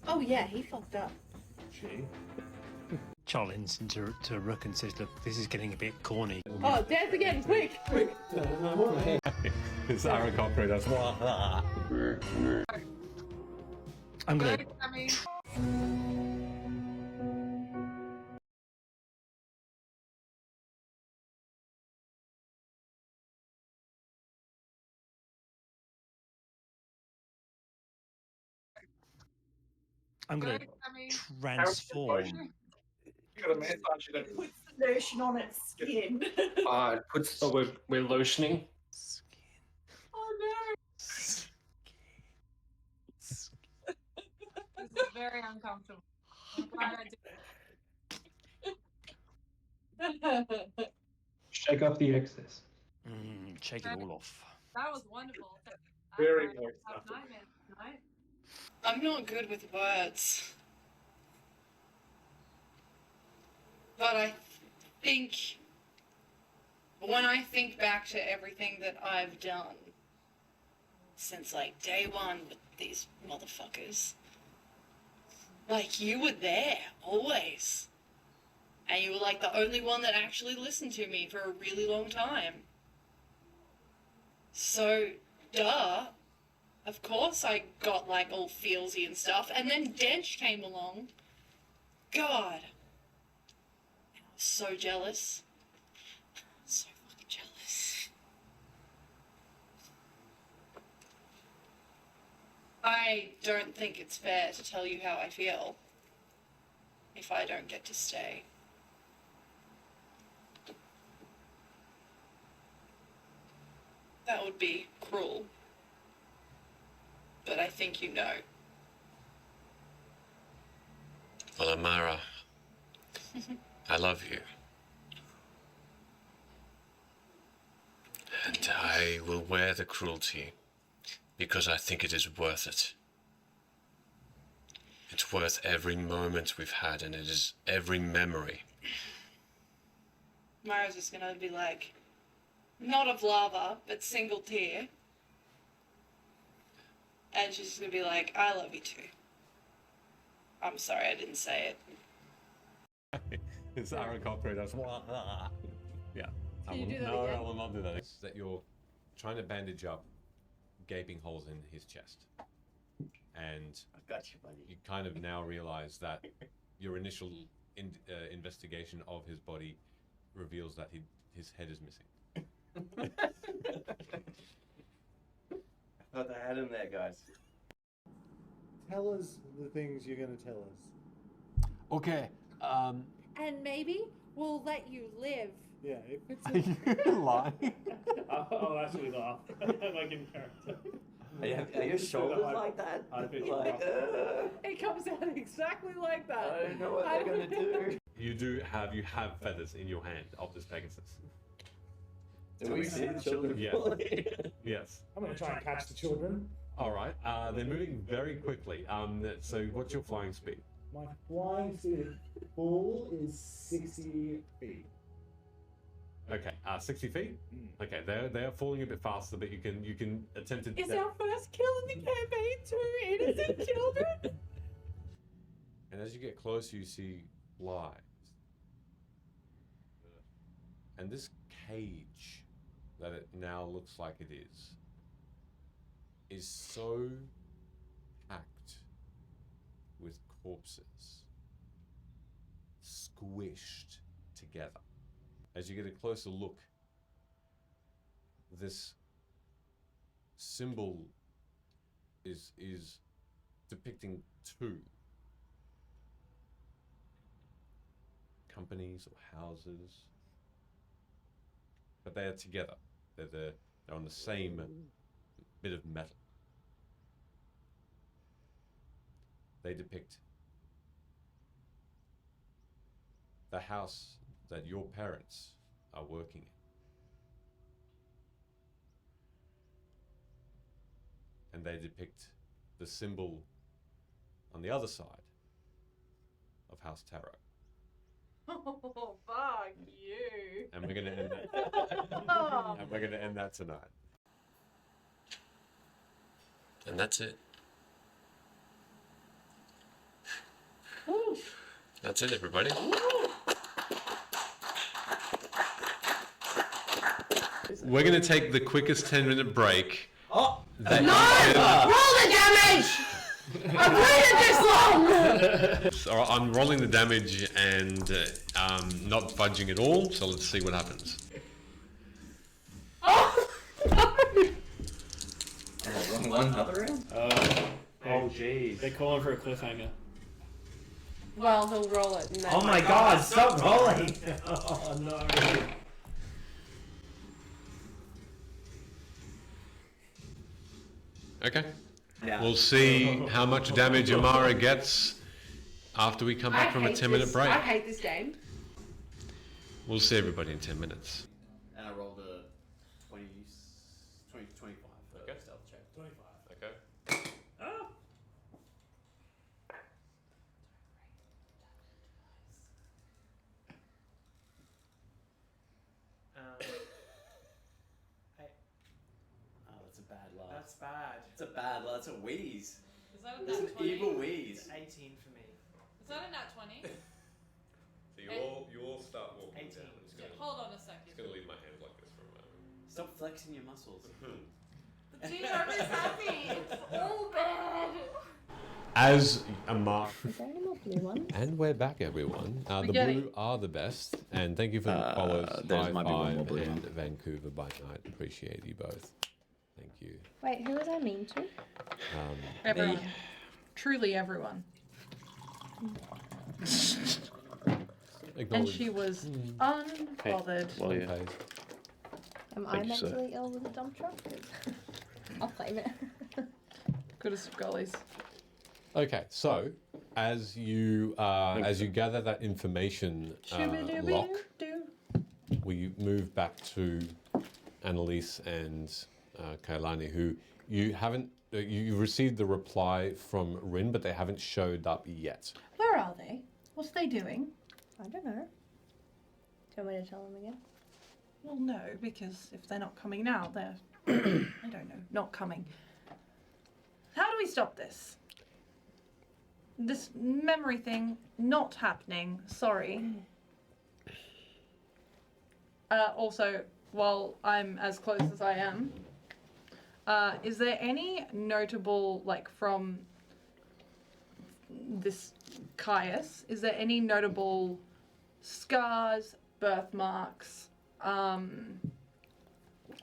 Speaker 2: Oh yeah, he fucked up.
Speaker 11: Charlie leans into Rook and says, look, this is getting a bit corny.
Speaker 2: Oh, dance again, quick!
Speaker 1: This Aaron Cochrane does.
Speaker 11: I'm gonna transform.
Speaker 12: Got a massage it.
Speaker 6: Puts the lotion on its skin.
Speaker 12: We're lotioning.
Speaker 2: Oh no! This is very uncomfortable. I'm glad I did.
Speaker 12: Shake off the excess.
Speaker 11: Shake it all off.
Speaker 2: That was wonderful.
Speaker 12: Very
Speaker 2: I
Speaker 12: moist
Speaker 2: have
Speaker 12: after.
Speaker 2: nightmares tonight. I'm not good with words. But I think when I think back to everything that I've done since like day one with these motherfuckers, like you were there always. And you were like the only one that actually listened to me for a really long time. So, duh. Of course I got like all feelsy and stuff. And then Dench came along. God. I was so jealous. So fucking jealous. I don't think it's fair to tell you how I feel if I don't get to stay. That would be cruel. But I think you know.
Speaker 1: Well, Amara, I love you. And I will wear the cruelty because I think it is worth it. It's worth every moment we've had, and it is every memory.
Speaker 2: Mara's just gonna be like, not of lava, but single tear. And she's just gonna be like, I love you too. I'm sorry I didn't say it.
Speaker 1: It's Aaron Cochrane. Yeah.
Speaker 6: Can you do that
Speaker 1: no,
Speaker 6: again?
Speaker 1: I will not do that. It's that you're trying to bandage up gaping holes in his chest. And
Speaker 5: I got you, buddy.
Speaker 1: you kind of now realize that your initial investigation of his body reveals that his head is missing.
Speaker 5: I thought I had him there, guys.
Speaker 8: Tell us the things you're going to tell us.
Speaker 10: Okay.
Speaker 6: And maybe we'll let you live.
Speaker 8: Yeah, if it's
Speaker 10: Are you lying?
Speaker 7: I'll actually laugh. Like in character.
Speaker 5: Are your shoulders like that?
Speaker 7: I'd be
Speaker 5: Like,
Speaker 2: It comes out exactly like that.
Speaker 5: I don't know what they're gonna do.
Speaker 1: You have feathers in your hand of this Pegasus.
Speaker 5: Do we see the children?
Speaker 1: Yeah. Yes.
Speaker 8: I'm going to try and catch the children.
Speaker 1: All right. They're moving very quickly. So what's your flying speed?
Speaker 8: My flying speed full is 60 feet.
Speaker 1: Okay. 60 feet. Okay. They're falling a bit faster, but you can attempt to.
Speaker 2: It's our first kill in the campaign, 2 innocent children.
Speaker 1: And as you get closer, you see lives. And this cage that it now looks like it is so packed with corpses, squished together. As you get a closer look, this symbol is depicting 2 companies or houses, but they are together. They're on the same bit of metal. They depict the house that your parents are working in. And they depict the symbol on the other side of House Tarot.
Speaker 2: Oh, fuck you.
Speaker 1: And we're gonna end that. And we're gonna end that tonight. And that's it. That's it, everybody. We're gonna take the quickest 10-minute break.
Speaker 5: Oh,
Speaker 1: that
Speaker 3: Roll the damage! I've waited this long!
Speaker 1: All right, I'm rolling the damage and not budging at all, so let's see what happens.
Speaker 3: Oh!
Speaker 5: One another round?
Speaker 7: Oh, jeez. They're calling for a cliffhanger.
Speaker 6: Well, he'll roll it. And then
Speaker 5: Oh my god, stop rolling!
Speaker 7: Oh, no.
Speaker 1: Okay.
Speaker 5: Yeah.
Speaker 1: We'll see how much damage Amara gets after we come back from a 10-minute break.
Speaker 6: I hate this game.
Speaker 1: We'll see everybody in 10 minutes.
Speaker 9: And I rolled a 25 for
Speaker 1: Okay.
Speaker 9: stealth check.
Speaker 8: 25.
Speaker 1: Okay.
Speaker 7: Ah.
Speaker 9: Oh, that's a bad laugh.
Speaker 13: That's bad.
Speaker 9: It's a bad laugh. It's a wheeze.
Speaker 13: Is that a
Speaker 9: It's
Speaker 13: nat
Speaker 9: an
Speaker 13: 20?
Speaker 9: evil wheeze.
Speaker 13: 18 for me.
Speaker 2: Is that a nat 20?
Speaker 1: So you all start walking
Speaker 13: 18.
Speaker 1: down. I'm just
Speaker 2: Yeah,
Speaker 1: gonna,
Speaker 2: hold on a second.
Speaker 1: just gonna leave my hands like this for a moment.
Speaker 9: Stop flexing your muscles.
Speaker 2: The GM is happy. It's all bad.
Speaker 1: As Amara.
Speaker 3: Is there any more blue ones?
Speaker 1: And we're back, everyone. The
Speaker 2: Spaghetti.
Speaker 1: blue are the best. And thank you for the follows.
Speaker 5: There's
Speaker 1: High
Speaker 5: might be one more
Speaker 1: Five
Speaker 5: blue
Speaker 1: and
Speaker 5: one.
Speaker 1: Vancouver by Night. Appreciate you both. Thank you.
Speaker 3: Wait, who was I mean to?
Speaker 2: Everyone. Truly everyone. And
Speaker 1: Acknowledge.
Speaker 2: she was unbothered.
Speaker 4: Well, yeah.
Speaker 1: Unpaid.
Speaker 3: Am I
Speaker 4: Thank you, sir.
Speaker 3: mentally ill with a dump truck? 'Cause I'll claim it.
Speaker 2: Good as gullies.
Speaker 1: Okay, so as you gather that information, Locke, we move back to Annalise and Kailani, who you haven't. You received the reply from Rin, but they haven't showed up yet.
Speaker 2: Where are they? What's they doing?
Speaker 6: I don't know. Do you want me to tell them again?
Speaker 2: Well, no, because if they're not coming now, they're, I don't know, not coming. How do we stop this? This memory thing not happening. Sorry. Also, while I'm as close as I am, is there any notable, like, from this Caius, is there any notable scars, birthmarks,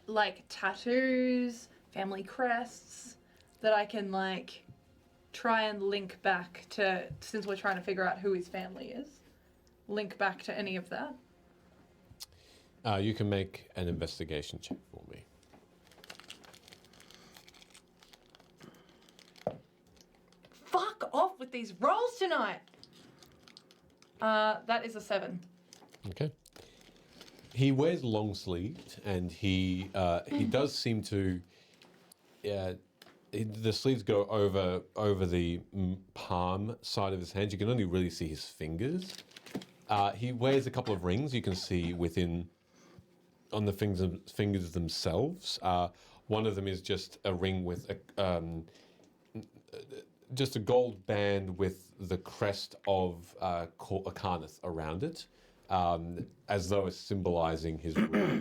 Speaker 2: like tattoos, family crests that I can, like, try and link back to, since we're trying to figure out who his family is, link back to any of that?
Speaker 1: You can make an investigation check for me.
Speaker 2: Fuck off with these rolls tonight! That is a 7.
Speaker 1: Okay. He wears long sleeved, and he does seem to. The sleeves go over the palm side of his hand. You can only really see his fingers. He wears a couple of rings. You can see on the fingers themselves. One of them is just a ring with just a gold band with the crest of Akarnath around it, as though it's symbolizing his rule.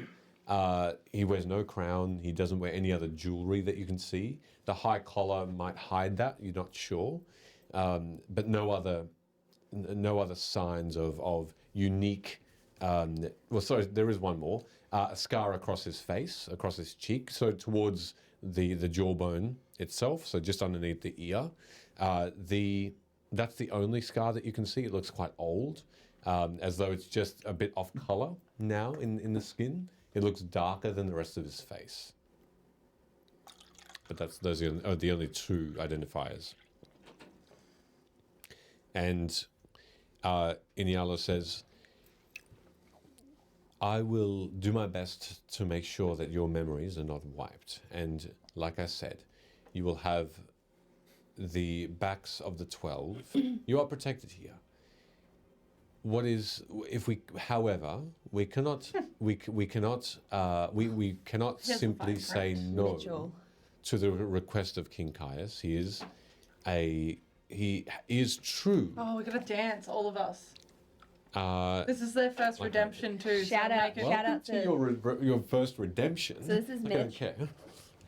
Speaker 1: He wears no crown. He doesn't wear any other jewelry that you can see. The high collar might hide that. You're not sure, but no other signs of unique. Well, sorry, there is one more. A scar across his face, across his cheek, so towards the jawbone itself, so just underneath the ear. That's the only scar that you can see. It looks quite old, as though it's just a bit off color now in the skin. It looks darker than the rest of his face. But those are the only two identifiers. And Iniala says, I will do my best to make sure that your memories are not wiped. And like I said, you will have the backs of the 12. You are protected here. However, we cannot simply say no
Speaker 3: Mitchell.
Speaker 1: to the request of King Caius. He is true.
Speaker 2: Oh, we're gonna dance, all of us.
Speaker 1: Uh,
Speaker 2: This is their first redemption too.
Speaker 3: Shout out to
Speaker 1: your first redemption.
Speaker 3: So this is
Speaker 1: I don't
Speaker 3: Mitch.
Speaker 1: care.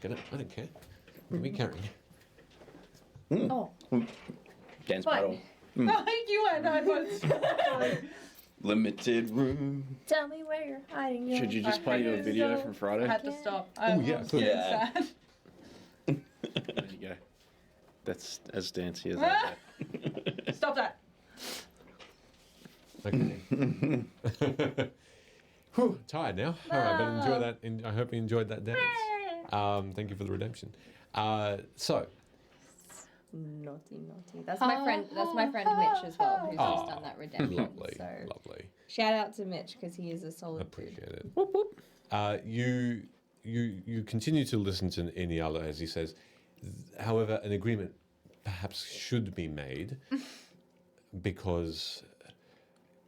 Speaker 1: I don't care. Let me carry.
Speaker 3: Oh.
Speaker 5: Dance
Speaker 2: Fine.
Speaker 5: battle.
Speaker 2: Oh, you and I both.
Speaker 5: Limited room.
Speaker 3: Tell me where you're hiding. your-
Speaker 4: Should you just play your video from Friday?
Speaker 2: I had to stop.
Speaker 1: Oh, yeah,
Speaker 2: was
Speaker 1: good.
Speaker 2: so
Speaker 5: Yeah.
Speaker 2: sad.
Speaker 4: There you go. That's as dancey as that.
Speaker 2: Stop that.
Speaker 1: Okay. Whew, tired now. All right, but enjoy that. I hope you enjoyed that dance. Thank you for the redemption. So,
Speaker 3: Naughty. That's my friend. That's my friend Mitch as well, who's just done that redemption.
Speaker 1: lovely,
Speaker 3: So
Speaker 1: lovely.
Speaker 3: shout out to Mitch because he is a solid
Speaker 1: Appreciate it. You continue to listen to Iniala as he says, however, an agreement perhaps should be made because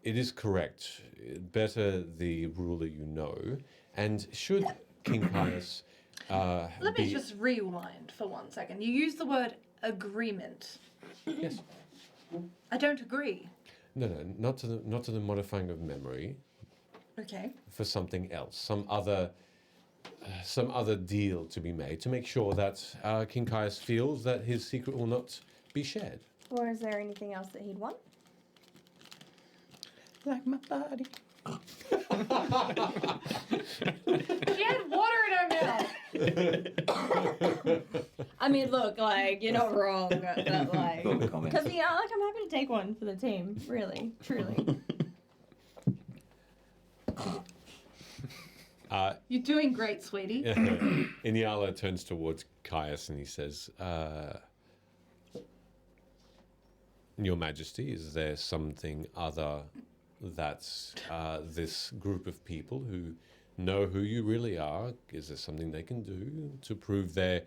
Speaker 1: it is correct. Better the ruler you know, and should King Caius
Speaker 2: Let me just rewind for 1 second. You used the word agreement.
Speaker 1: Yes.
Speaker 2: I don't agree.
Speaker 1: No, not to the modifying of memory.
Speaker 2: Okay.
Speaker 1: For something else, some other deal to be made to make sure that King Caius feels that his secret will not be shared.
Speaker 3: Or is there anything else that he'd want?
Speaker 5: Like my body.
Speaker 2: She had water in her mouth.
Speaker 3: I mean, look, like you're not wrong, but like,
Speaker 5: No comment.
Speaker 3: because I'm happy to take one for the team. Really, truly.
Speaker 2: You're doing great, sweetie.
Speaker 1: Iniala turns towards Caius and he says, Your Majesty, is there something other that this group of people who know who you really are. Is there something they can do to prove their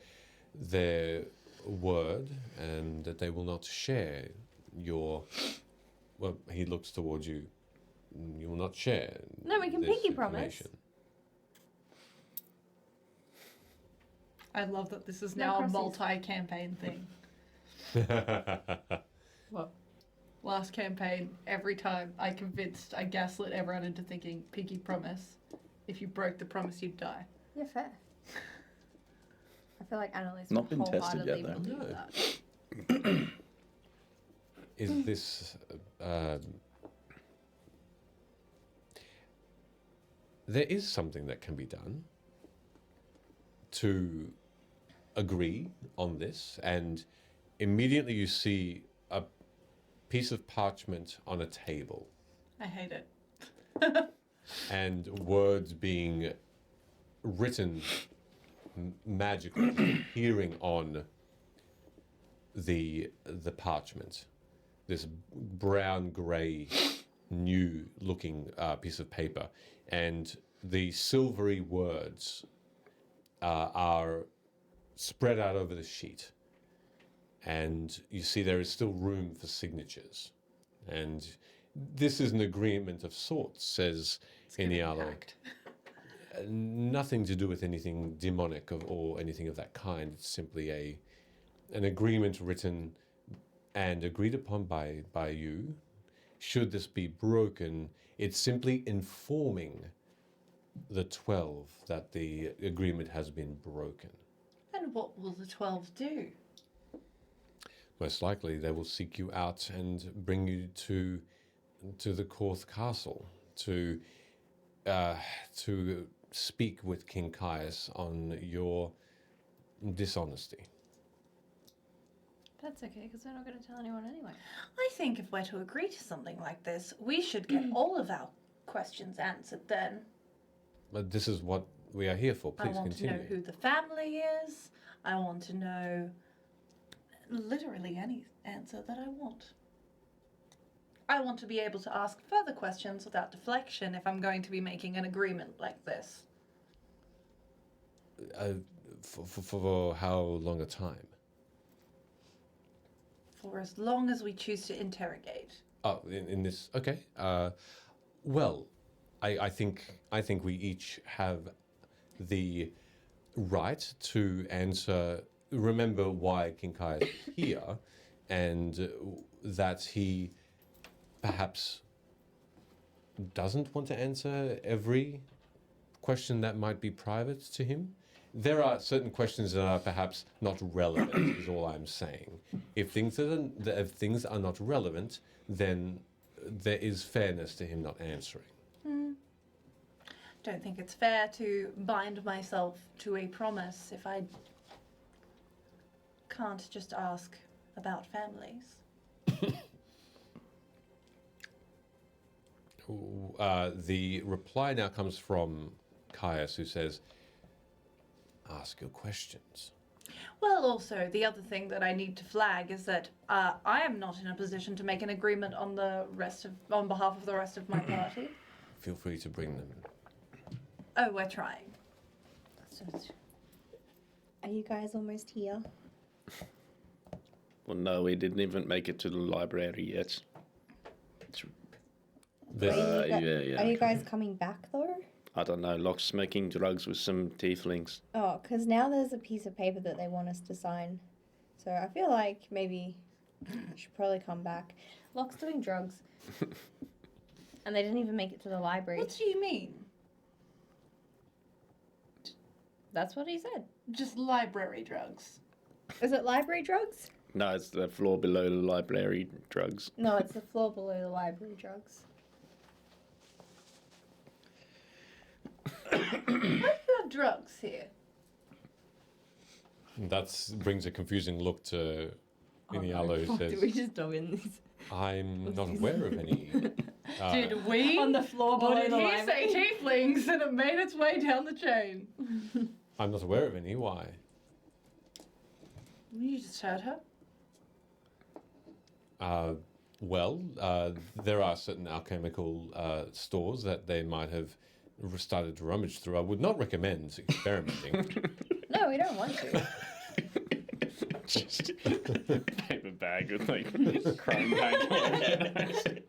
Speaker 1: word and that they will not share your? Well, he looks towards you. You will not share.
Speaker 3: No, we can
Speaker 1: this
Speaker 3: pinky promise.
Speaker 1: information.
Speaker 2: I love that this is
Speaker 3: No
Speaker 2: now a
Speaker 3: crossies.
Speaker 2: multi-campaign thing.
Speaker 3: What?
Speaker 2: Last campaign, every time I gaslit everyone into thinking pinky promise. If you broke the promise, you'd die.
Speaker 3: Yeah, fair. I feel like Annalise
Speaker 5: Not
Speaker 3: would
Speaker 5: been tested yet,
Speaker 3: wholeheartedly
Speaker 5: though.
Speaker 3: believe
Speaker 1: No.
Speaker 3: that.
Speaker 1: Is this? There is something that can be done to agree on this, and immediately you see a piece of parchment on a table
Speaker 2: I hate it.
Speaker 1: and words being written magically appearing on the parchment. This brown grey new looking piece of paper, and the silvery words are spread out over the sheet, and you see there is still room for signatures, and this is an agreement of sorts, says Inialo. Nothing to do with anything demonic or anything of that kind. It's simply an agreement written and agreed upon by you. Should this be broken, it's simply informing the 12 that the agreement has been broken.
Speaker 2: And what will the 12 do?
Speaker 1: Most likely they will seek you out and bring you to the Korth Castle to speak with King Caius on your dishonesty.
Speaker 3: That's okay, because we're not going to tell anyone anyway.
Speaker 2: I think if we're to agree to something like this, we should get all of our questions answered then.
Speaker 1: But this is what we are here for. Please
Speaker 2: I want
Speaker 1: continue.
Speaker 2: to know who the family is. I want to know literally any answer that I want. I want to be able to ask further questions without deflection if I'm going to be making an agreement like this.
Speaker 1: For how long a time?
Speaker 2: For as long as we choose to interrogate.
Speaker 1: Oh, in this, okay. Well, I think we each have the right to answer. Remember why King Caius is here, and that he perhaps doesn't want to answer every question that might be private to him. There are certain questions that are perhaps not relevant, is all I'm saying. If things are not relevant, then there is fairness to him not answering.
Speaker 2: Don't think it's fair to bind myself to a promise if I can't just ask about families.
Speaker 1: The reply now comes from Caius, who says, ask your questions.
Speaker 2: Well, also, the other thing that I need to flag is that I am not in a position to make an agreement on behalf of the rest of my party.
Speaker 1: Feel free to bring them.
Speaker 2: Oh, we're trying.
Speaker 6: Are you guys almost here?
Speaker 4: Well, no, we didn't even make it to the library yet.
Speaker 6: Are you guys coming back though?
Speaker 4: I don't know, like smoking drugs with some tieflings.
Speaker 6: Oh, because now there's a piece of paper that they want us to sign. So I feel like maybe I should probably come back.
Speaker 3: Locke's doing drugs. And they didn't even make it to the library.
Speaker 2: What do you mean?
Speaker 3: That's what he said.
Speaker 2: Just library drugs.
Speaker 6: Is it library drugs?
Speaker 4: No, it's the floor below the library drugs.
Speaker 6: No, it's the floor below the library drugs.
Speaker 2: Why do you have drugs here?
Speaker 1: That brings a confusing look to Inialo, who says,
Speaker 3: Do we just go in these?
Speaker 1: I'm not aware of any.
Speaker 2: Did we?
Speaker 3: On the floor
Speaker 2: Or
Speaker 3: below
Speaker 2: did
Speaker 3: the
Speaker 2: he
Speaker 3: library?
Speaker 2: say tieflings and it made its way down the chain?
Speaker 1: I'm not aware of any. Why?
Speaker 2: You just heard her.
Speaker 1: Well, there are certain alchemical stores that they might have started to rummage through. I would not recommend experimenting.
Speaker 3: No, we don't want to.
Speaker 4: Just paper bag with like crumb bag.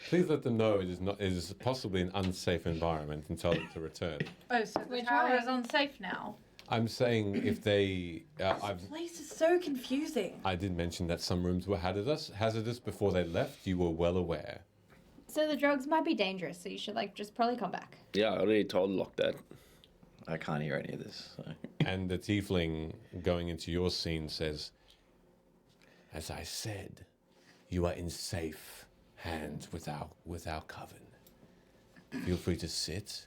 Speaker 1: Please let them know it is possibly an unsafe environment and tell them to return.
Speaker 2: Oh, so the
Speaker 3: We're
Speaker 2: tower is
Speaker 3: trying.
Speaker 2: unsafe now.
Speaker 1: I'm saying if they,
Speaker 2: This place is so confusing.
Speaker 1: I did mention that some rooms were hazardous before they left. You were well aware.
Speaker 3: So the drugs might be dangerous, so you should like just probably come back.
Speaker 4: Yeah, I already told Locke that.
Speaker 5: I can't hear any of this. So.
Speaker 1: And the tiefling going into your scene says, "As I said, you are in safe hands with our coven. Feel free to sit,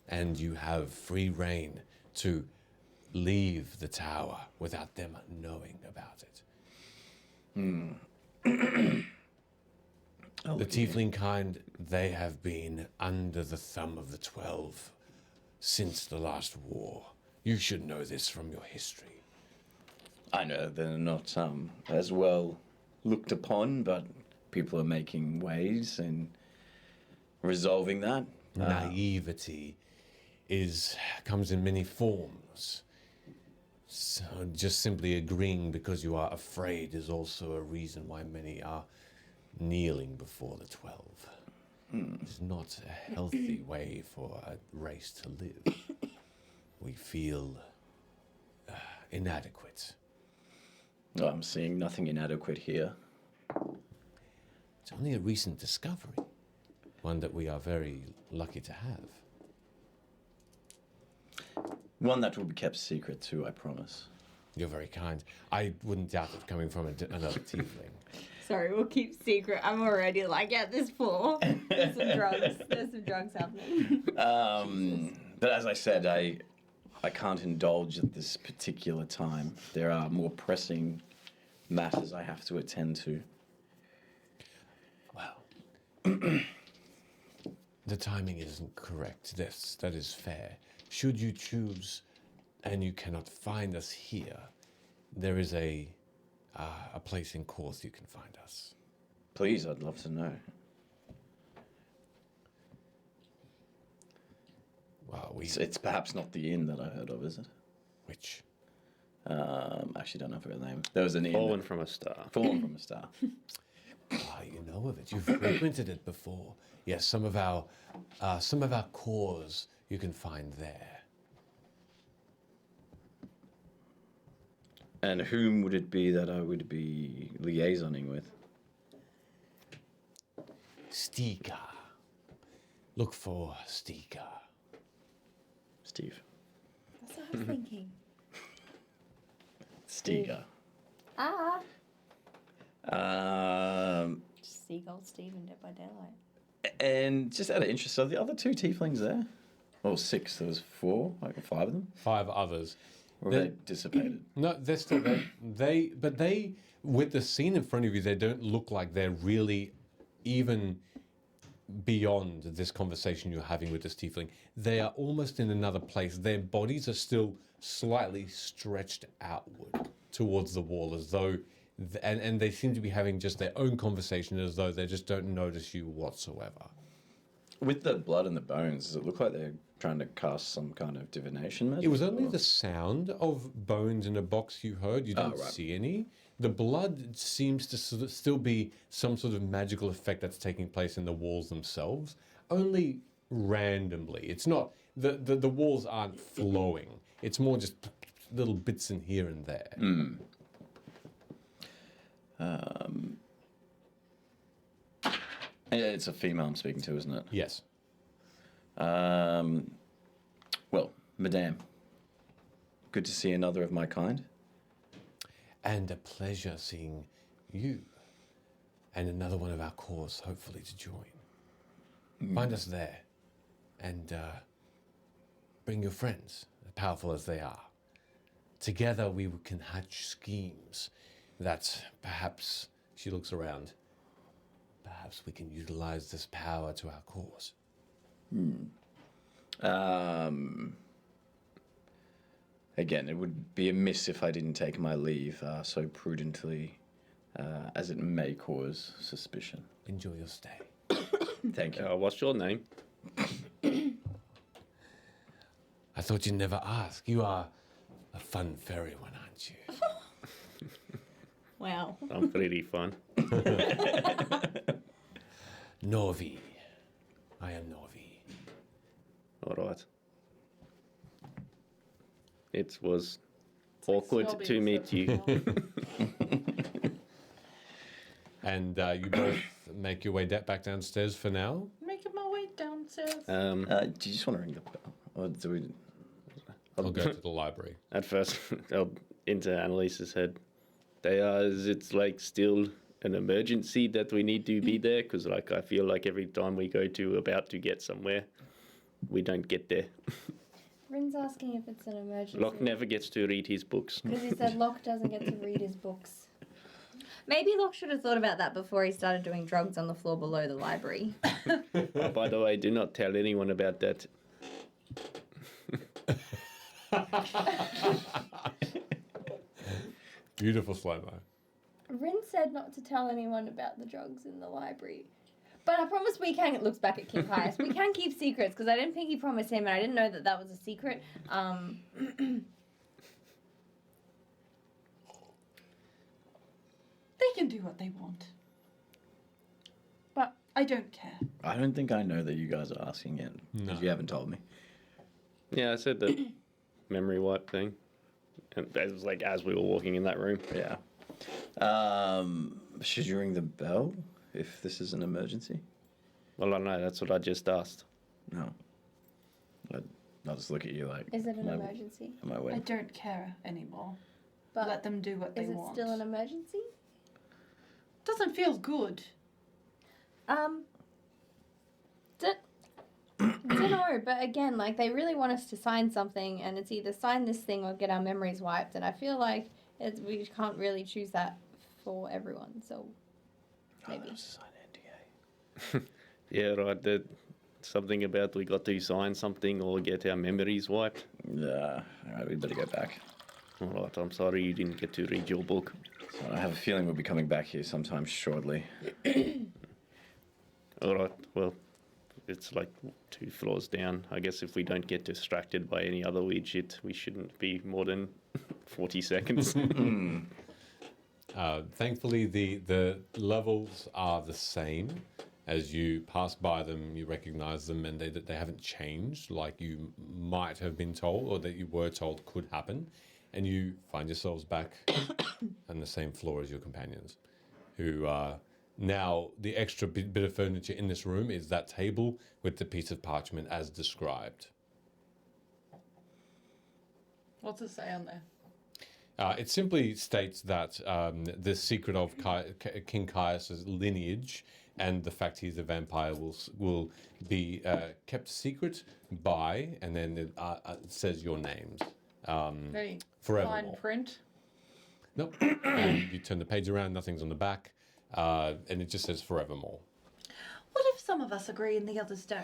Speaker 1: and you have free reign to leave the tower without them knowing about it." The tiefling kind, they have been under the thumb of the 12 since the last war. You should know this from your history.
Speaker 5: I know they're not as well looked upon, but people are making ways in resolving that.
Speaker 1: Naivety comes in many forms. So just simply agreeing because you are afraid is also a reason why many are kneeling before the 12. It's not a healthy way for a race to live. We feel inadequate.
Speaker 5: Oh, I'm seeing nothing inadequate here.
Speaker 1: It's only a recent discovery, one that we are very lucky to have.
Speaker 5: One that will be kept secret too, I promise.
Speaker 1: You're very kind. I wouldn't doubt it coming from another tiefling.
Speaker 3: Sorry, we'll keep secret. I'm already like at this floor. There's some drugs. There's some drugs happening.
Speaker 5: But as I said, I can't indulge at this particular time. There are more pressing matters I have to attend to.
Speaker 1: Well, the timing isn't correct. That is fair. Should you choose and you cannot find us here, there is a place in Korth you can find us.
Speaker 5: Please, I'd love to know.
Speaker 1: Well,
Speaker 5: It's perhaps not the inn that I heard of, is it?
Speaker 1: Which?
Speaker 5: Actually, don't know if it was the name. There was an inn.
Speaker 4: Fallen from a star.
Speaker 5: Fallen from a star.
Speaker 1: You know of it. You've frequented it before. Yes, some of our cores you can find there.
Speaker 5: And whom would it be that I would be liaisoning with?
Speaker 1: Stika. Look for Stika.
Speaker 5: Steve.
Speaker 3: That's what I was thinking.
Speaker 5: Stiga.
Speaker 3: Just Seagull Steve and Dead by Daylight.
Speaker 5: And just out of interest, are the other two tieflings there? Or 6, there was 4, like 5 of them?
Speaker 1: 5 others.
Speaker 5: Or were they dissipated?
Speaker 1: No, they're still there. But with the scene in front of you, they don't look like they're really even beyond this conversation you're having with this tiefling. They are almost in another place. Their bodies are still slightly stretched outward towards the wall, as though, and they seem to be having just their own conversation, as though they just don't notice you whatsoever.
Speaker 5: With the blood and the bones, does it look like they're trying to cast some kind of divination magic?
Speaker 1: It was only the sound of bones in a box you heard. You don't see any. The blood seems to still be some sort of magical effect that's taking place in the walls themselves, only randomly. It's not, the walls aren't flowing. It's more just little bits in here and there.
Speaker 5: It's a female I'm speaking to, isn't it?
Speaker 1: Yes.
Speaker 5: Well, Madame, good to see another of my kind.
Speaker 1: And a pleasure seeing you and another one of our cores, hopefully, to join. Find us there and bring your friends, as powerful as they are. Together we can hatch schemes that perhaps, she looks around, perhaps we can utilize this power to our cause.
Speaker 5: Again, it would be amiss if I didn't take my leave so prudently, as it may cause suspicion.
Speaker 1: Enjoy your stay.
Speaker 5: Thank you.
Speaker 4: What's your name?
Speaker 1: I thought you'd never ask. You are a fun fairy one, aren't you?
Speaker 3: Wow.
Speaker 4: I'm pretty fun.
Speaker 1: Norvi. I am Norvi.
Speaker 4: All right. It was awkward
Speaker 2: Snobby,
Speaker 4: to meet
Speaker 2: so-
Speaker 4: you.
Speaker 1: And you both make your way back downstairs for now.
Speaker 2: Making my way downstairs.
Speaker 5: Do you just want to ring the bell? Or do we...
Speaker 1: I'll go to the library.
Speaker 4: At first, into Annalise's head, is it like still an emergency that we need to be there? Because like I feel like every time we go to about to get somewhere, we don't get there.
Speaker 3: Rin's asking if it's an emergency.
Speaker 4: Locke never gets to read his books.
Speaker 3: Because he said Locke doesn't get to read his books. Maybe Locke should have thought about that before he started doing drugs on the floor below the library.
Speaker 4: Oh, by the way, do not tell anyone about that.
Speaker 1: Beautiful slow-mo.
Speaker 3: Rin said not to tell anyone about the drugs in the library. But I promise we can, it looks back at King Caius, we can keep secrets, because I didn't think he promised him, and I didn't know that that was a secret.
Speaker 2: They can do what they want. But I don't care.
Speaker 5: I don't think I know that you guys are asking it, because
Speaker 1: No.
Speaker 5: you haven't told me.
Speaker 4: Yeah, I said the memory wipe thing. And it was like as we were walking in that room.
Speaker 5: Yeah. Should you ring the bell if this is an emergency?
Speaker 4: Well, I know, that's what I just asked.
Speaker 5: No. I'll just look at you like...
Speaker 3: Is it an
Speaker 5: am I-
Speaker 3: emergency?
Speaker 5: Am I
Speaker 2: I
Speaker 5: waiting?
Speaker 2: don't care anymore.
Speaker 3: But
Speaker 2: Let them do what they
Speaker 3: is it
Speaker 2: want.
Speaker 3: still an emergency?
Speaker 2: Doesn't feel good.
Speaker 3: Don't know, but again, like they really want us to sign something, and it's either sign this thing or get our memories wiped. And I feel like we can't really choose that for everyone. So maybe.
Speaker 4: Yeah, right. That something about we got to sign something or get our memories wiped.
Speaker 5: Yeah. All right, we better go back.
Speaker 4: All right, I'm sorry you didn't get to read your book.
Speaker 5: I have a feeling we'll be coming back here sometime shortly.
Speaker 4: All right, well, it's like 2 floors down. I guess if we don't get distracted by any other weird shit, we shouldn't be more than 40 seconds.
Speaker 1: Thankfully, the levels are the same. As you pass by them, you recognize them, and they haven't changed like you might have been told or that you were told could happen. And you find yourselves back on the same floor as your companions, who now the extra bit of furniture in this room is that table with the piece of parchment as described.
Speaker 2: What's it say on there?
Speaker 1: It simply states that the secret of King Caius's lineage and the fact he's a vampire will be kept secret by, and then it says your names.
Speaker 2: Very
Speaker 1: Forevermore.
Speaker 2: fine print.
Speaker 1: Nope. And you turn the page around, nothing's on the back, and it just says forevermore.
Speaker 2: What if some of us agree and the others don't?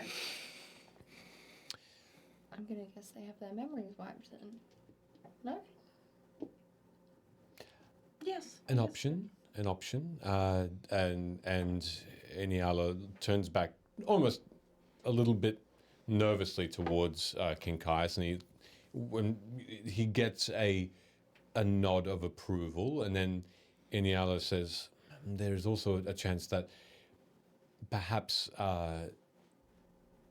Speaker 3: I'm gonna guess they have their memories wiped then. No?
Speaker 2: Yes.
Speaker 1: An option. And Eniala turns back almost a little bit nervously towards King Caius, and he gets a nod of approval, and then Eniala says, "There is also a chance that perhaps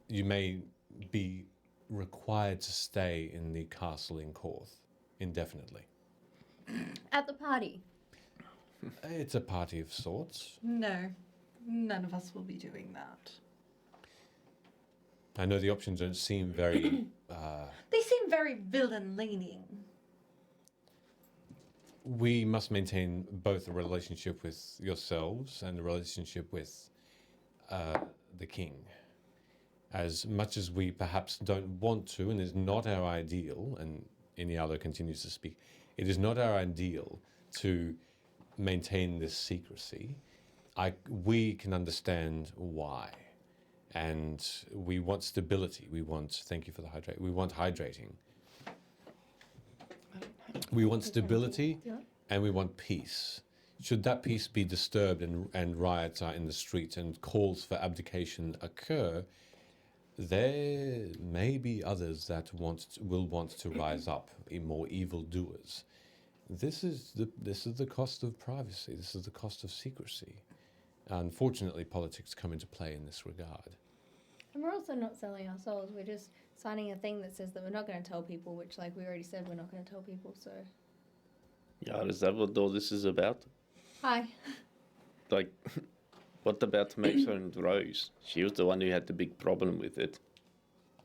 Speaker 1: you may be required to stay in the castle in Korth indefinitely."
Speaker 3: At the party.
Speaker 1: It's a party of sorts.
Speaker 2: No. None of us will be doing that.
Speaker 1: I know the options don't seem very...
Speaker 2: They seem very villain-leaning.
Speaker 1: We must maintain both a relationship with yourselves and a relationship with the king. As much as we perhaps don't want to, and is not our ideal, and Inialo continues to speak, it is not our ideal to maintain this secrecy. We can understand why. And we want stability. We want, thank you for the hydrate, we want hydrating. We want stability and we want peace. should that peace be disturbed and riots are in the streets and calls for abdication occur, there may be others that will want to rise up, more evildoers. This is the cost of privacy. This is the cost of secrecy. Unfortunately, politics come into play in this regard.
Speaker 3: And we're also not selling our souls. We're just signing a thing that says that we're not going to tell people, which, like we already said, we're not going to tell people, so...
Speaker 4: Yeah, is that what all this is about?
Speaker 3: Hi.
Speaker 4: Like, what about Mason Rose? She was the one who had the big problem with it.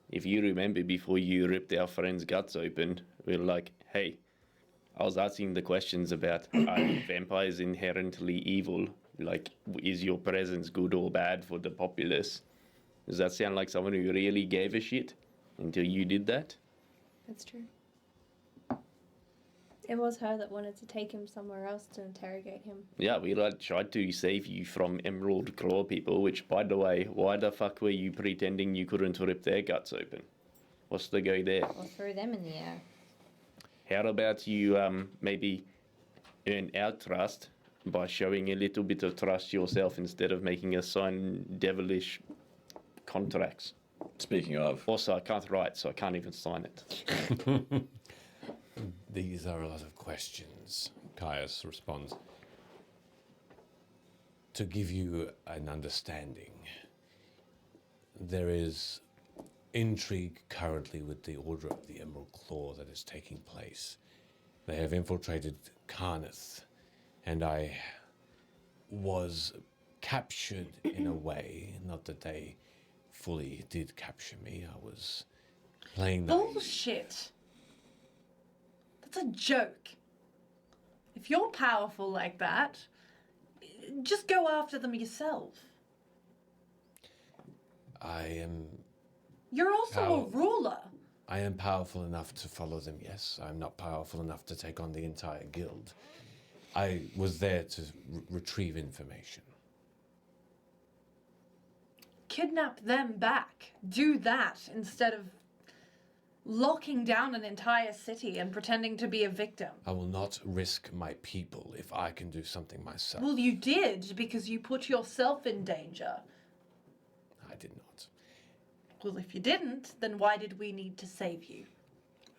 Speaker 4: If you remember, before you ripped our friend's guts open, we were like, hey, I was asking the questions about are vampires inherently evil? Like, is your presence good or bad for the populace? Does that sound like someone who really gave a shit until you did that?
Speaker 3: That's true. It was her that wanted to take him somewhere else to interrogate him.
Speaker 4: Yeah, we like tried to save you from Emerald Claw people, which, by the way, why the fuck were you pretending you couldn't rip their guts open? What's the go there?
Speaker 3: Or throw them in the air.
Speaker 4: How about you maybe earn our trust by showing a little bit of trust yourself instead of making us sign devilish contracts?
Speaker 5: Speaking of...
Speaker 4: Also, I can't write, so I can't even sign it.
Speaker 1: These are a lot of questions, Caius responds. To give you an understanding, there is intrigue currently with the Order of the Emerald Claw that is taking place. They have infiltrated Carneth, and I was captured in a way. Not that they fully did capture me. I was playing the...
Speaker 2: Bullshit. That's a joke. If you're powerful like that, just go after them yourself. You're also a ruler.
Speaker 1: I am powerful enough to follow them, yes. I'm not powerful enough to take on the entire guild. I was there to retrieve information.
Speaker 2: Kidnap them back. Do that instead of locking down an entire city and pretending to be a victim.
Speaker 1: I will not risk my people if I can do something myself.
Speaker 2: Well, you did, because you put yourself in danger.
Speaker 1: I did not.
Speaker 2: Well, if you didn't, then why did we need to save you?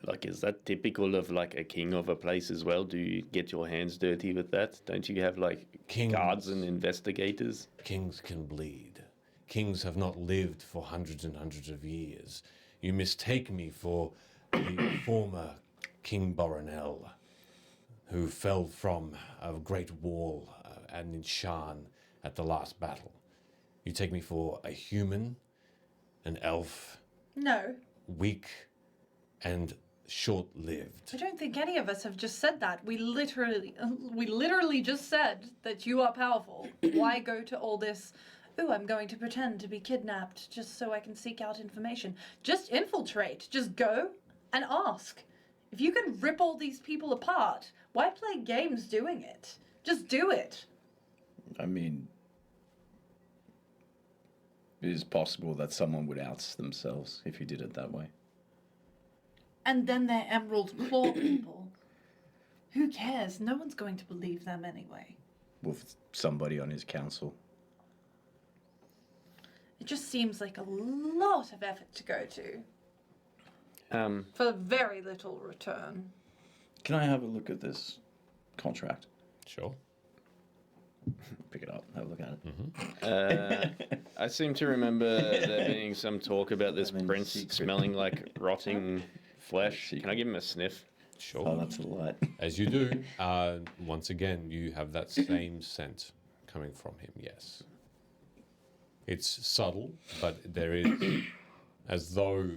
Speaker 4: Like, is that typical of, like, a king of a place as well? Do you get your hands dirty with that? Don't you have, like, guards and investigators?
Speaker 1: Kings can bleed. Kings have not lived for hundreds and hundreds of years. You mistake me for the former King Boronel, who fell from a great wall and in Shan at the last battle. You take me for a human, an elf,
Speaker 2: No.
Speaker 1: weak, and short-lived.
Speaker 2: I don't think any of us have just said that. We literally just said that you are powerful. Why go to all this, ooh, I'm going to pretend to be kidnapped just so I can seek out information? Just infiltrate. Just go and ask. If you can rip all these people apart, why play games doing it? Just do it.
Speaker 5: I mean, it is possible that someone would oust themselves if you did it that way.
Speaker 2: And then they're Emerald Claw people. Who cares? No one's going to believe them anyway.
Speaker 5: With somebody on his council.
Speaker 2: It just seems like a lot of effort to go to. For very little return.
Speaker 5: Can I have a look at this contract?
Speaker 1: Sure.
Speaker 5: Pick it up, have a look at it.
Speaker 4: I seem to remember there being some talk about this prince smelling like rotting flesh. Can I give him a sniff?
Speaker 1: Sure.
Speaker 5: Oh, that's a lot.
Speaker 1: As you do, once again, you have that same scent coming from him, yes. It's subtle, but there is, as though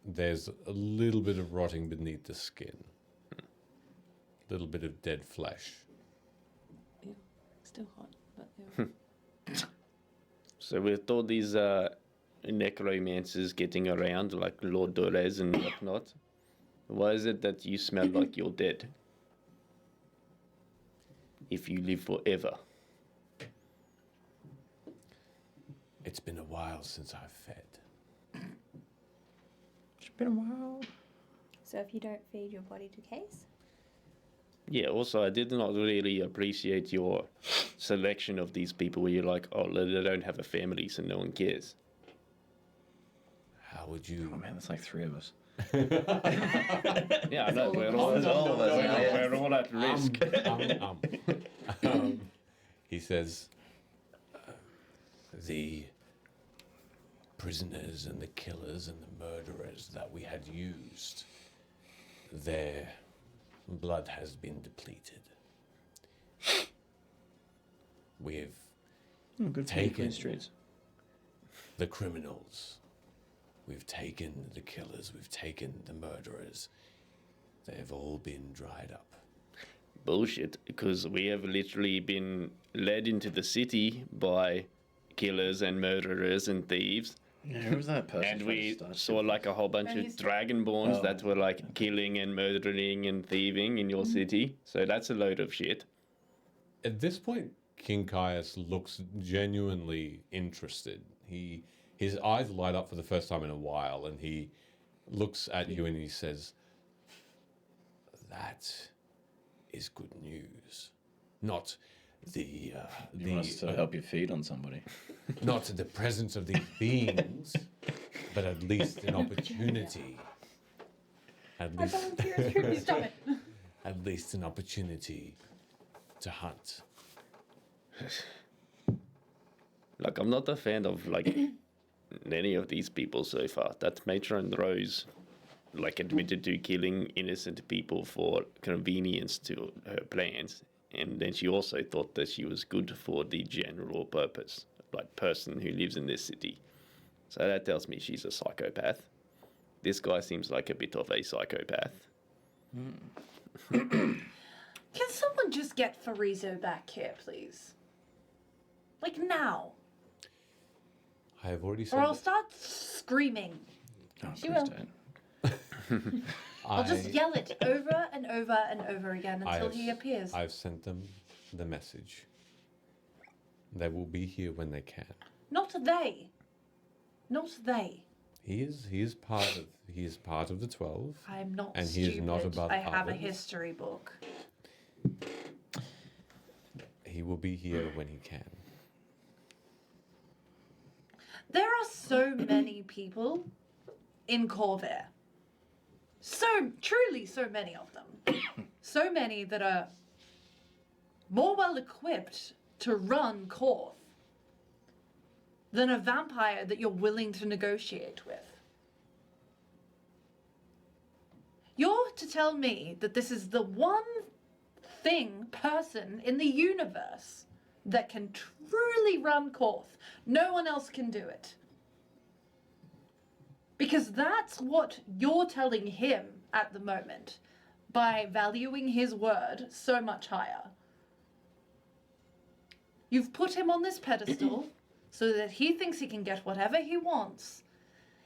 Speaker 1: there's a little bit of rotting beneath the skin. A little bit of dead flesh.
Speaker 2: Ew, still hot, but ew.
Speaker 4: So with all these necromancers getting around, like Lord Dorez and whatnot, why is it that you smell like you're dead? If you live forever.
Speaker 1: It's been a while since I've fed.
Speaker 5: It's been a while.
Speaker 3: So if you don't feed, your body decays?
Speaker 4: Yeah, also, I did not really appreciate your selection of these people where you're like, oh, they don't have a family, so no one cares.
Speaker 1: How would you?
Speaker 5: Oh man, that's like 3 of us.
Speaker 4: Yeah, I know, we're
Speaker 5: all of us, yeah.
Speaker 4: we're all at risk.
Speaker 1: He says, the prisoners and the killers and the murderers that we had used, their blood has been depleted. We've
Speaker 5: Good for you,
Speaker 1: taken
Speaker 5: Queen Streets.
Speaker 1: the criminals. We've taken the killers. We've taken the murderers. They've all been dried up.
Speaker 4: Bullshit, because we have literally been led into the city by killers and murderers and thieves.
Speaker 5: Yeah, who was that person?
Speaker 4: And
Speaker 5: trying to
Speaker 4: we
Speaker 5: start
Speaker 4: saw
Speaker 5: shit?
Speaker 4: like a whole bunch
Speaker 2: And
Speaker 4: of
Speaker 2: he's-
Speaker 4: dragonborns
Speaker 5: Oh.
Speaker 4: that were like killing and murdering and thieving in your city. So that's a load of shit.
Speaker 1: At this point, King Caius looks genuinely interested. His eyes light up for the first time in a while, and he looks at you and he says, "That is good news. Not the
Speaker 5: You want us to help you feed on somebody?
Speaker 1: not the presence of these beings, but at least an opportunity. At
Speaker 2: I
Speaker 1: least,
Speaker 2: volunteer. Stop it.
Speaker 1: at least an opportunity to hunt."
Speaker 4: Like, I'm not a fan of like any of these people so far. That Matron Rose, like, admitted to killing innocent people for convenience to her plans, and then she also thought that she was good for the general purpose, like person who lives in this city. So that tells me she's a psychopath. This guy seems like a bit of a psychopath.
Speaker 2: Can someone just get Farizo back here, please? Like now.
Speaker 1: I have already
Speaker 2: Or
Speaker 1: said
Speaker 2: I'll
Speaker 1: that
Speaker 2: start screaming.
Speaker 5: Oh,
Speaker 3: She
Speaker 5: please
Speaker 3: will.
Speaker 5: don't.
Speaker 2: I'll just yell it over and over and over again until he appears.
Speaker 1: I've sent them the message. They will be here when they can.
Speaker 2: Not they. Not they.
Speaker 1: He is part of the 12.
Speaker 2: I'm not
Speaker 1: And
Speaker 2: stupid.
Speaker 1: he is not above
Speaker 2: I have a
Speaker 1: others.
Speaker 2: history book.
Speaker 1: He will be here when he can.
Speaker 2: There are so many people in Corvair. Truly so many of them. So many that are more well equipped to run Korth than a vampire that you're willing to negotiate with. You're to tell me that this is the one person in the universe that can truly run Korth. No one else can do it. Because that's what you're telling him at the moment by valuing his word so much higher. You've put him on this pedestal so that he thinks he can get whatever he wants.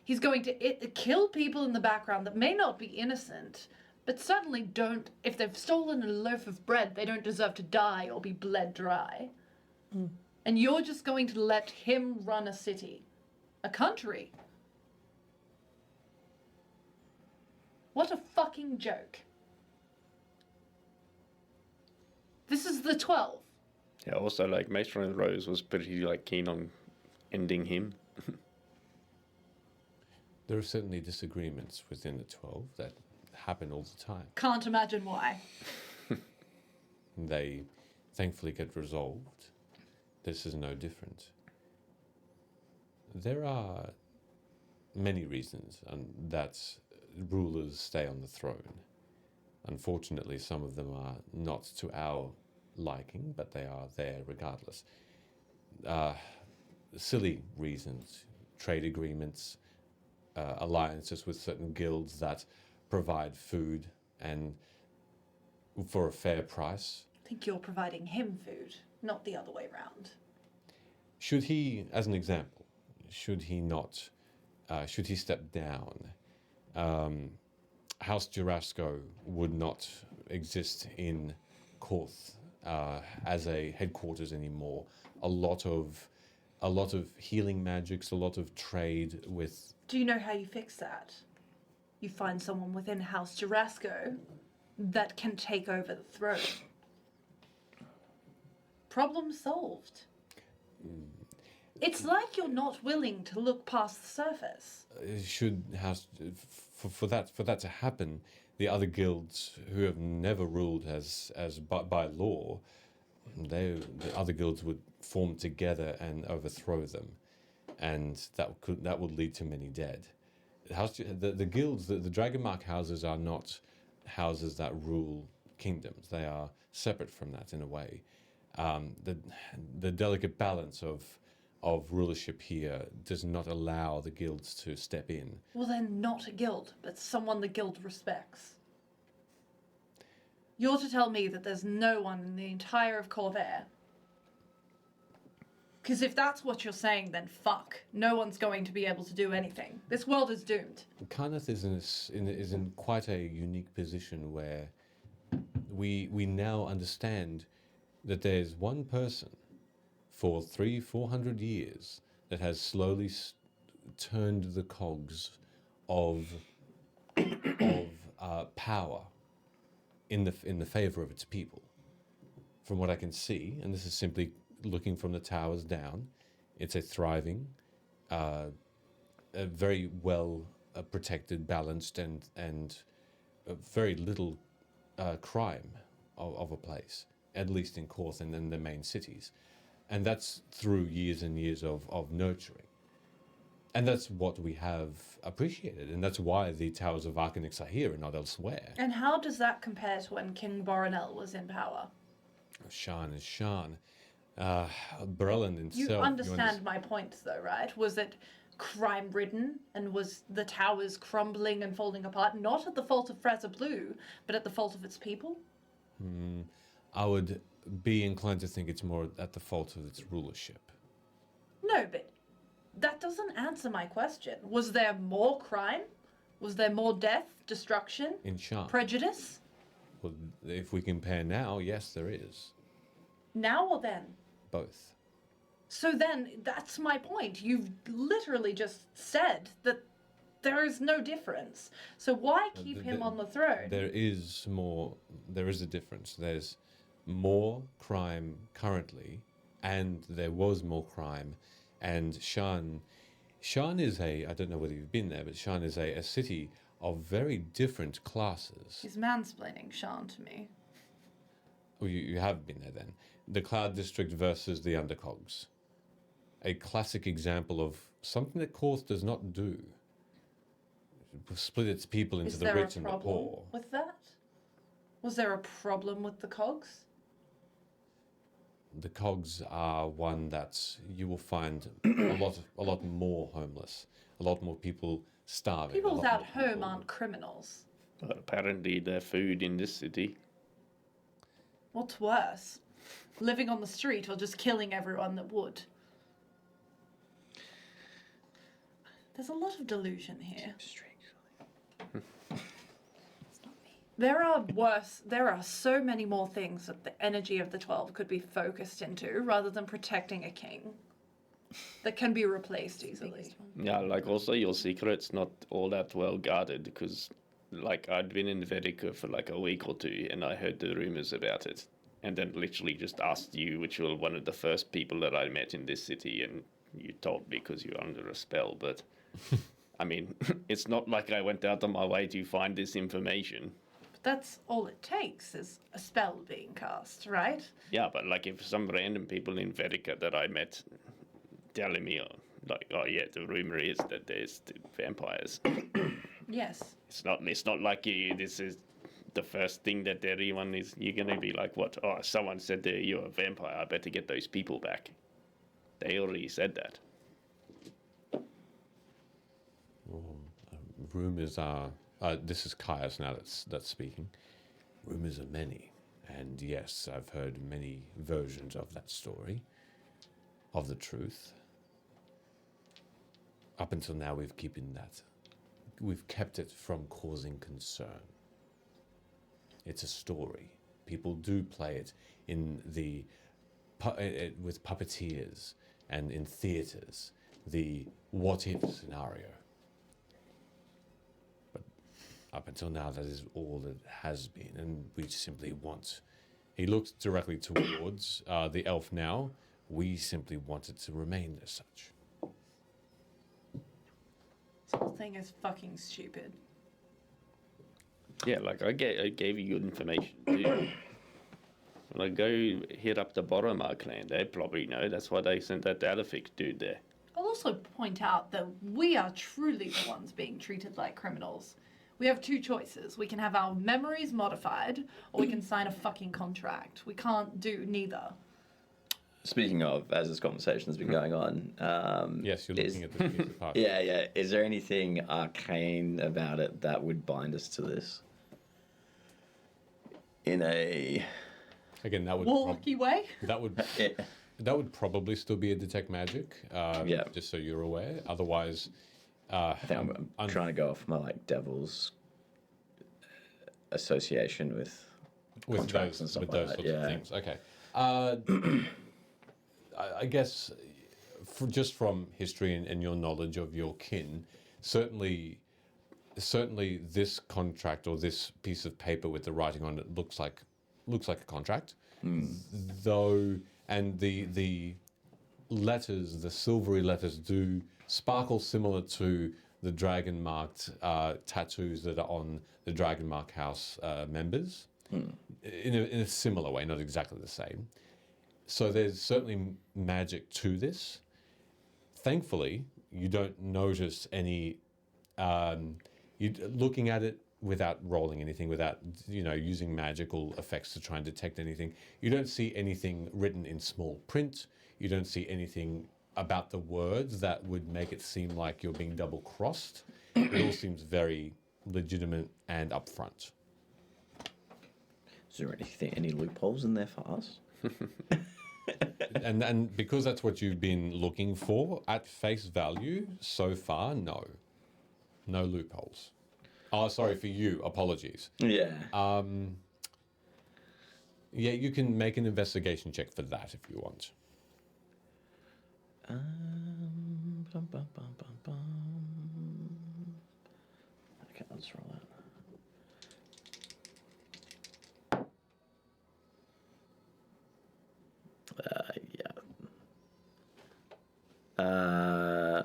Speaker 2: He's going to kill people in the background that may not be innocent, but certainly don't, if they've stolen a loaf of bread, they don't deserve to die or be bled dry. And you're just going to let him run a city, a country. What a fucking joke. This is the 12.
Speaker 4: Yeah, also, like, Matron Rose was pretty, like, keen on ending him.
Speaker 1: There are certainly disagreements within the 12 that happen all the time.
Speaker 2: Can't imagine why.
Speaker 1: They thankfully get resolved. This is no different. There are many reasons that rulers stay on the throne. Unfortunately, some of them are not to our liking, but they are there regardless. Silly reasons, trade agreements, alliances with certain guilds that provide food and for a fair price.
Speaker 2: I think you're providing him food, not the other way round.
Speaker 1: Should he, as an example, should he step down, House Jurasco would not exist in Korth as a headquarters anymore. A lot of healing magics, a lot of trade with.
Speaker 2: Do you know how you fix that? You find someone within House Jurasco that can take over the throne. Problem solved. It's like you're not willing to look past the surface.
Speaker 1: It should have for that to happen. The other guilds who have never ruled as by law, the other guilds would form together and overthrow them, and that would lead to many dead. The guilds, the Dragonmark houses are not houses that rule kingdoms. They are separate from that in a way. The delicate balance of rulership here does not allow the guilds to step in.
Speaker 2: Well, they're not a guild, but someone the guild respects. You're to tell me that there's no one in the entire of Corvair. Because if that's what you're saying, then fuck. No one's going to be able to do anything. This world is doomed.
Speaker 1: Karnath is in quite a unique position where we now understand that there's one person for 300-400 years that has slowly turned the cogs of power in the favor of its people. From what I can see, and this is simply looking from the towers down, it's a thriving, a very well protected, balanced, and very little crime of a place, at least in Korth and in the main cities. And that's through years and years of nurturing. And that's what we have appreciated, and that's why the Towers of Arcanix are here and not elsewhere.
Speaker 2: And how does that compare to when King Boronel was in power?
Speaker 1: Shan is Shan. Berlin himself...
Speaker 2: You understand my point, though, right? Was it crime-ridden, and was the towers crumbling and falling apart, not at the fault of Fraser Blue, but at the fault of its people?
Speaker 1: I would be inclined to think it's more at the fault of its rulership.
Speaker 2: No, but that doesn't answer my question. Was there more crime? Was there more death, destruction,
Speaker 1: In Shan.
Speaker 2: prejudice?
Speaker 1: Well, if we compare now, yes, there is.
Speaker 2: Now or then?
Speaker 1: Both.
Speaker 2: So then, that's my point. You've literally just said that there is no difference. So why keep him on the throne?
Speaker 1: There is a difference. There's more crime currently, and there was more crime. And Shan is I don't know whether you've been there, but Shan is a city of very different classes.
Speaker 2: He's mansplaining Shan to me.
Speaker 1: Oh, you have been there then. The Cloud District versus the Undercogs. A classic example of something that Korth does not do. Split its people into the rich and the poor.
Speaker 2: With that? Was there a problem with the cogs?
Speaker 1: The cogs are one that you will find a lot more homeless, a lot more people starving.
Speaker 2: People without home aren't criminals.
Speaker 4: But apparently they're food in this city.
Speaker 2: What's worse? Living on the street or just killing everyone that would? There's a lot of delusion here. There are so many more things that the energy of the 12 could be focused into rather than protecting a king that can be replaced easily.
Speaker 4: Yeah, like also your secret's not all that well guarded because like I'd been in Vedica for like a week or two and I heard the rumors about it and then literally just asked you, which were one of the first people that I met in this city, and you told me because you're under a spell, but I mean, it's not like I went out on my way to find this information.
Speaker 2: But that's all it takes is a spell being cast, right?
Speaker 4: Yeah, but like if some random people in Vedica that I met telling me, like, oh yeah, the rumor is that there's vampires.
Speaker 2: Yes.
Speaker 4: It's not like this is the first thing that everyone is. You're gonna be like, what? Oh, someone said that you're a vampire. I better get those people back. They already said that.
Speaker 1: Rumors are. This is Caius now that's speaking. Rumors are many, and yes, I've heard many versions of that story, of the truth. Up until now, we've kept it from causing concern. It's a story. People do play it in with puppeteers and in theaters, the what-if scenario. But Up until now, that is all it has been, and we simply want. He looks directly towards the elf now. We simply want it to remain as such.
Speaker 2: This whole thing is fucking stupid.
Speaker 4: Yeah, like I gave you good information too. Like go hit up the Boromar clan. They probably know. That's why they sent that Alifix dude there.
Speaker 2: I'll also point out that we are truly the ones being treated like criminals. We have two choices. We can have our memories modified, or we can sign a fucking contract. We can't do neither.
Speaker 5: Speaking of, as this conversation has been going on,
Speaker 1: yes, you're looking at this piece of parchment.
Speaker 5: Yeah. Is there anything arcane about it that would bind us to this? In a
Speaker 1: Again, that would
Speaker 2: Walkie way?
Speaker 1: that would probably still be a detect magic.
Speaker 5: Yeah.
Speaker 1: Just so you're aware. Otherwise,
Speaker 5: I think I'm trying to go off my like devil's association with contracts
Speaker 1: those,
Speaker 5: and stuff
Speaker 1: with
Speaker 5: like
Speaker 1: those
Speaker 5: that.
Speaker 1: sorts
Speaker 5: Yeah.
Speaker 1: of things. Okay. I guess, just from history and your knowledge of your kin, certainly this contract or this piece of paper with the writing on it looks like a contract, though, and the letters, the silvery letters, do sparkle similar to the dragon marked tattoos that are on the Dragon Mark House members, in a similar way, not exactly the same. So there's certainly magic to this. Thankfully, you don't notice any. Looking at it without rolling anything, without using magical effects to try and detect anything. You don't see anything written in small print. You don't see anything about the words that would make it seem like you're being double crossed. It all seems very legitimate and upfront.
Speaker 5: Is there any loopholes in there for us?
Speaker 1: and because that's what you've been looking for at face value so far, no loopholes. Oh, sorry for you. Apologies.
Speaker 5: Yeah.
Speaker 1: Yeah, you can make an investigation check for that if you want.
Speaker 5: Okay, I'll just roll that.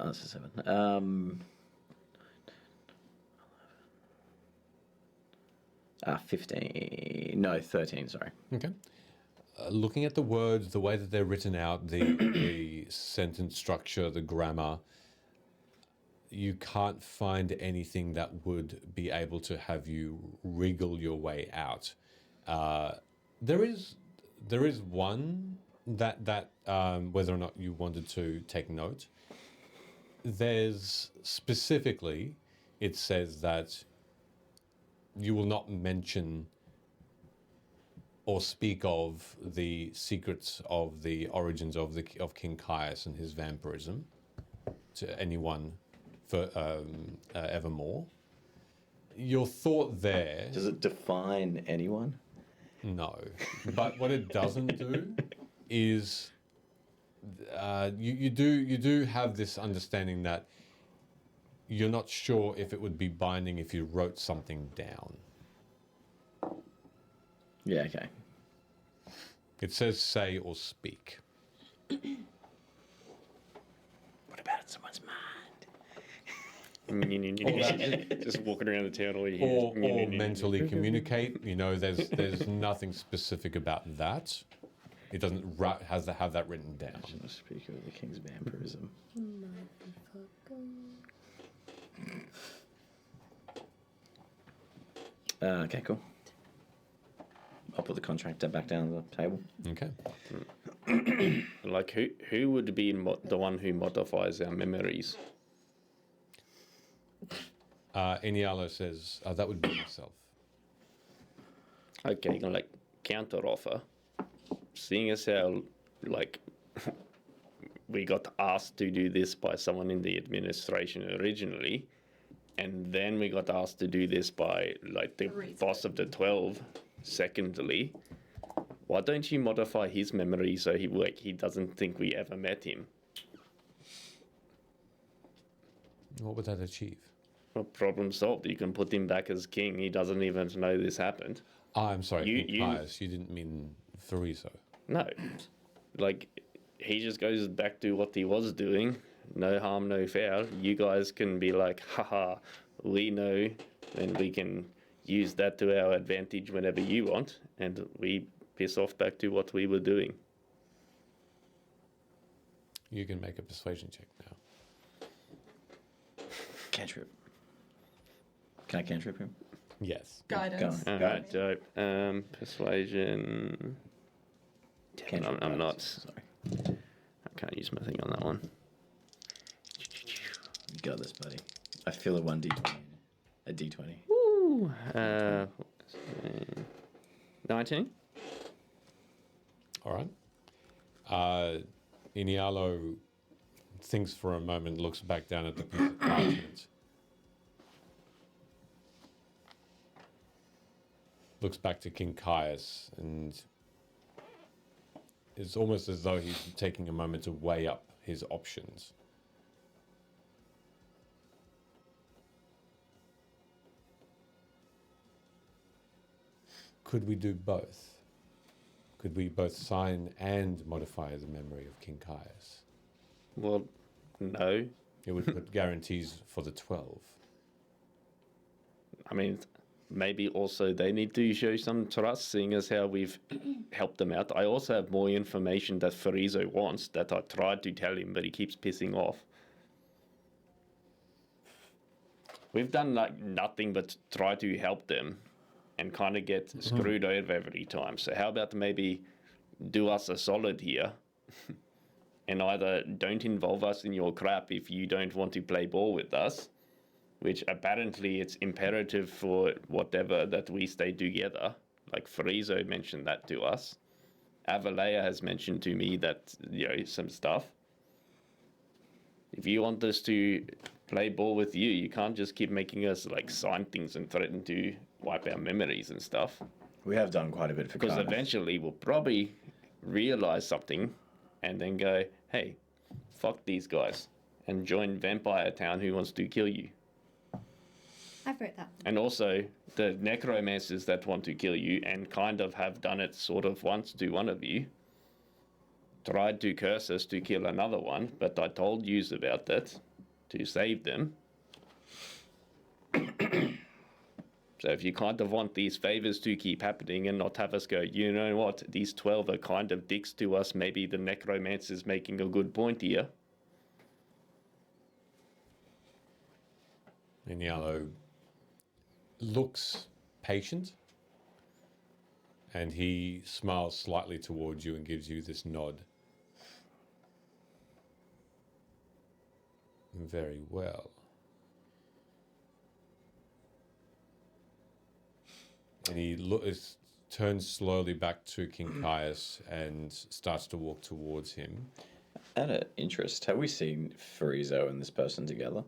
Speaker 5: That's a 7. 15. No, 13. Sorry.
Speaker 1: Okay. Looking at the words, the way that they're written out, the sentence structure, the grammar, you can't find anything that would be able to have you wriggle your way out. There is one that whether or not you wanted to take note. There's specifically, it says that you will not mention or speak of the secrets of the origins of King Caius and his vampirism to anyone for evermore. Your thought there.
Speaker 5: Does it define anyone?
Speaker 1: No, but what it doesn't do is you do have this understanding that you're not sure if it would be binding if you wrote something down.
Speaker 5: Yeah, okay.
Speaker 1: It says say or speak.
Speaker 5: What about in someone's mind?
Speaker 4: Just walking around the town all you
Speaker 1: hear. Or mentally communicate. There's nothing specific about that. It doesn't have that written down.
Speaker 5: Speak of the king's vampirism. Okay, cool. I'll put the contract back down on the table.
Speaker 1: Okay.
Speaker 4: Like who would be the one who modifies our memories?
Speaker 1: Inialo says that would be myself.
Speaker 4: Okay, like counter offer. Seeing as how like we got asked to do this by someone in the administration originally, and then we got asked to do this by like the boss of the 12. Secondly, why don't you modify his memory so he doesn't think we ever met him?
Speaker 1: What would that achieve?
Speaker 4: Well, problem solved. You can put him back as king. He doesn't even know this happened.
Speaker 1: Oh, I'm sorry,
Speaker 4: You-
Speaker 1: King Caius. You didn't mean Tharizo.
Speaker 4: No. Like, he just goes back to what he was doing. No harm, no foul. You guys can be like, haha, we know, and we can use that to our advantage whenever you want, and we piss off back to what we were doing.
Speaker 1: You can make a persuasion check now.
Speaker 5: Cantrip. Can I cantrip him?
Speaker 1: Yes.
Speaker 2: Guidance.
Speaker 5: Go on.
Speaker 4: Alright, dope. Persuasion. Damn,
Speaker 5: Cantrip
Speaker 4: I'm not.
Speaker 5: guidance, Sorry.
Speaker 4: I can't use my thing on that one.
Speaker 5: You got this, buddy. I feel a 1d20. A d20.
Speaker 4: Woo! 19?
Speaker 1: All right. Inialo thinks for a moment, looks back down at the piece of parchment. Looks back to King Caius, and it's almost as though he's taking a moment to weigh up his options. Could we do both? Could we both sign and modify the memory of King Caius?
Speaker 4: Well, no.
Speaker 1: It would put guarantees for the 12.
Speaker 4: I mean, maybe also they need to show some trust, seeing as how we've helped them out. I also have more information that Farizo wants that I tried to tell him, but he keeps pissing off. We've done like nothing but try to help them and kind of get screwed over every time. So how about maybe do us a solid here and either don't involve us in your crap if you don't want to play ball with us, which apparently it's imperative for whatever that we stay together. Like Farizo mentioned that to us. Avalea has mentioned to me that, you know, some stuff. If you want us to play ball with you, you can't just keep making us like sign things and threaten to wipe our memories and stuff.
Speaker 5: We have done quite a bit for
Speaker 4: Because
Speaker 5: Cardiff.
Speaker 4: eventually we'll probably realize something and then go, hey, fuck these guys, and join Vampire Town who wants to kill you.
Speaker 3: I wrote that.
Speaker 4: And also the necromancers that want to kill you and kind of have done it sort of once to one of you tried to curse us to kill another one, but I told yous about that to save them. So if you kind of want these favors to keep happening and not have us go, you know what, these 12 are kind of dicks to us, maybe the necromancer's making a good point here.
Speaker 1: Inialo looks patient, and he smiles slightly towards you and gives you this nod. Very well. And he turns slowly back to King Caius and starts to walk towards him.
Speaker 5: Out of interest, have we seen Farizo and this person together?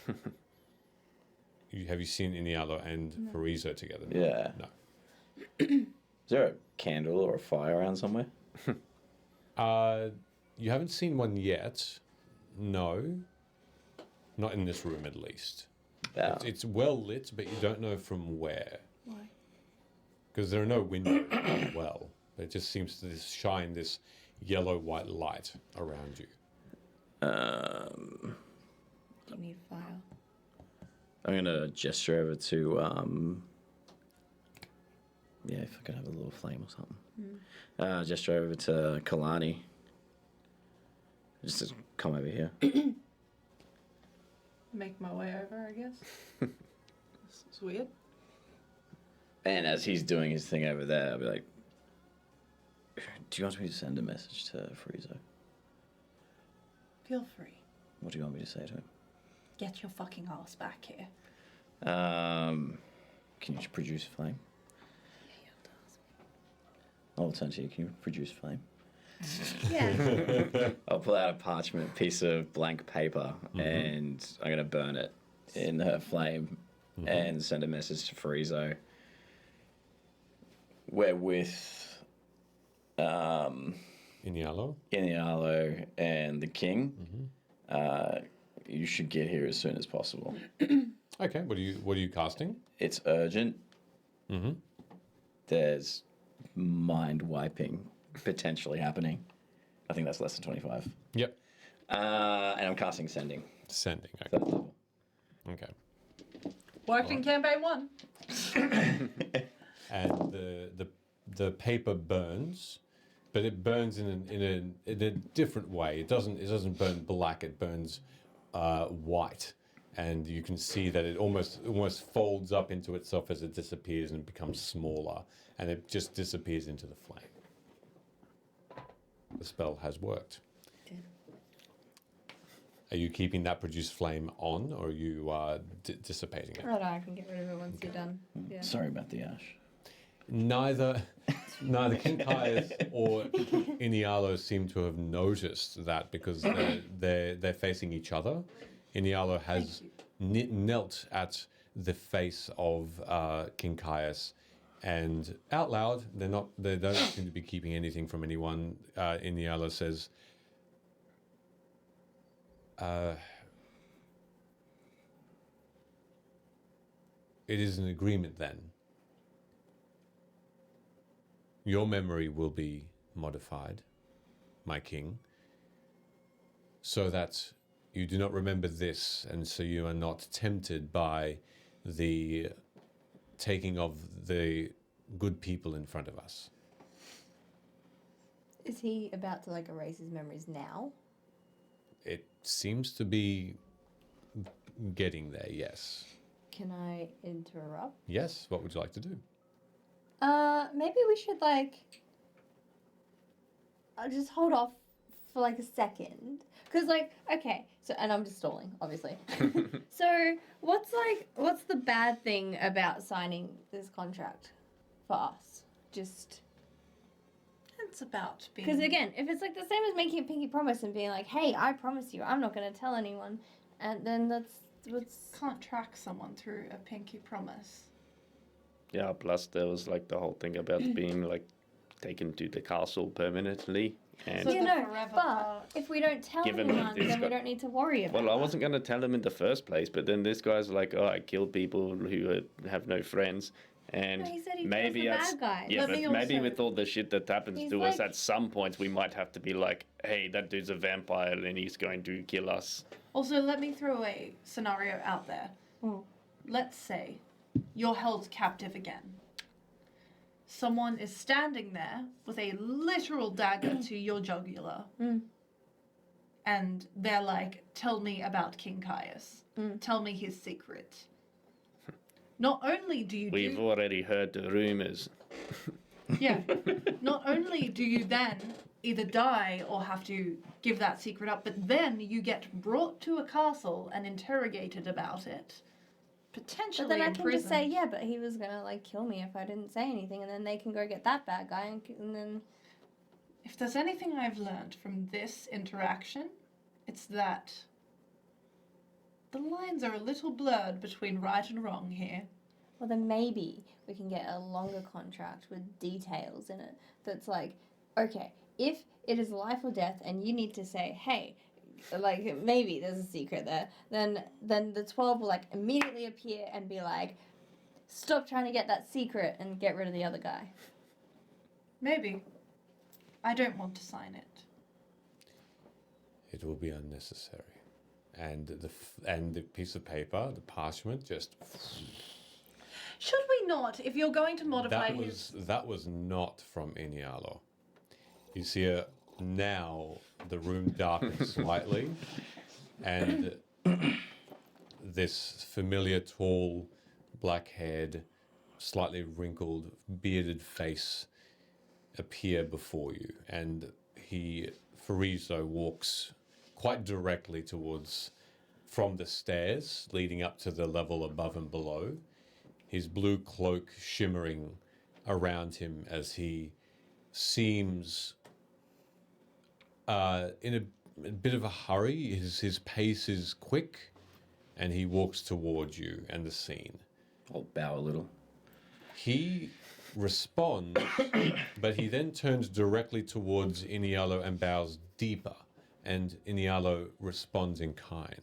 Speaker 1: Have you seen Inialo and Farizo together?
Speaker 5: Yeah.
Speaker 1: No.
Speaker 5: Is there a candle or a fire around somewhere?
Speaker 1: You haven't seen one yet. No. Not in this room, at least.
Speaker 5: Yeah.
Speaker 1: It's well lit, but you don't know from where.
Speaker 6: Why?
Speaker 1: Because there are no windows as well. It just seems to shine this yellow-white light around you.
Speaker 3: Do you need fire?
Speaker 5: I'm gonna gesture over to yeah, if I could have a little flame or something. Gesture over to Kalani. Just to come over here.
Speaker 2: Make my way over, I guess. It's weird.
Speaker 5: And as he's doing his thing over there, I'll be like, do you want me to send a message to Frieza?
Speaker 2: Feel free.
Speaker 5: What do you want me to say to him?
Speaker 2: Get your fucking ass back here.
Speaker 5: Can you produce flame? I'll turn to you. Can you produce flame?
Speaker 3: Yeah.
Speaker 5: I'll pull out a parchment piece of blank paper and I'm going to burn it in her flame and send a message to Frieza. We're with
Speaker 1: Inialo? Okay, what are you casting?
Speaker 5: It's urgent.
Speaker 1: Mm-hmm.
Speaker 5: There's mind wiping potentially happening. I think that's less than 25.
Speaker 1: Yep.
Speaker 5: And I'm casting Sending.
Speaker 1: Sending. Okay.
Speaker 5: Third level.
Speaker 1: Okay.
Speaker 2: Worked in campaign 1.
Speaker 1: And the paper burns, but it burns in a different way. It doesn't burn black. It burns white, and you can see that it almost folds up into itself as it disappears and becomes smaller, and it just disappears into the flame. The spell has worked. Are you keeping that produced flame on, or are you dissipating it?
Speaker 3: I don't know, I can get rid of it once you're done. Yeah.
Speaker 5: Sorry about the ash.
Speaker 1: Neither Kinkias or Inialo seem to have noticed that because they're facing each other. Inialo has knelt at the face of Kinkias, and out loud, they don't seem to be keeping anything from anyone. Inialo says, "It is an agreement then. Your memory will be modified, my king, so that you do not remember this, and so you are not tempted by the taking of the good people in front of us."
Speaker 3: Is he about to like erase his memories now?
Speaker 1: It seems to be getting there, yes.
Speaker 3: Can I interrupt?
Speaker 1: Yes, what would you like to do?
Speaker 3: Maybe we should like just hold off for like a second. Cause like, okay, so and I'm just stalling, obviously. So what's the bad thing about signing this contract for us? Just
Speaker 2: It's about being.
Speaker 3: because again, if it's like the same as making a pinky promise and being like, hey, I promise you, I'm not gonna tell anyone, and then that's what's
Speaker 2: Can't track someone through a pinky promise.
Speaker 4: Yeah, plus there was like the whole thing about being like taken to the castle permanently. And
Speaker 2: So
Speaker 3: you
Speaker 2: the
Speaker 3: know,
Speaker 2: forever
Speaker 3: but
Speaker 2: part.
Speaker 3: if we don't tell
Speaker 4: Given
Speaker 3: anyone,
Speaker 4: this
Speaker 3: then we
Speaker 4: guy-
Speaker 3: don't need to worry about
Speaker 4: well, I
Speaker 3: that.
Speaker 4: wasn't going to tell him in the first place, but then this guy's like, oh, I killed people who have no friends. And
Speaker 3: No, he said he
Speaker 4: maybe
Speaker 3: kills the
Speaker 4: that's-
Speaker 3: bad guys.
Speaker 4: Yeah,
Speaker 2: Let
Speaker 4: but
Speaker 2: me
Speaker 4: maybe
Speaker 2: also-
Speaker 4: with all the shit that happens
Speaker 3: He's
Speaker 4: to us,
Speaker 3: like-
Speaker 4: at some point we might have to be like, hey, that dude's a vampire and he's going to kill us.
Speaker 2: Also, let me throw a scenario out there.
Speaker 3: Mm.
Speaker 2: Let's say you're held captive again. Someone is standing there with a literal dagger to your jugular.
Speaker 3: Mm.
Speaker 2: And they're like, tell me about King Caius. Tell me his secret. Not only do you
Speaker 4: We've already heard the rumors.
Speaker 2: Yeah. Not only do you then either die or have to give that secret up, but then you get brought to a castle and interrogated about it. Potentially
Speaker 3: But then I can just say,
Speaker 2: imprisoned.
Speaker 3: yeah, but he was gonna like kill me if I didn't say anything, and then they can go get that bad guy, and then
Speaker 2: If there's anything I've learned from this interaction, it's that the lines are a little blurred between right and wrong here.
Speaker 3: well, then maybe we can get a longer contract with details in it. That's like, okay, if it is life or death, and you need to say, hey, like maybe there's a secret there, then the 12 will like immediately appear and be like, stop trying to get that secret and get rid of the other guy.
Speaker 2: Maybe. I don't want to sign it.
Speaker 1: It will be unnecessary. And the piece of paper, the parchment, just
Speaker 2: Should we not, if you're going to modify
Speaker 1: that was not from Inialo. You see now the room darkens slightly, and this familiar, tall, black-haired, slightly wrinkled, bearded face appear before you, and Farizo walks quite directly towards, from the stairs leading up to the level above and below, his blue cloak shimmering around him as he seems in a bit of a hurry. His pace is quick, and he walks towards you and the scene.
Speaker 5: I'll bow a little.
Speaker 1: He responds, but he then turns directly towards Inialo and bows deeper, and Inialo responds in kind.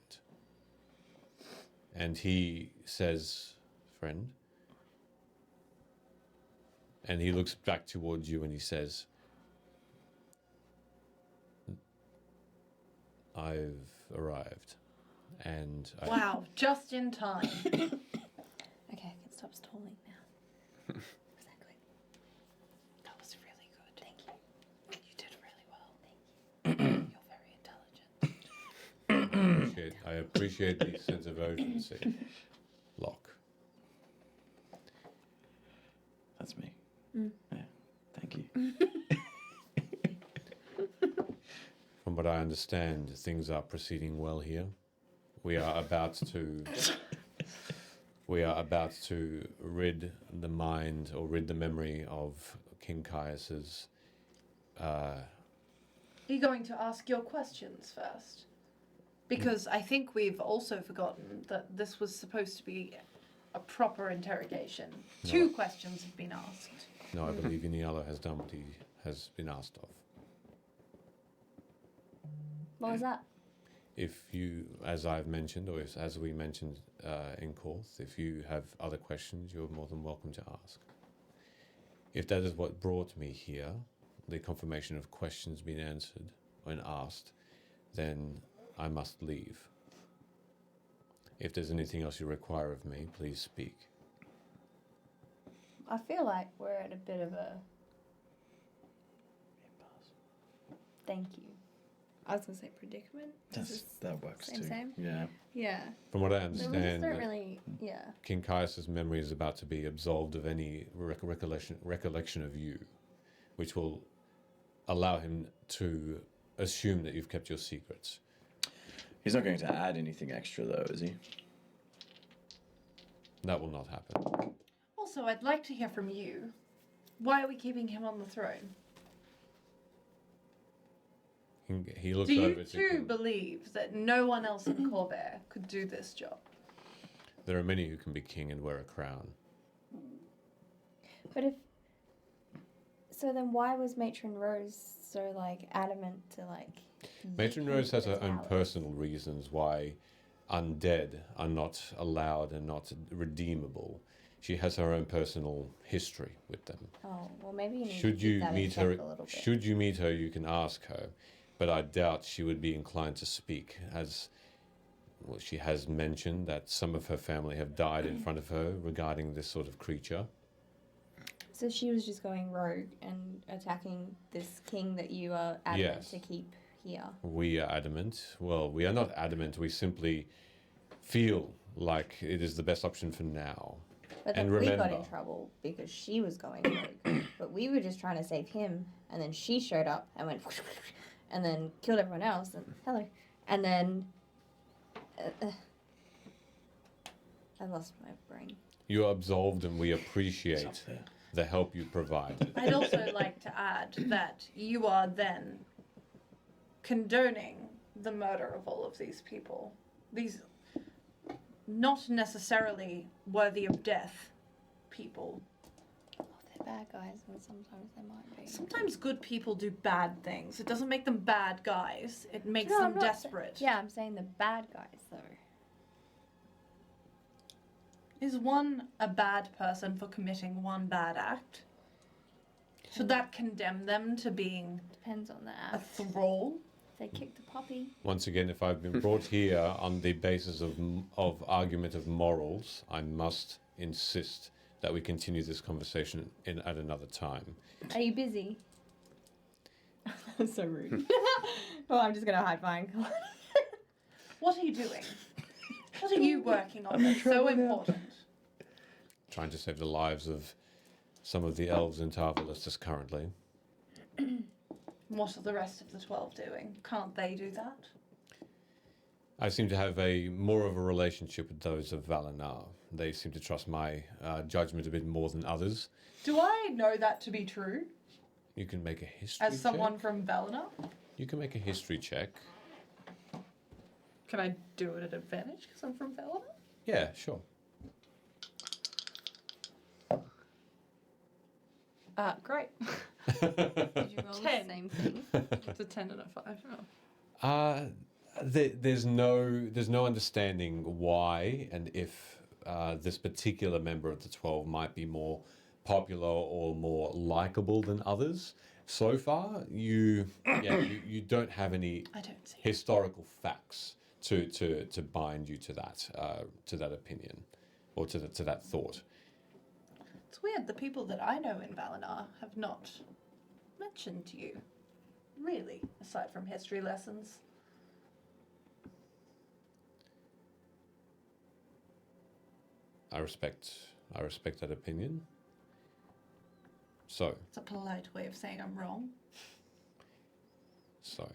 Speaker 1: And he says, friend. And he looks back towards you and he says, I've arrived. And
Speaker 2: Wow, just in time.
Speaker 3: Okay, I can stop stalling now. Was that good?
Speaker 2: That was really good.
Speaker 3: Thank you.
Speaker 2: You did really well. Thank you. You're very intelligent.
Speaker 1: I appreciate the sense of urgency. Locke.
Speaker 5: That's me.
Speaker 3: Mm.
Speaker 5: Yeah. Thank you.
Speaker 1: From what I understand, things are proceeding well here. We are about to rid the mind or rid the memory of King Caius's.
Speaker 2: Are you going to ask your questions first? Because I think we've also forgotten that this was supposed to be a proper interrogation.
Speaker 1: No.
Speaker 2: 2 questions have been asked.
Speaker 1: No, I believe Inialo has done what he has been asked of.
Speaker 3: What was that?
Speaker 1: If you, as I've mentioned, or as we mentioned in Korth, if you have other questions, you're more than welcome to ask. If that is what brought me here, the confirmation of questions being answered when asked, then I must leave. If there's anything else you require of me, please speak.
Speaker 3: I feel like we're at a bit of a. Thank you. I was gonna say predicament.
Speaker 5: That works
Speaker 3: same,
Speaker 5: too.
Speaker 3: same?
Speaker 5: Yeah.
Speaker 3: Yeah.
Speaker 1: From what I
Speaker 3: So we just
Speaker 1: understand,
Speaker 3: don't really. Yeah.
Speaker 1: King Caius's memory is about to be absolved of any recollection of you, which will allow him to assume that you've kept your secrets.
Speaker 5: He's not going to add anything extra, though, is he?
Speaker 1: That will not happen.
Speaker 2: Also, I'd like to hear from you. Why are we keeping him on the throne?
Speaker 1: He looks
Speaker 2: Do
Speaker 1: over
Speaker 2: you
Speaker 1: to
Speaker 2: too believe that no one else in Corvair could do this job?
Speaker 1: There are many who can be king and wear a crown.
Speaker 3: But if. So then why was Matron Rose so, like, adamant to, like.
Speaker 1: Matron Rose has her own personal reasons why undead are not allowed and not redeemable. She has her own personal history with them.
Speaker 3: Oh, well, maybe you need
Speaker 1: Should
Speaker 3: to
Speaker 1: you
Speaker 3: keep that in
Speaker 1: meet
Speaker 3: check
Speaker 1: her,
Speaker 3: a little bit.
Speaker 1: should you meet her, you can ask her, but I doubt she would be inclined to speak, as well, she has mentioned that some of her family have died in front of her regarding this sort of creature.
Speaker 3: So she was just going rogue and attacking this king that you are adamant
Speaker 1: Yes.
Speaker 3: to keep here.
Speaker 1: We are adamant. Well, we are not adamant. We simply feel like it is the best option for now.
Speaker 3: But then
Speaker 1: And
Speaker 3: we
Speaker 1: remember,
Speaker 3: got in trouble because she was going rogue. But we were just trying to save him, and then she showed up and went, and then killed everyone else. And hello, and then I lost my brain.
Speaker 1: you are absolved, and we appreciate the help you provide.
Speaker 2: I'd also like to add that you are then condoning the murder of all of these people. These not necessarily worthy of death people.
Speaker 3: Well, they're bad guys, and sometimes they might be.
Speaker 2: Sometimes good people do bad things. It doesn't make them bad guys. It makes
Speaker 3: No,
Speaker 2: them
Speaker 3: I'm not
Speaker 2: desperate.
Speaker 3: Yeah, I'm saying the bad guys, though.
Speaker 2: Is one a bad person for committing one bad act? Should that condemn them to being
Speaker 3: Depends on the
Speaker 2: a
Speaker 3: act.
Speaker 2: thrall?
Speaker 3: They kicked the puppy.
Speaker 1: Once again, if I've been brought here on the basis of argument of morals, I must insist that we continue this conversation at another time.
Speaker 3: Are you busy? That's so rude. Well, I'm just gonna hide behind.
Speaker 2: What are you doing? What are you working on that's so important?
Speaker 1: Trying to save the lives of some of the elves in Tarvalis currently.
Speaker 2: What are the rest of the 12 doing? Can't they do that?
Speaker 1: I seem to have more of a relationship with those of Valinar. They seem to trust my judgment a bit more than others.
Speaker 2: Do I know that to be true?
Speaker 1: You can make a history
Speaker 2: As someone
Speaker 1: check.
Speaker 2: from Valinor?
Speaker 1: You can make a history check.
Speaker 2: Can I do it at advantage because I'm from Valinor?
Speaker 1: Yeah, sure.
Speaker 2: Great.
Speaker 3: Did you roll
Speaker 2: 10.
Speaker 3: the same thing?
Speaker 2: It's a 10 and a 5. Oh.
Speaker 1: There's no understanding why and if this particular member of the 12 might be more popular or more likable than others. So far, you don't have any
Speaker 2: I don't see.
Speaker 1: historical facts to bind you to that opinion or to that thought.
Speaker 2: It's weird. The people that I know in Valinor have not mentioned to you, really, aside from history lessons.
Speaker 1: I respect that opinion. So,
Speaker 2: It's a polite way of saying I'm wrong.
Speaker 1: so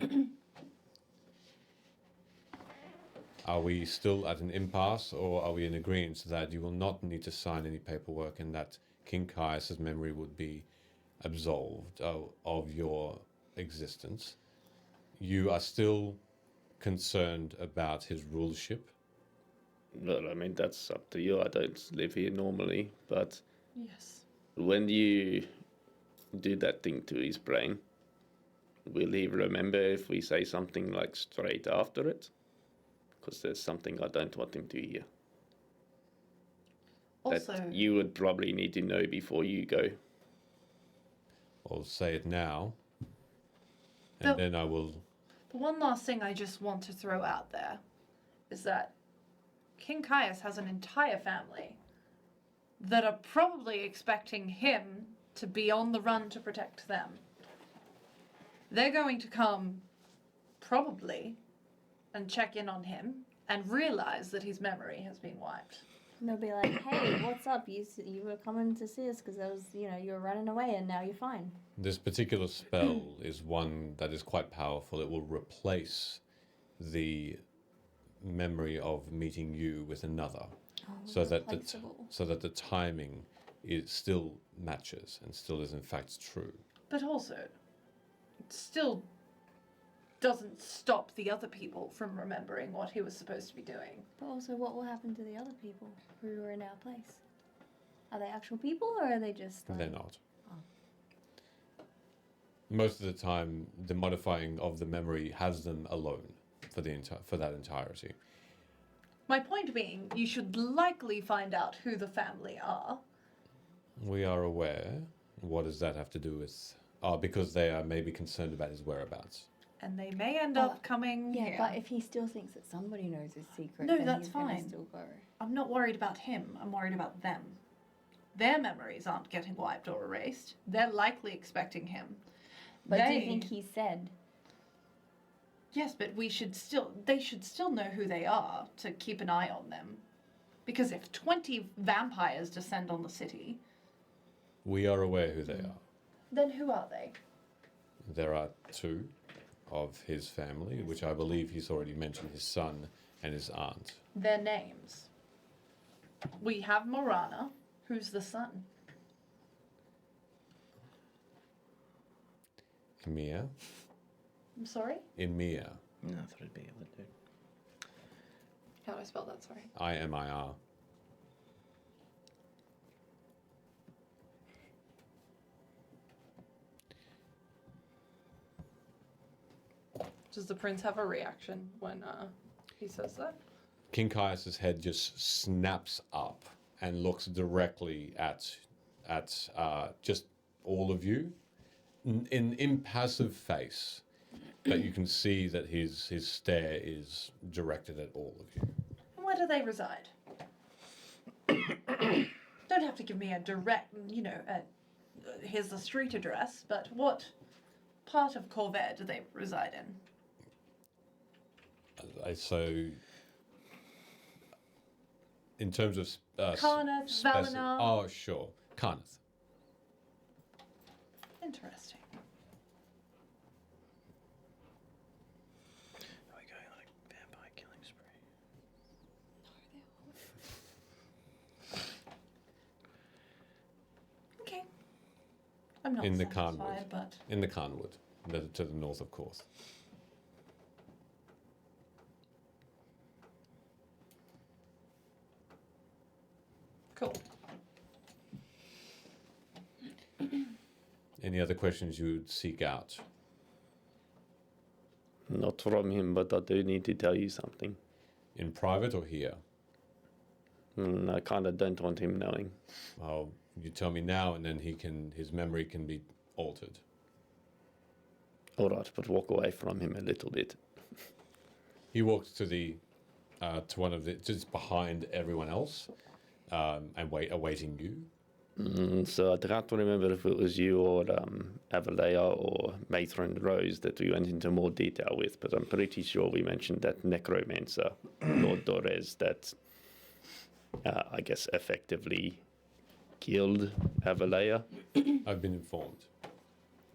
Speaker 1: are we still at an impasse, or are we in agreement that you will not need to sign any paperwork and that King Caius's memory would be absolved of your existence? You are still concerned about his rulership?
Speaker 4: Well, I mean, that's up to you. I don't live here normally, but
Speaker 2: Yes.
Speaker 4: when you do that thing to his brain, will he remember if we say something like straight after it? Because there's something I don't want him to hear.
Speaker 2: Also,
Speaker 4: That you would probably need to know before you go.
Speaker 1: I'll say it now, and then I will.
Speaker 2: the one last thing I just want to throw out there is that King Caius has an entire family that are probably expecting him to be on the run to protect them. They're going to come, probably, and check in on him and realize that his memory has been wiped.
Speaker 3: And they'll be like, "Hey, what's up? You were coming to see us because you were running away and now you're fine."
Speaker 1: This particular spell is one that is quite powerful. It will replace the memory of meeting you with another, so that the timing still matches and still is in fact true.
Speaker 2: But also, it still doesn't stop the other people from remembering what he was supposed to be doing.
Speaker 3: But also, what will happen to the other people who are in our place? Are they actual people or are they just like...
Speaker 1: They're not. Most of the time, the modifying of the memory has them alone for that entirety.
Speaker 2: My point being, you should likely find out who the family are.
Speaker 1: We are aware. What does that have to do with? Because they are maybe concerned about his whereabouts.
Speaker 2: And they may end up coming
Speaker 3: Yeah,
Speaker 2: here.
Speaker 3: but if he still thinks that somebody knows his secret,
Speaker 2: No,
Speaker 3: then
Speaker 2: that's
Speaker 3: he's gonna
Speaker 2: fine.
Speaker 3: still go.
Speaker 2: I'm not worried about him. I'm worried about them. Their memories aren't getting wiped or erased. They're likely expecting him.
Speaker 3: But do you think he said?
Speaker 2: Yes, but they should still know who they are to keep an eye on them. Because if 20 vampires descend on the city...
Speaker 1: We are aware who they are.
Speaker 2: Then who are they?
Speaker 1: There are two of his family, which I believe he's already mentioned, his son and his aunt.
Speaker 2: Their names. We have Morana, who's the son.
Speaker 1: Emir.
Speaker 2: I'm sorry?
Speaker 1: Emir.
Speaker 5: No, I thought it'd be able to do.
Speaker 2: How do I spell that? Sorry.
Speaker 1: Imir.
Speaker 2: Does the prince have a reaction when he says that?
Speaker 1: King Caius's head just snaps up and looks directly at just all of you, in impassive face, but you can see that his stare is directed at all of you.
Speaker 2: And where do they reside? Don't have to give me a direct, here's the street address, but what part of Corvair do they reside in?
Speaker 1: So, in terms of
Speaker 2: Carnath, Valinor.
Speaker 1: Oh, sure, Carnath.
Speaker 2: Interesting.
Speaker 5: Are we going on a vampire killing spree?
Speaker 2: Okay. I'm not
Speaker 1: In the
Speaker 2: satisfied,
Speaker 1: Carnwood.
Speaker 2: but
Speaker 1: In the Carnwood, to the north, of course.
Speaker 2: cool.
Speaker 1: Any other questions you would seek out?
Speaker 4: Not from him, but I do need to tell you something.
Speaker 1: In private or here?
Speaker 4: I kind of don't want him knowing.
Speaker 1: Well, you tell me now, and then his memory can be altered.
Speaker 4: All right, but walk away from him a little bit.
Speaker 1: He walks to to one of the just behind everyone else, and awaiting you.
Speaker 4: So I can't remember if it was you or Avalea or Matron Rose that we went into more detail with, but I'm pretty sure we mentioned that necromancer, Lord Dorez, that I guess effectively killed Avalea.
Speaker 1: I've been informed.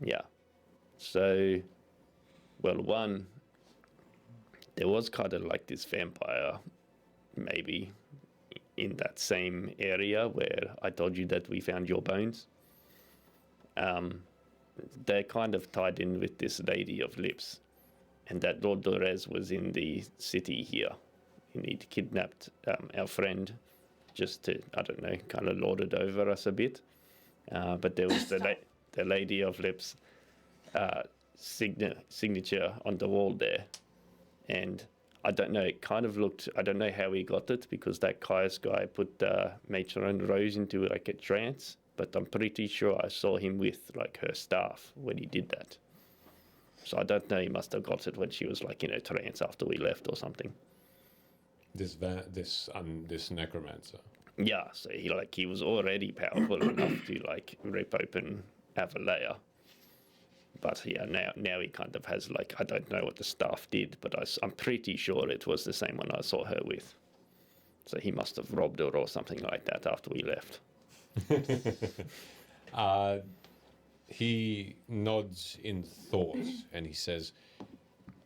Speaker 4: Yeah. So, well, one, there was kind of like this vampire, maybe, in that same area where I told you that we found your bones. They're kind of tied in with this Lady of Lips, and that Lord Dorez was in the city here, and he'd kidnapped our friend just to, I don't know, kind of lord it over us a bit. But there was the Lady of Lips signature on the wall there, and I don't know, it kind of looked, I don't know how he got it, because that Caius guy put Matron Rose into like a trance, but I'm pretty sure I saw him with like her staff when he did that. So I don't know, he must have got it when she was like in a trance after we left or something.
Speaker 1: This necromancer.
Speaker 4: Yeah, so he was already powerful enough to like rip open Avalea. But yeah, now he kind of has like, I don't know what the staff did, but I'm pretty sure it was the same one I saw her with. So he must have robbed her or something like that after we left.
Speaker 1: He nods in thought and he says,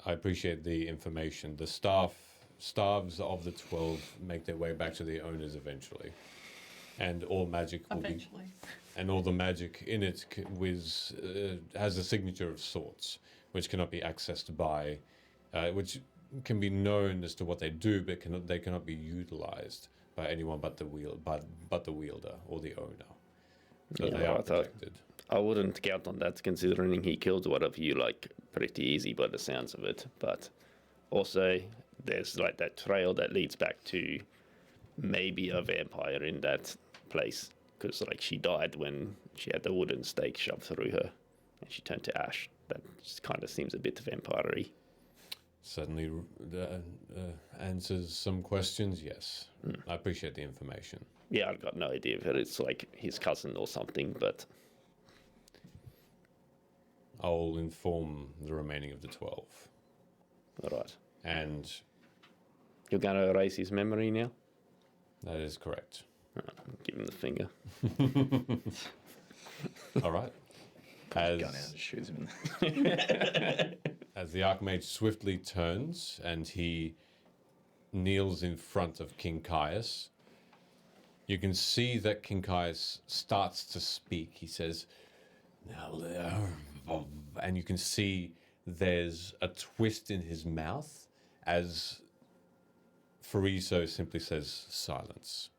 Speaker 1: I appreciate the information. The staves of the 12 make their way back to the owners eventually. And all magic will
Speaker 2: Eventually.
Speaker 1: and all the magic in it has a signature of sorts, which cannot be accessed by, which can be known as to what they do, but they cannot be utilized by anyone but the wielder or the owner. So
Speaker 4: Yeah,
Speaker 1: they are
Speaker 4: right,
Speaker 1: protected.
Speaker 4: I wouldn't count on that, considering he killed one of you like pretty easy by the sounds of it. But also, there's like that trail that leads back to maybe a vampire in that place, because like she died when she had the wooden stake shoved through her and she turned to ash. That just kind of seems a bit vampire-y.
Speaker 1: Certainly answers some questions, yes. I appreciate the information.
Speaker 4: Yeah, I've got no idea if it's like his cousin or something, but
Speaker 1: I'll inform the remaining of the 12.
Speaker 4: all right.
Speaker 1: And
Speaker 4: You're going to erase his memory now?
Speaker 1: that is correct.
Speaker 4: Give him the finger.
Speaker 1: All right.
Speaker 5: Gun out and shoots him in
Speaker 1: As the Archmage swiftly turns and he kneels in front of King Caius, you can see that King Caius starts to speak. He says, and you can see there's a twist in his mouth as Fariso simply says, silence.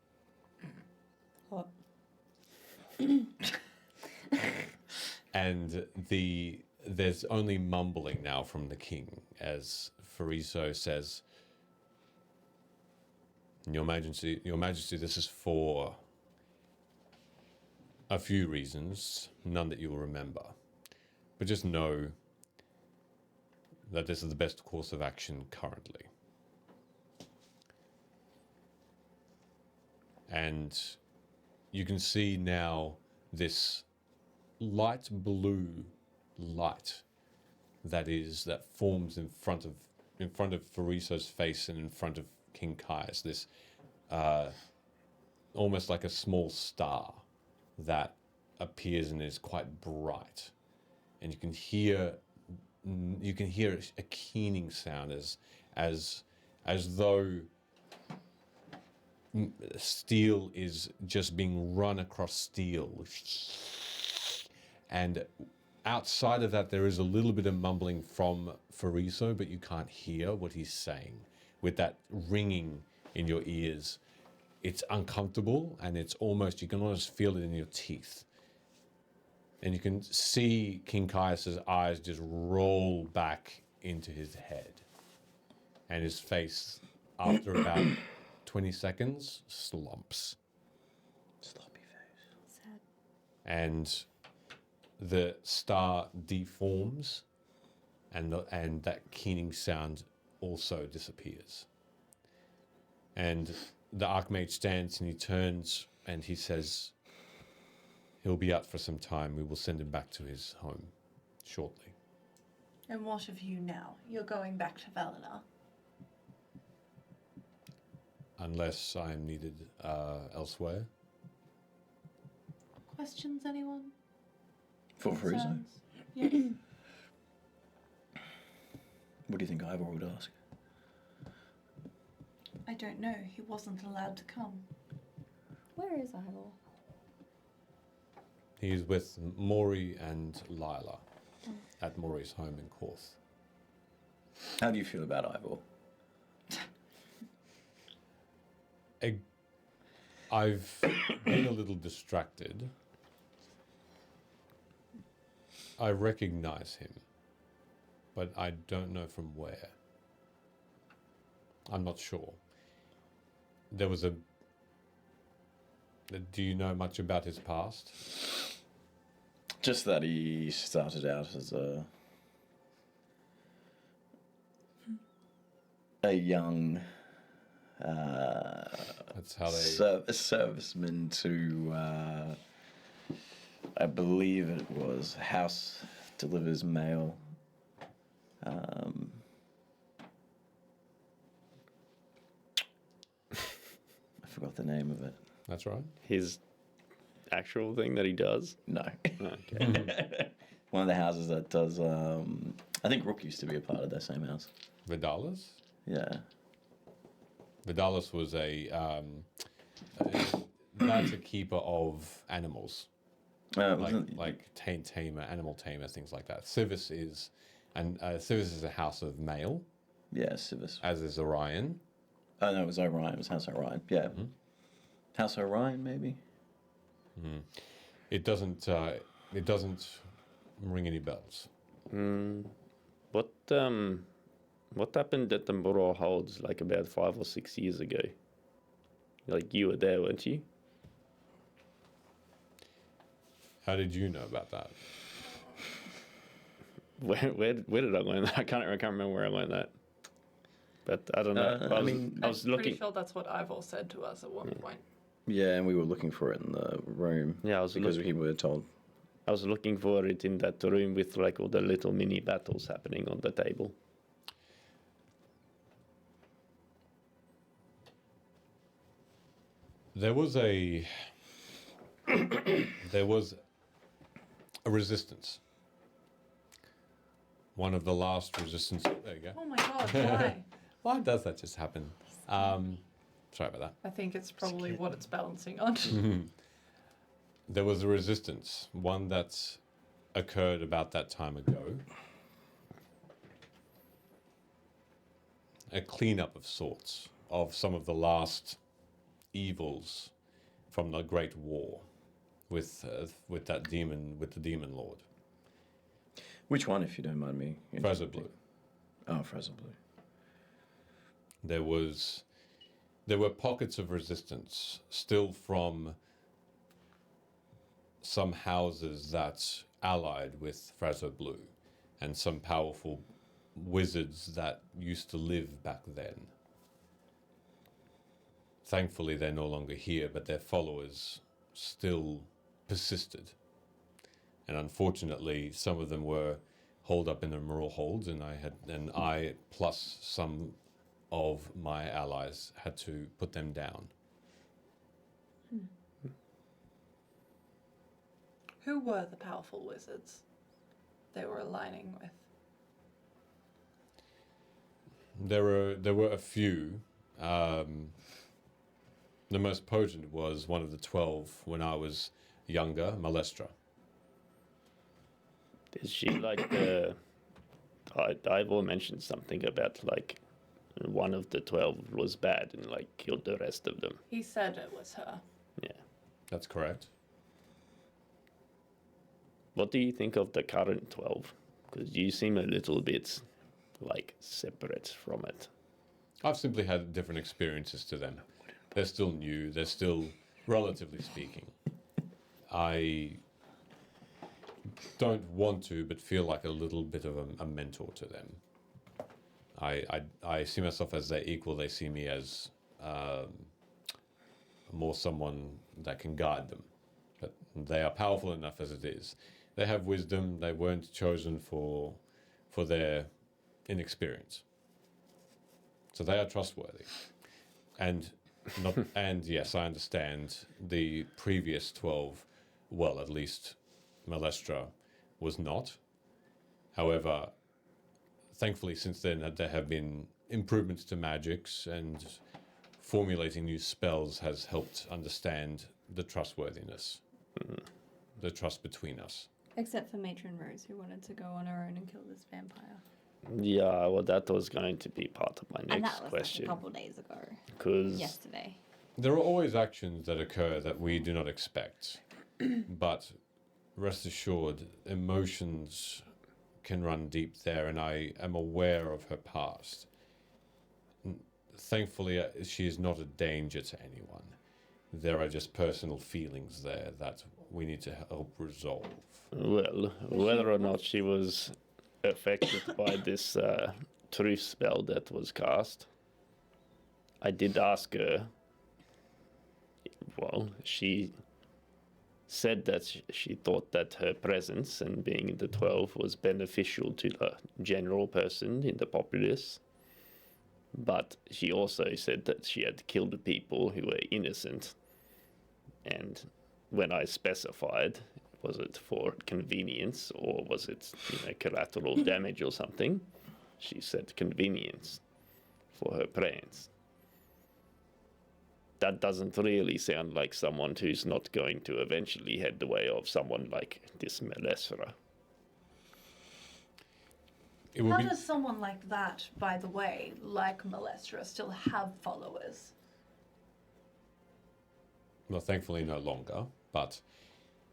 Speaker 3: What?
Speaker 1: And there's only mumbling now from the king as Fariso says, Your Majesty, this is for a few reasons, none that you'll remember. But just know that this is the best course of action currently. And you can see now this light blue light that forms in front of Fariso's face and in front of King Caius. This almost like a small star that appears and is quite bright, and you can hear a keening sound as though steel is just being run across steel. And outside of that, there is a little bit of mumbling from Fariso, but you can't hear what he's saying. With that ringing in your ears, it's uncomfortable, and you can almost feel it in your teeth. And you can see King Caius's eyes just roll back into his head. And his face, after about 20 seconds, slumps.
Speaker 5: Sloppy face.
Speaker 3: Sad.
Speaker 1: And the star deforms, and that keening sound also disappears. And the Archmage stands and he turns and he says, he'll be out for some time. We will send him back to his home shortly.
Speaker 2: And what of you now? You're going back to Valinor.
Speaker 1: Unless I am needed elsewhere.
Speaker 2: Questions, anyone?
Speaker 5: For Fruzo.
Speaker 2: Concerns? Yes.
Speaker 5: What do you think Ivor would ask?
Speaker 2: I don't know. He wasn't allowed to come.
Speaker 3: Where is Ivor?
Speaker 1: He's with Maury and Lila at Maury's home in Korth.
Speaker 5: How do you feel about Ivor?
Speaker 1: I've been a little distracted. I recognize him, but I don't know from where. I'm not sure. There was a... Do you know much about his past?
Speaker 5: Just that he started out as a young
Speaker 1: That's how they...
Speaker 5: a serviceman to I believe it was House Delivers Mail. I forgot the name of it.
Speaker 1: That's right.
Speaker 4: His actual thing that he does?
Speaker 5: No.
Speaker 4: Okay.
Speaker 5: One of the houses that does. I think Rook used to be a part of that same house.
Speaker 1: Vidalis?
Speaker 5: Yeah.
Speaker 1: Vidalis was that's a keeper of animals. Tamer, animal tamer, things like that. Civis is a house of mail.
Speaker 5: Yeah, Civis.
Speaker 1: As is Orion.
Speaker 5: Oh no, it was Orion. It was House Orion. Yeah.
Speaker 1: Mm-hmm.
Speaker 5: House Orion, maybe.
Speaker 1: Mm. It doesn't ring any bells.
Speaker 4: What happened at the Muro Holds like about 5 or 6 years ago? Like you were there, weren't you?
Speaker 1: How did you know about that?
Speaker 4: Where did I learn that? I can't remember where I learned that. But I don't know. I was
Speaker 2: I'm
Speaker 4: looking.
Speaker 2: pretty sure that's what Ivor said to us at one point.
Speaker 5: Yeah, and we were looking for it in the room.
Speaker 4: Yeah, I was
Speaker 5: because we were told.
Speaker 4: I was looking for it in that room with like all the little mini battles happening on the table.
Speaker 1: There was a resistance. One of the last resistance. There you go.
Speaker 2: Oh my god, why?
Speaker 1: Why does that just happen? Sorry about that.
Speaker 2: I think it's probably what it's balancing on.
Speaker 1: There was a resistance, one that occurred about that time ago. A cleanup of sorts of some of the last evils from the Great War with that demon, with the Demon Lord.
Speaker 5: Which one, if you don't mind me?
Speaker 1: Fraser Blue.
Speaker 5: Oh, Fraser Blue.
Speaker 1: There were pockets of resistance still from some houses that allied with Fraser Blue and some powerful wizards that used to live back then. Thankfully, they're no longer here, but their followers still persisted. And unfortunately, some of them were holed up in the Merle holds, and I plus some of my allies had to put them down.
Speaker 2: Who were the powerful wizards they were aligning with?
Speaker 1: There were a few. The most potent was one of the 12 when I was younger, Malestra.
Speaker 4: Is she like the? Ivor mentioned something about like one of the 12 was bad and like killed the rest of them.
Speaker 2: He said it was her.
Speaker 4: Yeah,
Speaker 1: that's correct.
Speaker 4: What do you think of the current 12? Because you seem a little bit like separate from it?
Speaker 1: I've simply had different experiences to them. They're still new. They're still, relatively speaking. I don't want to, but feel like a little bit of a mentor to them. I see myself as their equal. They see me as more someone that can guide them. But they are powerful enough as it is. They have wisdom. They weren't chosen for their inexperience. So they are trustworthy. And not and yes, I understand the previous 12, well, at least Malestra was not. However, thankfully since then there have been improvements to magics, and formulating new spells has helped understand the trustworthiness, the trust between us.
Speaker 3: Except for Matron Rose, who wanted to go on her own and kill this vampire.
Speaker 4: Yeah, well, that was going to be part of my
Speaker 3: And
Speaker 4: next
Speaker 3: that was
Speaker 4: question.
Speaker 3: like a couple days ago.
Speaker 4: Because
Speaker 3: Yesterday.
Speaker 1: There are always actions that occur that we do not expect, but rest assured, emotions can run deep there, and I am aware of her past. Thankfully, she is not a danger to anyone. There are just personal feelings there that we need to help resolve.
Speaker 4: Well, whether or not she was affected by this truth spell that was cast, I did ask her. Well, she said that she thought that her presence and being in the 12 was beneficial to the general person in the populace. But she also said that she had killed people who were innocent. And when I specified, was it for convenience or was it, collateral damage or something? She said convenience for her plans. That doesn't really sound like someone who's not going to eventually head the way of someone like this Melesra.
Speaker 2: How does someone like that, by the way, like Malestra, still have followers?
Speaker 1: Well, thankfully no longer, but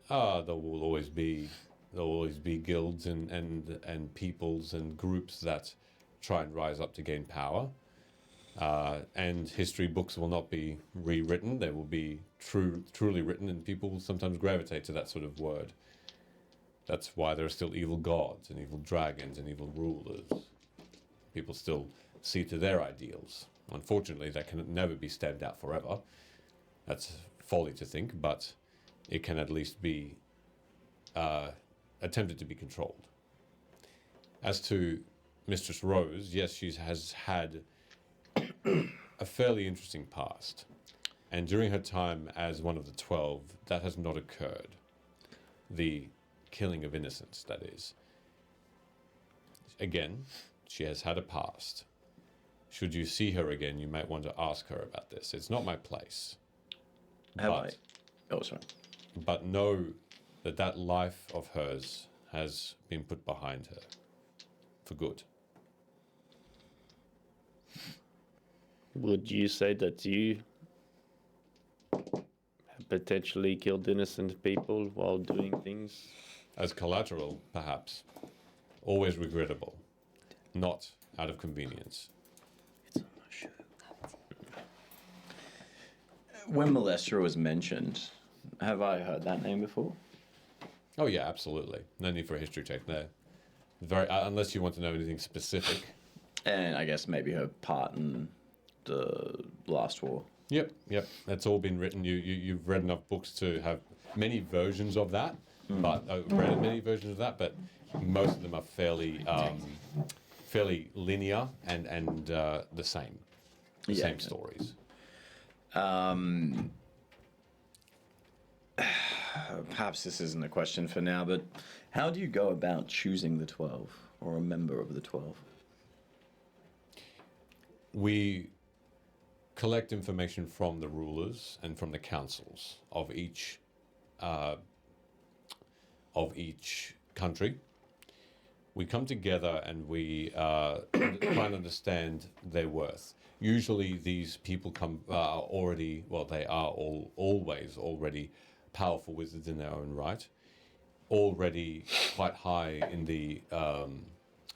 Speaker 1: there will always be guilds and peoples and groups that try and rise up to gain power. And history books will not be rewritten. They will be truly written, and people will sometimes gravitate to that sort of word. That's why there are still evil gods and evil dragons and evil rulers. People still see to their ideals. Unfortunately, that can never be stamped out forever. That's folly to think, but it can at least be attempted to be controlled. As to Mistress Rose, yes, she has had a fairly interesting past. And during her time as one of the 12, that has not occurred. The killing of innocents, that is. Again, she has had a past. Should you see her again, you might want to ask her about this. It's not my place.
Speaker 5: Oh, sorry.
Speaker 1: But know that that life of hers has been put behind her for good.
Speaker 4: Would you say that you potentially killed innocent people while doing things?
Speaker 1: As collateral, perhaps. Always regrettable. Not out of convenience.
Speaker 5: When Malestra was mentioned, have I heard that name before?
Speaker 1: Oh yeah, absolutely. No need for a history check there. Unless you want to know anything specific.
Speaker 5: And I guess maybe her part in the last war.
Speaker 1: Yep. That's all been written. You've read enough books to have many versions of that. But read many versions of that, but most of them are fairly linear and the same. Same stories.
Speaker 5: Perhaps this isn't a question for now, but how do you go about choosing the 12 or a member of the 12?
Speaker 1: We collect information from the rulers and from the councils of each country. We come together and we try and understand their worth. Usually these people always already powerful wizards in their own right, already quite high in the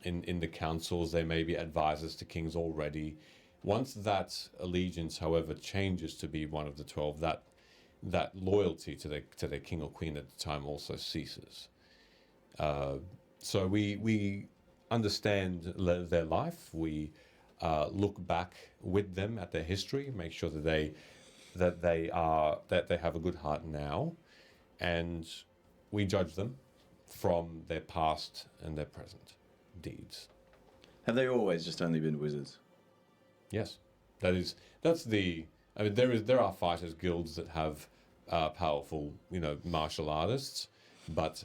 Speaker 1: in the councils. They may be advisors to kings already. Once that allegiance, however, changes to be one of the 12, that loyalty to their king or queen at the time also ceases. So we understand their life. We look back with them at their history, make sure that they have a good heart now, and we judge them from their past and their present deeds.
Speaker 5: Have they always just only been wizards?
Speaker 1: Yes, that's the. I mean, there are fighters guilds that have powerful, martial artists, but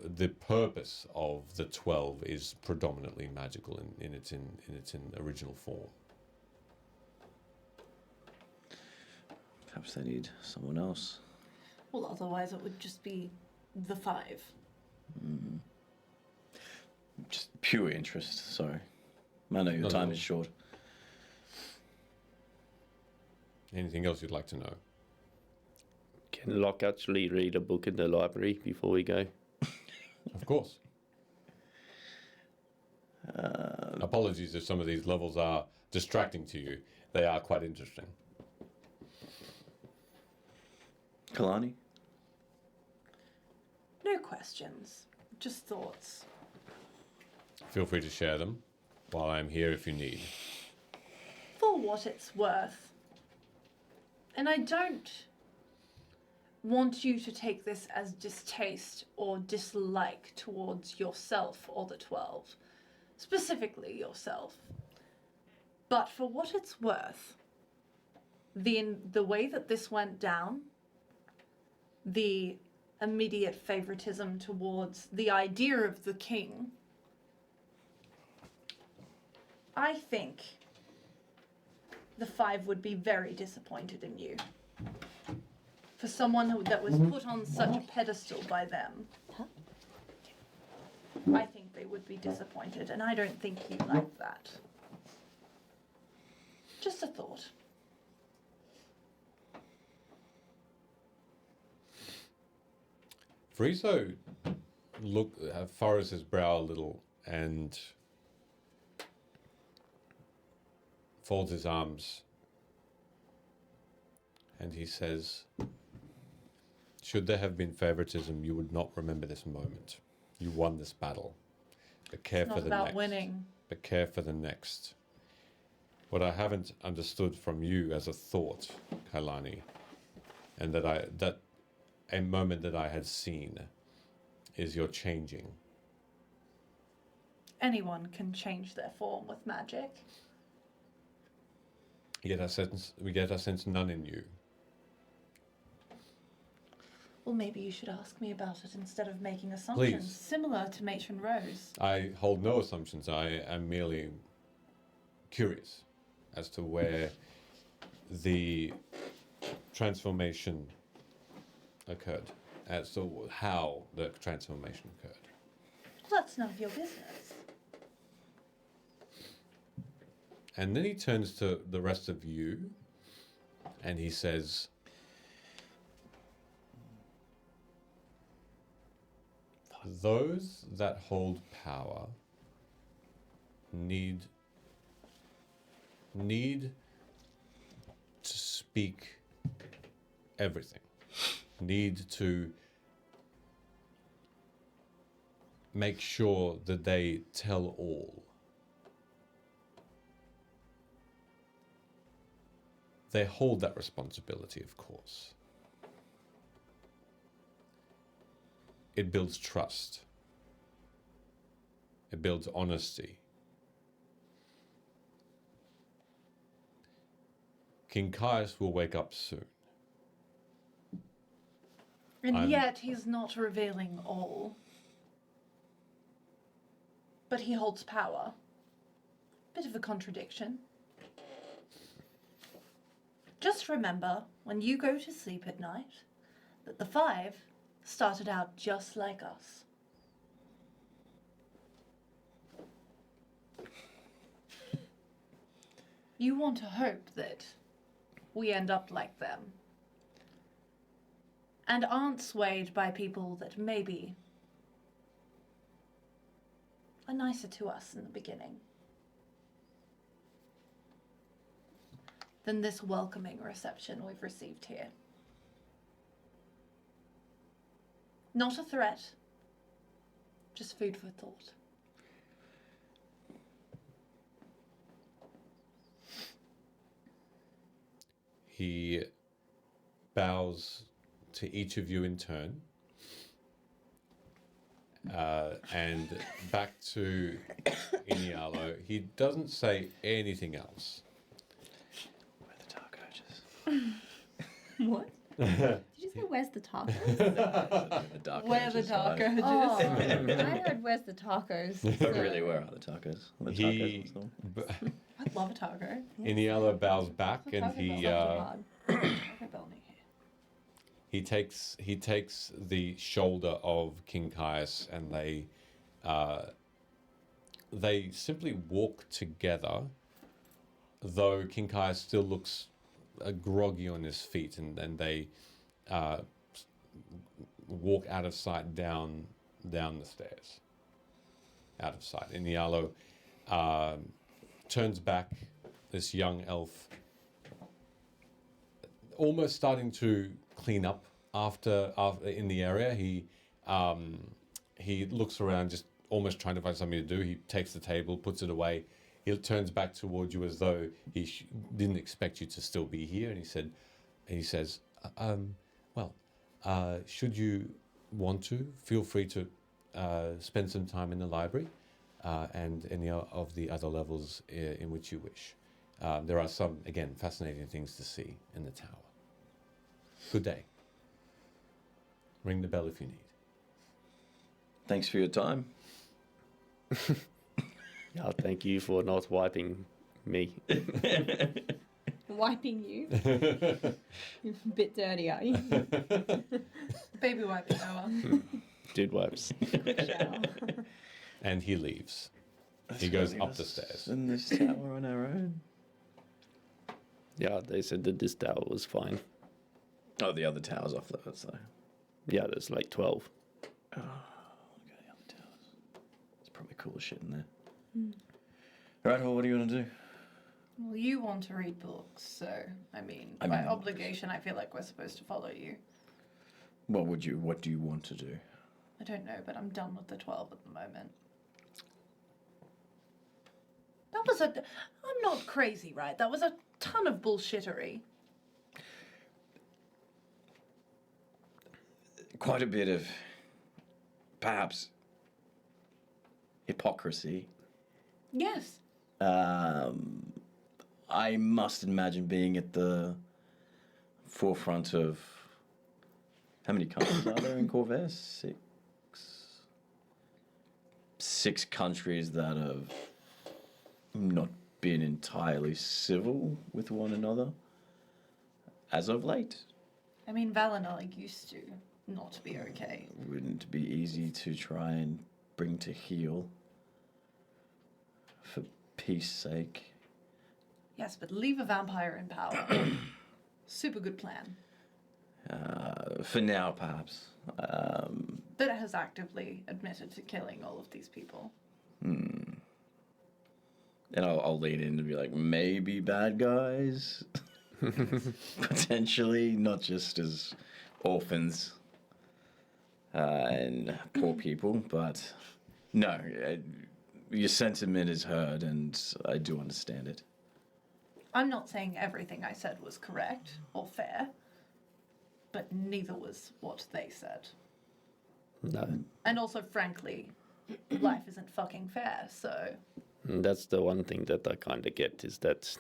Speaker 1: the purpose of the 12 is predominantly magical in its original form.
Speaker 5: Perhaps they need someone else.
Speaker 2: Well, otherwise it would just be the 5.
Speaker 5: Just pure interest, sorry. I know your
Speaker 1: Not at
Speaker 5: time
Speaker 1: all.
Speaker 5: is short.
Speaker 1: Anything else you'd like to know?
Speaker 4: Can Locke actually read a book in the library before we go?
Speaker 1: Of course. Apologies if some of these levels are distracting to you. They are quite interesting.
Speaker 5: Kalani?
Speaker 2: No questions, just thoughts.
Speaker 1: Feel free to share them while I'm here if you need.
Speaker 2: For what it's worth. And I don't want you to take this as distaste or dislike towards yourself or the 12, specifically yourself. But for what it's worth, the way that this went down, the immediate favoritism towards the idea of the king, I think the 5 would be very disappointed in you. For someone that was put on such a pedestal by them, I think they would be disappointed, and I don't think you like that. Just a thought.
Speaker 1: Friso furrows his brow a little and folds his arms, and he says, should there have been favoritism, you would not remember this moment. You won this battle. But care
Speaker 2: It's
Speaker 1: for
Speaker 2: not
Speaker 1: the
Speaker 2: about
Speaker 1: next.
Speaker 2: winning.
Speaker 1: But care for the next. What I haven't understood from you as a thought, Kailani, and that a moment that I had seen, is your changing.
Speaker 2: Anyone can change their form with magic.
Speaker 1: We get a sense none in you.
Speaker 2: Well, maybe you should ask me about it instead of making assumptions.
Speaker 1: Please.
Speaker 2: Similar to Matron Rose.
Speaker 1: I hold no assumptions. I am merely curious as to where the transformation occurred, as to how the transformation occurred.
Speaker 2: Well, that's none of your business.
Speaker 1: And then he turns to the rest of you and he says, those that hold power need to speak everything, need to make sure that they tell all. They hold that responsibility, of course. It builds trust. It builds honesty. King Caius will wake up soon.
Speaker 2: And yet he's not revealing all. But he holds power. Bit of a contradiction. Just remember, when you go to sleep at night, that the 5 started out just like us. You want to hope that we end up like them. And aren't swayed by people that maybe are nicer to us in the beginning than this welcoming reception we've received here. Not a threat, just food for thought.
Speaker 1: He bows to each of you in turn. And back to Inialo. He doesn't say anything else.
Speaker 5: Where the dark urges?
Speaker 3: What? Did you say where's the tacos?
Speaker 5: The dark
Speaker 2: Where the
Speaker 5: urges
Speaker 2: dark
Speaker 5: lie.
Speaker 2: urges.
Speaker 3: Oh, I heard where's the tacos.
Speaker 5: But really, where are the tacos? Are the
Speaker 1: He,
Speaker 5: tacos still?
Speaker 2: I'd love a taco.
Speaker 1: Inialo bows back and
Speaker 2: Taco
Speaker 1: he
Speaker 2: Bell Taco Bell near here.
Speaker 1: he takes the shoulder of King Caius and they simply walk together, though King Caius still looks groggy on his feet, and they walk out of sight down the stairs. Out of sight. Inialo turns back, this young elf, almost starting to clean up after in the area. He looks around, just almost trying to find something to do. He takes the table, puts it away. He turns back towards you as though he didn't expect you to still be here, and he says, should you want to, feel free to spend some time in the library and any of the other levels in which you wish. There are some, again, fascinating things to see in the tower. Good day. Ring the bell if you need.
Speaker 5: Thanks for your time.
Speaker 4: Yeah, thank you for not wiping me.
Speaker 3: Wiping you? You're a bit dirty, are you?
Speaker 2: Baby wiping hour.
Speaker 4: Dude wipes.
Speaker 3: Shower.
Speaker 1: And he leaves. He goes up the stairs.
Speaker 5: In this tower on our own.
Speaker 4: Yeah, they said that this tower was fine.
Speaker 5: Oh, the other tower's off limits, though.
Speaker 4: Yeah, there's like 12.
Speaker 5: Oh, look at the other towers. There's probably cooler shit in there. Right, well, what do you want to do?
Speaker 2: Well, you want to read books, so, by obligation, I feel like we're supposed to follow you.
Speaker 5: What do you want to do?
Speaker 2: I don't know, but I'm done with the 12 at the moment. I'm not crazy, right? That was a ton of bullshittery.
Speaker 5: Quite a bit of, perhaps, hypocrisy.
Speaker 2: Yes.
Speaker 5: I must imagine being at the forefront of, how many countries are there in Corvair? Six countries that have not been entirely civil with one another as of late.
Speaker 2: I mean, Valinor used to not be okay.
Speaker 5: Wouldn't be easy to try and bring to heel for peace sake.
Speaker 2: Yes, but leave a vampire in power. Super good plan.
Speaker 5: For now, perhaps.
Speaker 2: That has actively admitted to killing all of these people.
Speaker 5: And I'll lean in and be like, maybe bad guys? Potentially, not just as orphans and poor people, but no, your sentiment is heard and I do understand it.
Speaker 2: I'm not saying everything I said was correct or fair, but neither was what they said.
Speaker 4: No.
Speaker 2: And also, frankly, life isn't fucking fair, so...
Speaker 4: And that's the one thing that I kind of get, is that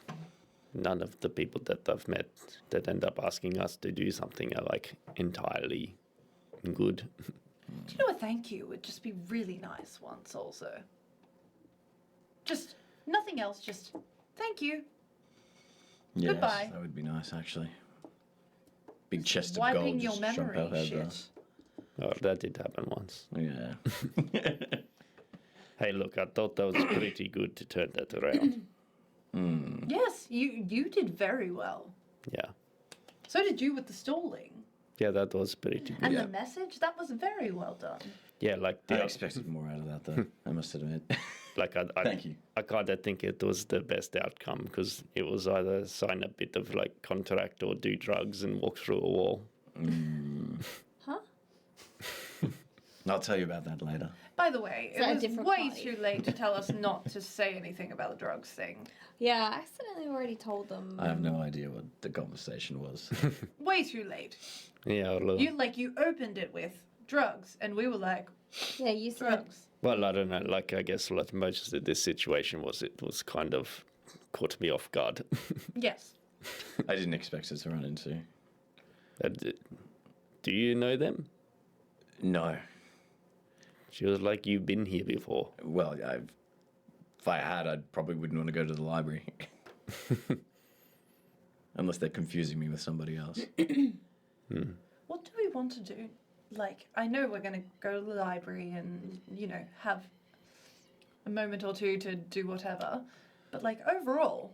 Speaker 4: none of the people that I've met that end up asking us to do something are like entirely good.
Speaker 2: Do you know a thank you would just be really nice once also? Just nothing else, just thank you.
Speaker 5: Yes,
Speaker 2: Goodbye.
Speaker 5: that would be nice, actually. Big chest of
Speaker 2: Wiping
Speaker 5: gold
Speaker 2: your
Speaker 5: just jump
Speaker 2: memory
Speaker 5: out over.
Speaker 2: shit.
Speaker 4: Oh, that did happen once.
Speaker 5: Yeah.
Speaker 4: Hey, look, I thought that was pretty good to turn that around.
Speaker 2: Yes, you did very well.
Speaker 4: Yeah.
Speaker 2: So did you with the stalling.
Speaker 4: Yeah, that was pretty good.
Speaker 2: And the message, that was very well done.
Speaker 4: Yeah, like
Speaker 5: I expected more out of that, though. I must admit.
Speaker 4: like
Speaker 5: Thank you.
Speaker 4: I kind of think it was the best outcome because it was either sign a bit of like contract or do drugs and walk through a wall.
Speaker 6: Huh?
Speaker 5: I'll tell you about that later.
Speaker 2: By the way,
Speaker 6: that a
Speaker 2: it was
Speaker 6: different
Speaker 2: way
Speaker 6: party?
Speaker 2: too late to tell us not to say anything about the drugs thing.
Speaker 6: Yeah, I accidentally already told them.
Speaker 5: I have no idea what the conversation was.
Speaker 2: Way too late.
Speaker 4: Yeah, well,
Speaker 2: You opened it with drugs, and we were like,
Speaker 6: Yeah, you said.
Speaker 2: drugs.
Speaker 4: well, I don't know. Like I guess like most of this situation was it was kind of caught me off guard.
Speaker 2: Yes.
Speaker 5: I didn't expect it to run into.
Speaker 4: Do you know them?
Speaker 5: No.
Speaker 4: She was like, you've been here before.
Speaker 5: Well, if I had, I probably wouldn't want to go to the library. Unless they're confusing me with somebody else.
Speaker 2: What do we want to do? Like, I know we're going to go to the library and, have a moment or two to do whatever. But, like, overall,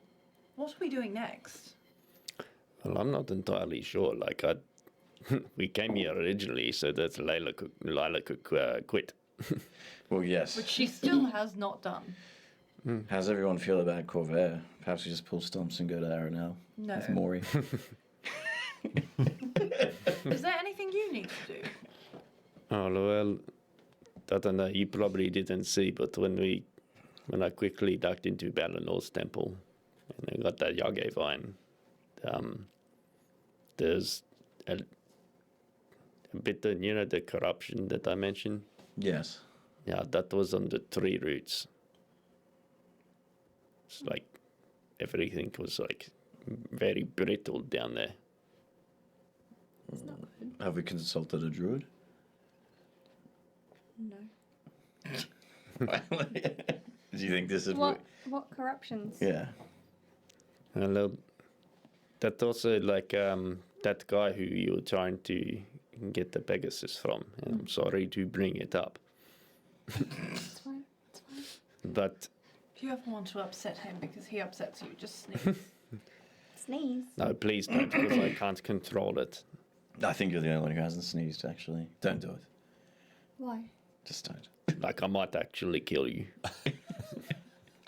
Speaker 2: what are we doing next?
Speaker 4: Well, I'm not entirely sure. Like, we came here originally so that Lila could quit.
Speaker 5: Well, yes.
Speaker 2: Which she still has not done.
Speaker 5: How's everyone feel about Corvair? Perhaps we just pull stumps and go to Aranel
Speaker 2: No.
Speaker 5: with Maury.
Speaker 2: Is there anything you need to do?
Speaker 4: Oh, well, I don't know. You probably didn't see, but when I quickly ducked into Balinor's temple and I got that Yage vine, there's a bit of, the corruption that I mentioned?
Speaker 5: Yes.
Speaker 4: Yeah, that was on the tree roots. It's like everything was like very brittle down there.
Speaker 6: It's not good.
Speaker 5: Have we consulted a druid?
Speaker 6: No.
Speaker 5: Do you think this is
Speaker 6: What corruptions?
Speaker 5: Yeah.
Speaker 4: Hello. That also like that guy who you were trying to get the Pegasus from. And I'm sorry to bring it up.
Speaker 6: It's fine. It's fine.
Speaker 4: But
Speaker 2: If you ever want to upset him because he upsets you, just sneeze.
Speaker 6: Sneeze.
Speaker 4: no, please don't, because I can't control it.
Speaker 5: I think you're the only one who hasn't sneezed, actually. Don't do it.
Speaker 6: Why?
Speaker 5: Just don't.
Speaker 4: Like I might actually kill you.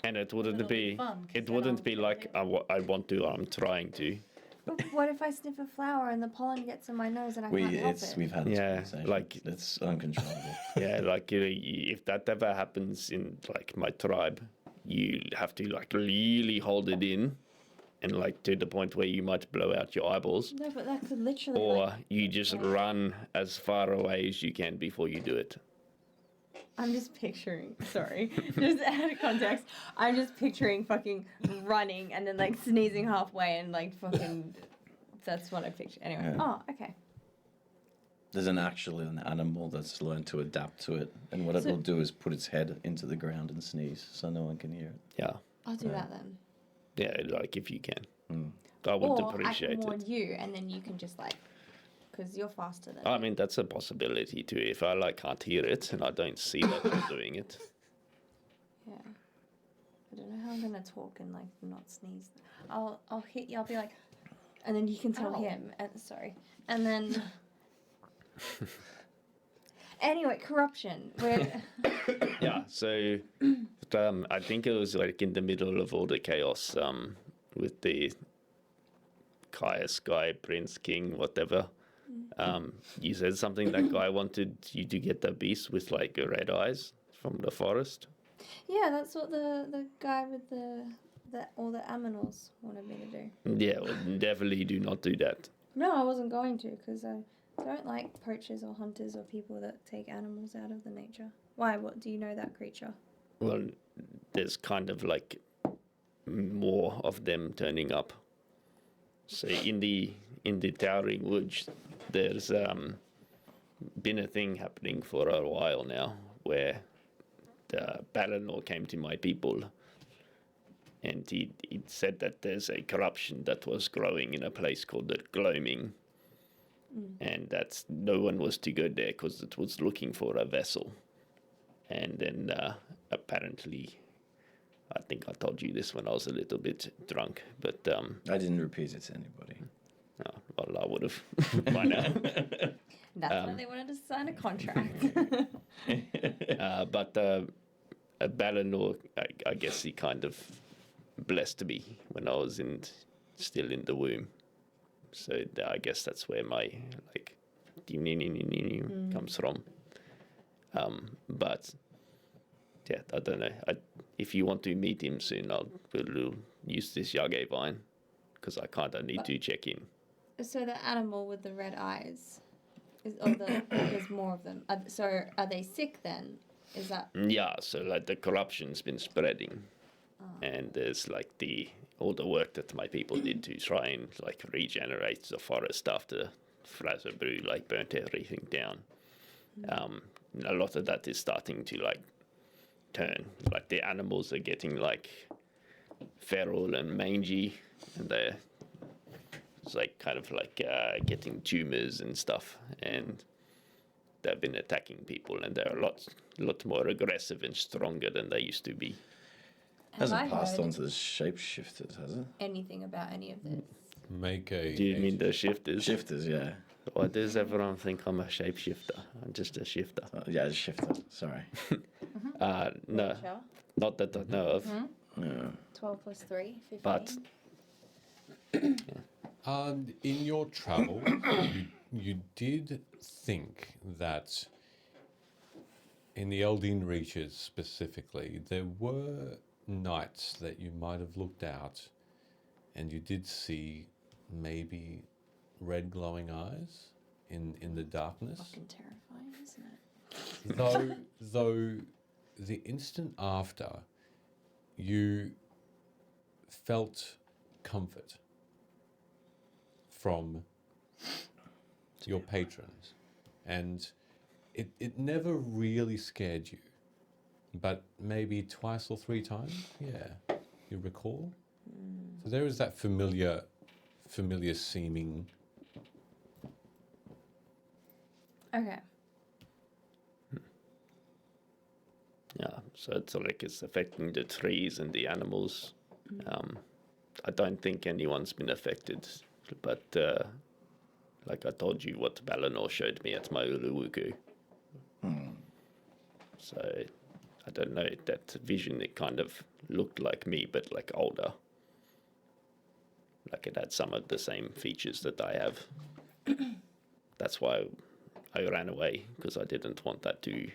Speaker 4: And it wouldn't
Speaker 2: It'll be
Speaker 4: be.
Speaker 2: fun, 'cause
Speaker 4: It
Speaker 2: then
Speaker 4: wouldn't
Speaker 2: I'll
Speaker 4: be
Speaker 2: kill
Speaker 4: like I want to or I'm trying to.
Speaker 6: But what if I sniff a flower and the pollen gets in my nose and I can't help it?
Speaker 5: We've had this
Speaker 4: Yeah,
Speaker 5: conversation.
Speaker 4: like-
Speaker 5: It's uncontrollable.
Speaker 4: Yeah, like if that ever happens in like my tribe, you have to like really hold it in, and like to the point where you might blow out your eyeballs,
Speaker 6: No, but that could literally.
Speaker 4: or
Speaker 6: like,
Speaker 4: you just run as far away as you can before you do it.
Speaker 6: I'm just picturing. Sorry, just out of context. I'm just picturing fucking running and then like sneezing halfway and like fucking. That's what I picture. Anyway.
Speaker 5: Yeah.
Speaker 6: Oh, okay.
Speaker 5: There's an animal that's learned to adapt to it, and what it
Speaker 6: So-
Speaker 5: will do is put its head into the ground and sneeze, so no one can hear it.
Speaker 4: Yeah,
Speaker 6: I'll do that then.
Speaker 4: yeah, like if you can,
Speaker 5: Mm.
Speaker 4: I would
Speaker 6: Or I
Speaker 4: appreciate
Speaker 6: can warn
Speaker 4: it.
Speaker 6: you, and then you can just like, because you're faster than.
Speaker 4: I mean, that's a possibility too. If I like can't hear it and I don't see that you're doing it.
Speaker 6: Yeah. I don't know how I'm gonna talk and like not sneeze. I'll hit you. I'll be like, and then you can tell
Speaker 2: Ow.
Speaker 6: him. Sorry. And then. Anyway, corruption. We're
Speaker 4: Yeah, so I think it was like in the middle of all the chaos with the Caius guy, Prince, King, whatever. You said something that guy wanted you to get the beast with like red eyes from the forest.
Speaker 6: yeah, that's what the guy with the all the aminals wanted me to do.
Speaker 4: Yeah, well, definitely do not do that.
Speaker 6: No, I wasn't going to because I don't like poachers or hunters or people that take animals out of the nature. Why? What do you know that creature?
Speaker 4: Well, there's kind of like more of them turning up. So in the Towering Woods, there's been a thing happening for a while now where the Balinor came to my people, and he said that there's a corruption that was growing in a place called the Gloaming, and that no one was to go there because it was looking for a vessel. And then apparently, I think I told you this when I was a little bit drunk, but
Speaker 5: I didn't repeat it to anybody.
Speaker 4: Oh, well, I would have by now.
Speaker 6: That's why they wanted to sign a contract.
Speaker 4: But Balinor, I guess he kind of blessed me when I was still in the womb. So I guess that's where my like comes from. But yeah, I don't know. If you want to meet him soon, we'll use this Yage vine because I kind of need to check in.
Speaker 6: So the animal with the red eyes, there's more of them. So are they sick then? Is that?
Speaker 4: Yeah, so like the corruption's been spreading, and there's like all the work that my people did to try and like regenerate the forest after Fraser Brew like burnt everything down. A lot of that is starting to like turn. Like the animals are getting like feral and mangy, and it's like kind of like getting tumors and stuff, and they've been attacking people, and they're a lot more aggressive and stronger than they used to be.
Speaker 5: Hasn't passed on to the shapeshifters, has it?
Speaker 6: Anything about any of this?
Speaker 1: Make a.
Speaker 4: Do you mean the shifters?
Speaker 5: Shifters, yeah.
Speaker 4: Why does everyone think I'm a shapeshifter? I'm just a shifter.
Speaker 5: Yeah, a shifter. Sorry.
Speaker 4: No, not that I know of.
Speaker 5: Yeah.
Speaker 6: 12 plus 3, 15.
Speaker 4: But
Speaker 1: In your travel, you did think that in the Eldin Reaches specifically, there were nights that you might have looked out and you did see maybe red glowing eyes in the darkness.
Speaker 6: Fucking terrifying, isn't it?
Speaker 1: Though the instant after, you felt comfort from your patrons, and it never really scared you, but maybe twice or three times, yeah, you recall. So there is that familiar seeming.
Speaker 6: Okay.
Speaker 4: yeah, so it's like it's affecting the trees and the animals. I don't think anyone's been affected, but like I told you, what Balinor showed me at Mauluwuku. So I don't know, that vision, it kind of looked like me, but like older. Like it had some of the same features that I have. That's why I ran away, because I didn't want that to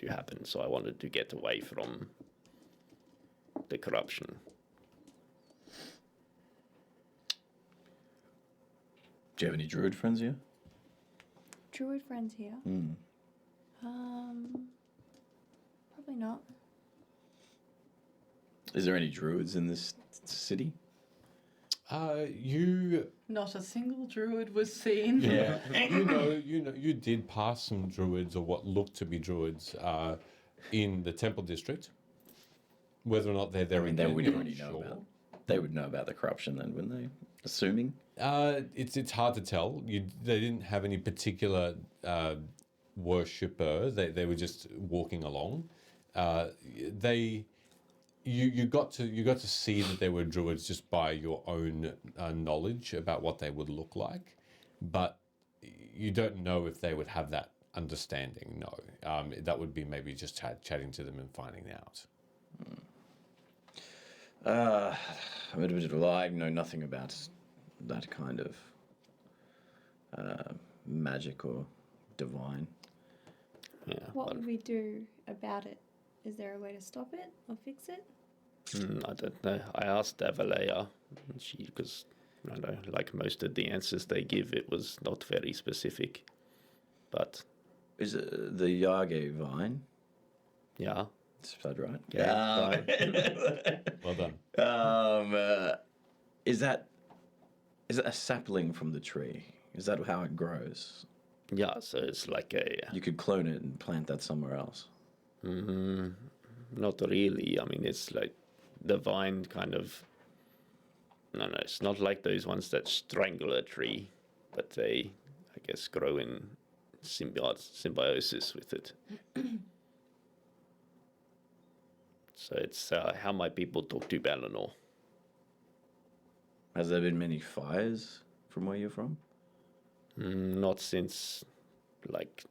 Speaker 4: happen. So I wanted to get away from the corruption.
Speaker 5: Do you have any druid friends here?
Speaker 6: Druid friends here? Probably not.
Speaker 5: Is there any druids in this city?
Speaker 2: Not a single druid was seen.
Speaker 1: Yeah, you did pass some druids, or what looked to be druids, in the temple district. Whether or not they're there,
Speaker 5: They
Speaker 1: again,
Speaker 5: would
Speaker 1: I'm
Speaker 5: already
Speaker 1: not
Speaker 5: know
Speaker 1: sure.
Speaker 5: about. They would know about the corruption then, wouldn't they? Assuming.
Speaker 1: It's hard to tell. They didn't have any particular worshipper. They were just walking along. You got to see that they were druids just by your own knowledge about what they would look like, but you don't know if they would have that understanding. No, that would be maybe just chatting to them and finding out.
Speaker 5: I know nothing about that kind of magic or divine.
Speaker 4: Yeah.
Speaker 6: What would we do about it? Is there a way to stop it or fix it?
Speaker 4: I don't know. I asked Avalea, because I know, like most of the answers they give, it was not very specific. But
Speaker 5: is it the Yage vine?
Speaker 4: Yeah.
Speaker 5: Is that right?
Speaker 4: Yeah.
Speaker 1: Well done.
Speaker 5: Is that a sapling from the tree? Is that how it grows?
Speaker 4: Yeah, so it's like
Speaker 5: You could clone it and plant that somewhere else.
Speaker 4: Not really. I mean, it's like the vine kind of. No, it's not like those ones that strangle a tree, but they, I guess, grow in symbiosis with it. So it's how my people talk to Balinor.
Speaker 5: Has there been many fires from where you're from?
Speaker 4: Not since, like,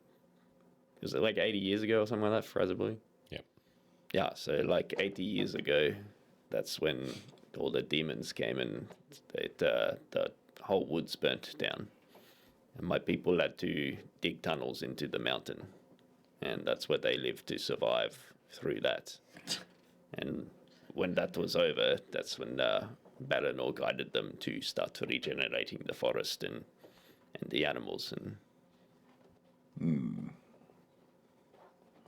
Speaker 4: was it like 80 years ago or something like that, Fraserburgh?
Speaker 1: Yep.
Speaker 4: Yeah, so like 80 years ago, that's when all the demons came and the whole woods burnt down. And my people had to dig tunnels into the mountain. And that's where they lived to survive through that. And when that was over, that's when Baranor guided them to start regenerating the forest and the animals. And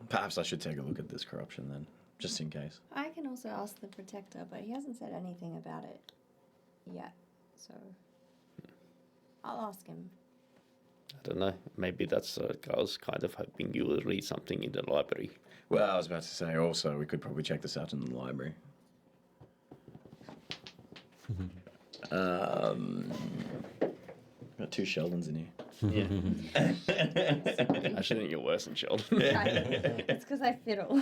Speaker 5: Perhaps I should take a look at this corruption then, just in case.
Speaker 3: I can also ask the protector, but he hasn't said anything about it yet. So I'll ask him.
Speaker 4: I don't know, maybe that's, I was kind of hoping you would read something in the library.
Speaker 5: Well, I was about to say also, we could probably check this out in the library. Got 2 Sheldons in here.
Speaker 4: Yeah. I shouldn't get worse than Sheldon.
Speaker 3: It's because I fiddle.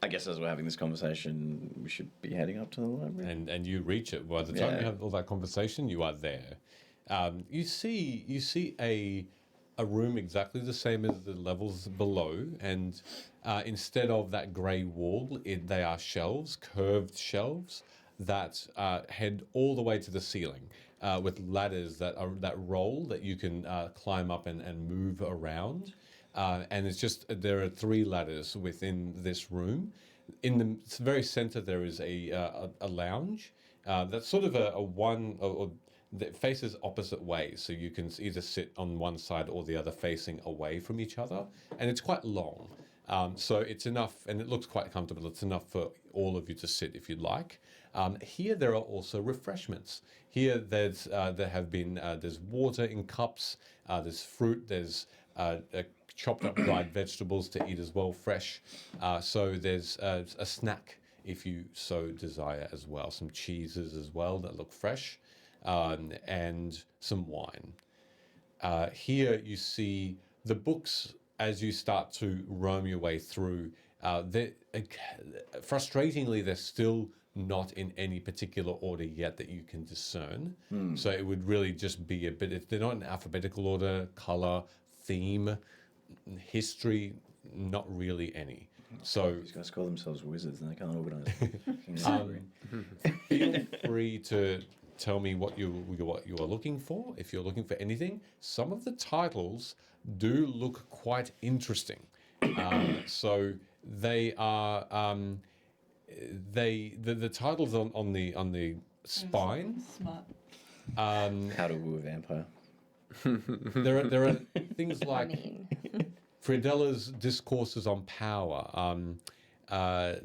Speaker 5: I guess as we're having this conversation, we should be heading up to the library.
Speaker 1: And you reach it. By the time you have all that conversation, you are there. You see a room exactly the same as the levels below, and instead of that grey wall, they are shelves, curved shelves that head all the way to the ceiling, with ladders that roll that you can climb up and move around. And it's just there are 3 ladders within this room. In the very center, there is a lounge that's sort of a one or that faces opposite ways, so you can either sit on one side or the other facing away from each other, and it's quite long. So it's enough, and it looks quite comfortable. It's enough for all of you to sit if you'd like. Here there are also refreshments. Here there's water in cups. There's fruit. There's chopped up dried vegetables to eat as well, fresh. So there's a snack if you so desire as well. Some cheeses as well that look fresh, and some wine. Here you see the books as you start to roam your way through. Frustratingly, they're still not in any particular order yet that you can discern. So it would really just be a bit, if they're not in alphabetical order, color, theme, history, not really any. So
Speaker 5: these guys call themselves wizards and they can't organize.
Speaker 1: Feel free to tell me what you are looking for. If you're looking for anything, some of the titles do look quite interesting. So they are the titles on the spine.
Speaker 2: Smart.
Speaker 5: How to Woo a Vampire.
Speaker 1: There are things like Fridella's Discourses on Power,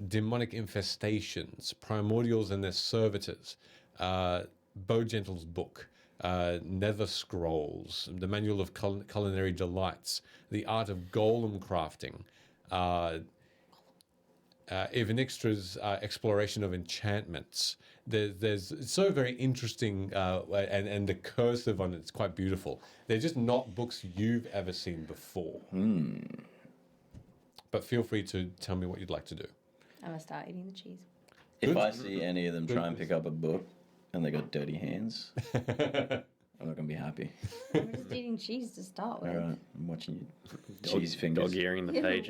Speaker 1: Demonic Infestations, Primordials and Their Servitors, Bowgentle's Book, Nether Scrolls, The Manual of Culinary Delights, The Art of Golem Crafting, Evanixtra's Exploration of Enchantments. It's so very interesting, and the cursive on it's quite beautiful. They're just not books you've ever seen before. But feel free to tell me what you'd like to do.
Speaker 3: I'm gonna start eating the cheese.
Speaker 5: If I see any of them try and pick up a book and they got dirty hands, I'm not going to be happy.
Speaker 3: I'm just eating cheese to start with.
Speaker 5: All right, I'm watching you. Cheese fingers.
Speaker 4: Dog earing the page.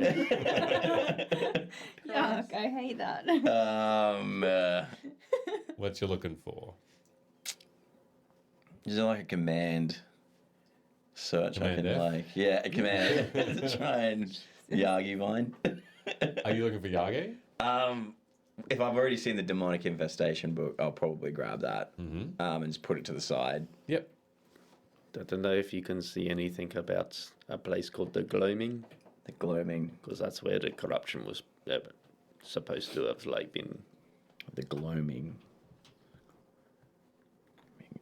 Speaker 3: Yuck, I hate that.
Speaker 1: What you looking for?
Speaker 5: Is there like a command search I can
Speaker 1: Command F?
Speaker 5: a command to try and Yagi Vine?
Speaker 1: Are you looking for Yage?
Speaker 5: If I've already seen the Demonic Infestation book, I'll probably grab that and just put it to the side.
Speaker 1: Yep.
Speaker 4: I don't know if you can see anything about a place called the Gloaming.
Speaker 5: The Gloaming.
Speaker 4: Because that's where the corruption was supposed to have been.
Speaker 5: The Gloaming.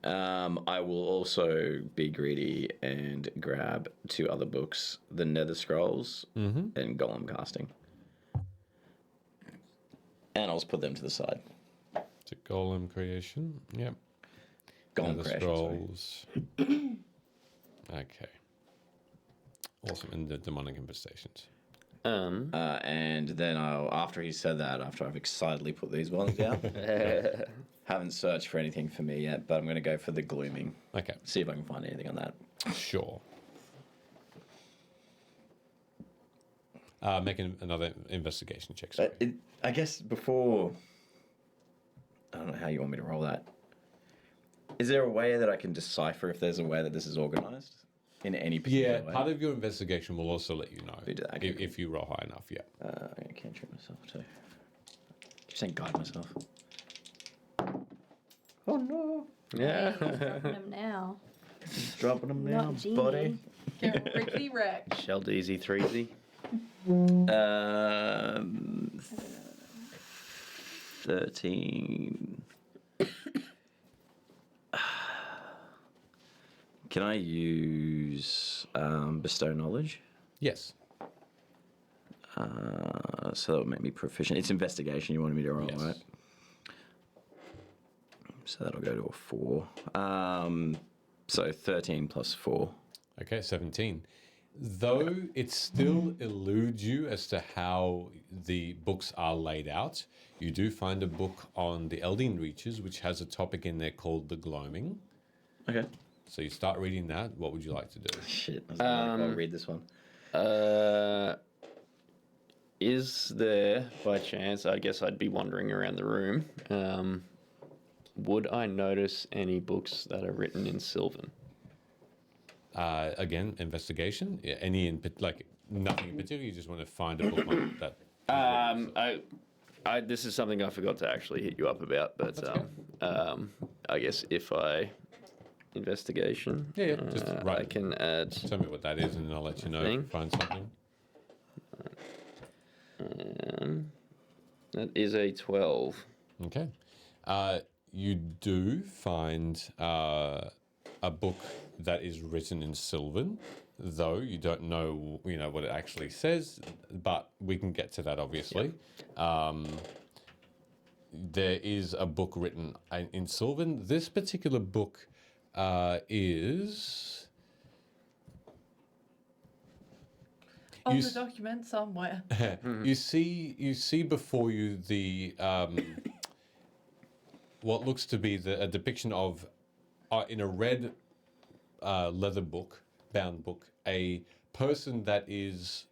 Speaker 5: I will also be greedy and grab 2 other books, the Nether Scrolls and Golem Casting. And I'll just put them to the side.
Speaker 1: To Golem Creation. Yep.
Speaker 5: Golem
Speaker 1: Nether
Speaker 5: Creation.
Speaker 1: Scrolls. Okay. Awesome. And the Demonic Infestations.
Speaker 5: And then after he said that, after I've excitedly put these ones down, haven't searched for anything for me yet, but I'm going to go for the glooming.
Speaker 1: Okay.
Speaker 5: See if I can find anything on that.
Speaker 1: Sure. Make another investigation check. Sorry.
Speaker 5: I guess before... I don't know how you want me to roll that. Is there a way that I can decipher if there's a way that this is organized? In any particular way?
Speaker 1: Part of your investigation will also let you know
Speaker 5: Okay,
Speaker 1: if you roll high enough, yeah.
Speaker 5: I can't trick myself too. Keep saying guide myself. Oh no!
Speaker 4: Yeah.
Speaker 6: Dropping them now.
Speaker 5: Dropping them now,
Speaker 6: Not Genie.
Speaker 5: buddy.
Speaker 2: Get rickety wreck.
Speaker 4: Shelled easy, threesy.
Speaker 5: 13. Can I use bestow knowledge?
Speaker 1: Yes.
Speaker 5: So that would make me proficient. It's investigation you wanted me to roll,
Speaker 1: Yes.
Speaker 5: right? So that'll go to a 4. So 13 plus 4.
Speaker 1: Okay, 17. Though it still eludes you as to how the books are laid out, you do find a book on the Eldin Reaches, which has a topic in there called the gloaming.
Speaker 5: Okay.
Speaker 1: So you start reading that. What would you like to do?
Speaker 5: Shit, I'll read this one.
Speaker 4: Is there, by chance, I guess I'd be wandering around the room, would I notice any books that are written in Sylvan?
Speaker 1: Again, investigation. Yeah, nothing in particular. You just want to find a book on that.
Speaker 4: This is something I forgot to actually hit you up about, but I guess if I investigation,
Speaker 1: just right.
Speaker 4: I can add.
Speaker 1: Tell me what that is, and then I'll let you know if you find something.
Speaker 4: That is a 12.
Speaker 1: Okay. You do find a book that is written in Sylvan, though you don't know, what it actually says, but we can get to that, obviously. There is a book written in Sylvan. This particular book is...
Speaker 2: On the document somewhere.
Speaker 1: You see before you the what looks to be a depiction of in a red leather book, bound book, a person that is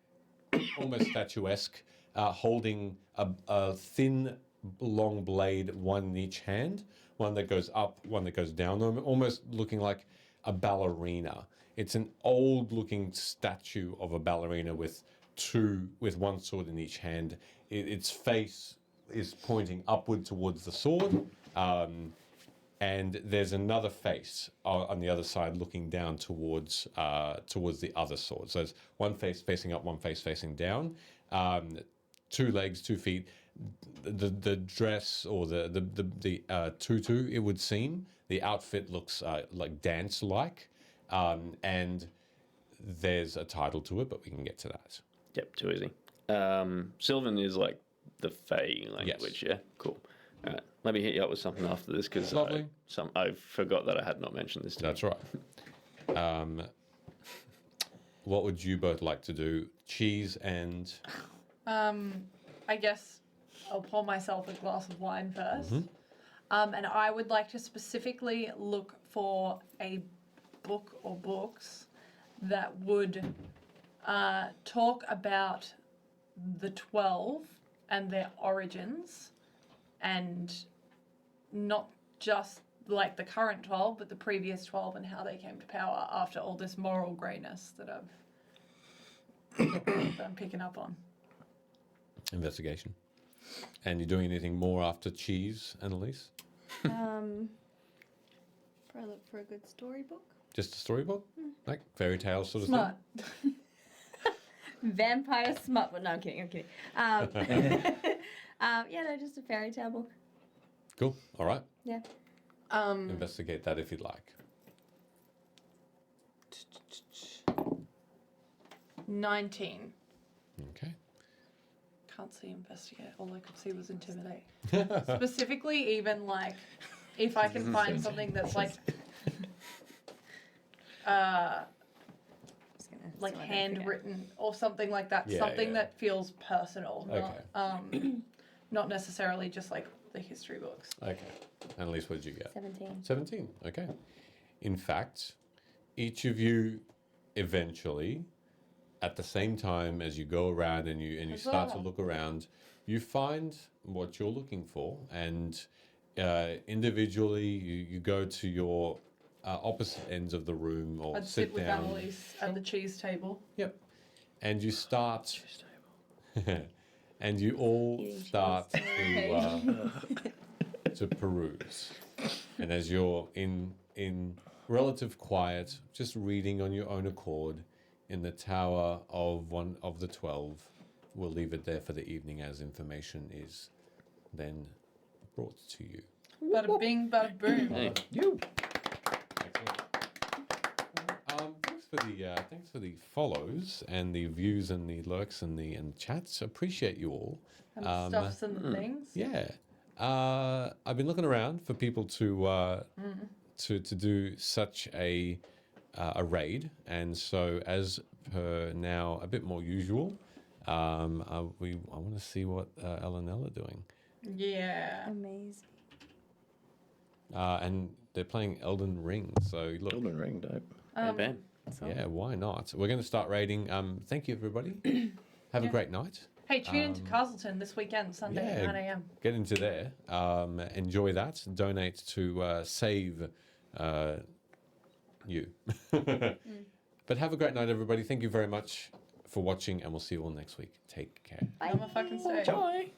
Speaker 1: almost statuesque, holding a thin, long blade, one in each hand, one that goes up, one that goes down, almost looking like a ballerina. It's an old-looking statue of a ballerina with one sword in each hand. Its face is pointing upward towards the sword, and there's another face on the other side looking down towards the other sword. So it's one face facing up, one face facing down, 2 legs, 2 feet. The dress or the tutu, it would seem, the outfit looks like dance-like. And there's a title to it, but we can get to that.
Speaker 4: Yep, too easy. Sylvan is like the Fey language, yeah? Cool. All right, let me hit you up with something after this, because I forgot that I had not mentioned this to
Speaker 1: That's right. What would you both like to do? Cheese and...
Speaker 2: I guess I'll pour myself a glass of wine first.
Speaker 1: Mm-hmm.
Speaker 2: And I would like to specifically look for a book or books that would talk about the 12 and their origins, and not just like the current 12, but the previous 12 and how they came to power after all this moral greyness that I'm picking up on.
Speaker 1: Investigation. And you doing anything more after cheese, Annalise?
Speaker 6: Probably look for a good storybook.
Speaker 1: Just a storybook? Like fairy tale sort of
Speaker 2: Smart.
Speaker 1: thing?
Speaker 6: Vampire smut. But no, I'm kidding. Yeah, no, just a fairy tale book.
Speaker 1: Cool. All right.
Speaker 6: Yeah.
Speaker 1: Investigate that if you'd like.
Speaker 2: 19.
Speaker 1: Okay.
Speaker 2: Can't see investigate. All I could see was intimidate. Specifically, even like, if I can find something that's like, like
Speaker 6: So I don't forget.
Speaker 2: handwritten or something like that.
Speaker 1: Yeah,
Speaker 2: Something
Speaker 1: yeah.
Speaker 2: that feels personal,
Speaker 1: Okay.
Speaker 2: not necessarily just like the history books.
Speaker 1: Okay. Annalise, what did you get?
Speaker 3: 17.
Speaker 1: 17. Okay. In fact, each of you eventually, at the same time as you go around and you start to
Speaker 2: Huzzah.
Speaker 1: look around, you find what you're looking for, and individually you go to your opposite ends of the room or
Speaker 2: I'd sit with
Speaker 1: down.
Speaker 2: Annalise at the cheese table.
Speaker 1: Yep. And you start, and you all
Speaker 3: Eating
Speaker 1: start
Speaker 3: cheese.
Speaker 1: to peruse. And as you're in relative quiet, just reading on your own accord in the tower of one of the 12, we'll leave it there for the evening as information is then brought to you.
Speaker 2: Bada bing, bada boom.
Speaker 4: Hey.
Speaker 1: Thanks for the follows and the views and the lurks and the chats. Appreciate you all.
Speaker 2: And stuffs and things.
Speaker 1: Yeah. I've been looking around for people to do such a raid, and so as per now, a bit more usual. I want to see what L&L are doing,
Speaker 2: Yeah.
Speaker 6: Amazing.
Speaker 1: and they're playing Elden Ring. So look,
Speaker 5: Elden Ring, dope.
Speaker 4: Bam.
Speaker 1: yeah, why not? We're going to start raiding. Thank you, everybody. Have a great night.
Speaker 2: Hey, tune into Castleton this weekend, Sunday at 9 a.m.
Speaker 1: Get into there. Enjoy that. Donate to save you. But have a great night, everybody. Thank you very much for watching, and we'll see you all next week. Take care.
Speaker 2: I'm a fucking stay.
Speaker 5: Bye.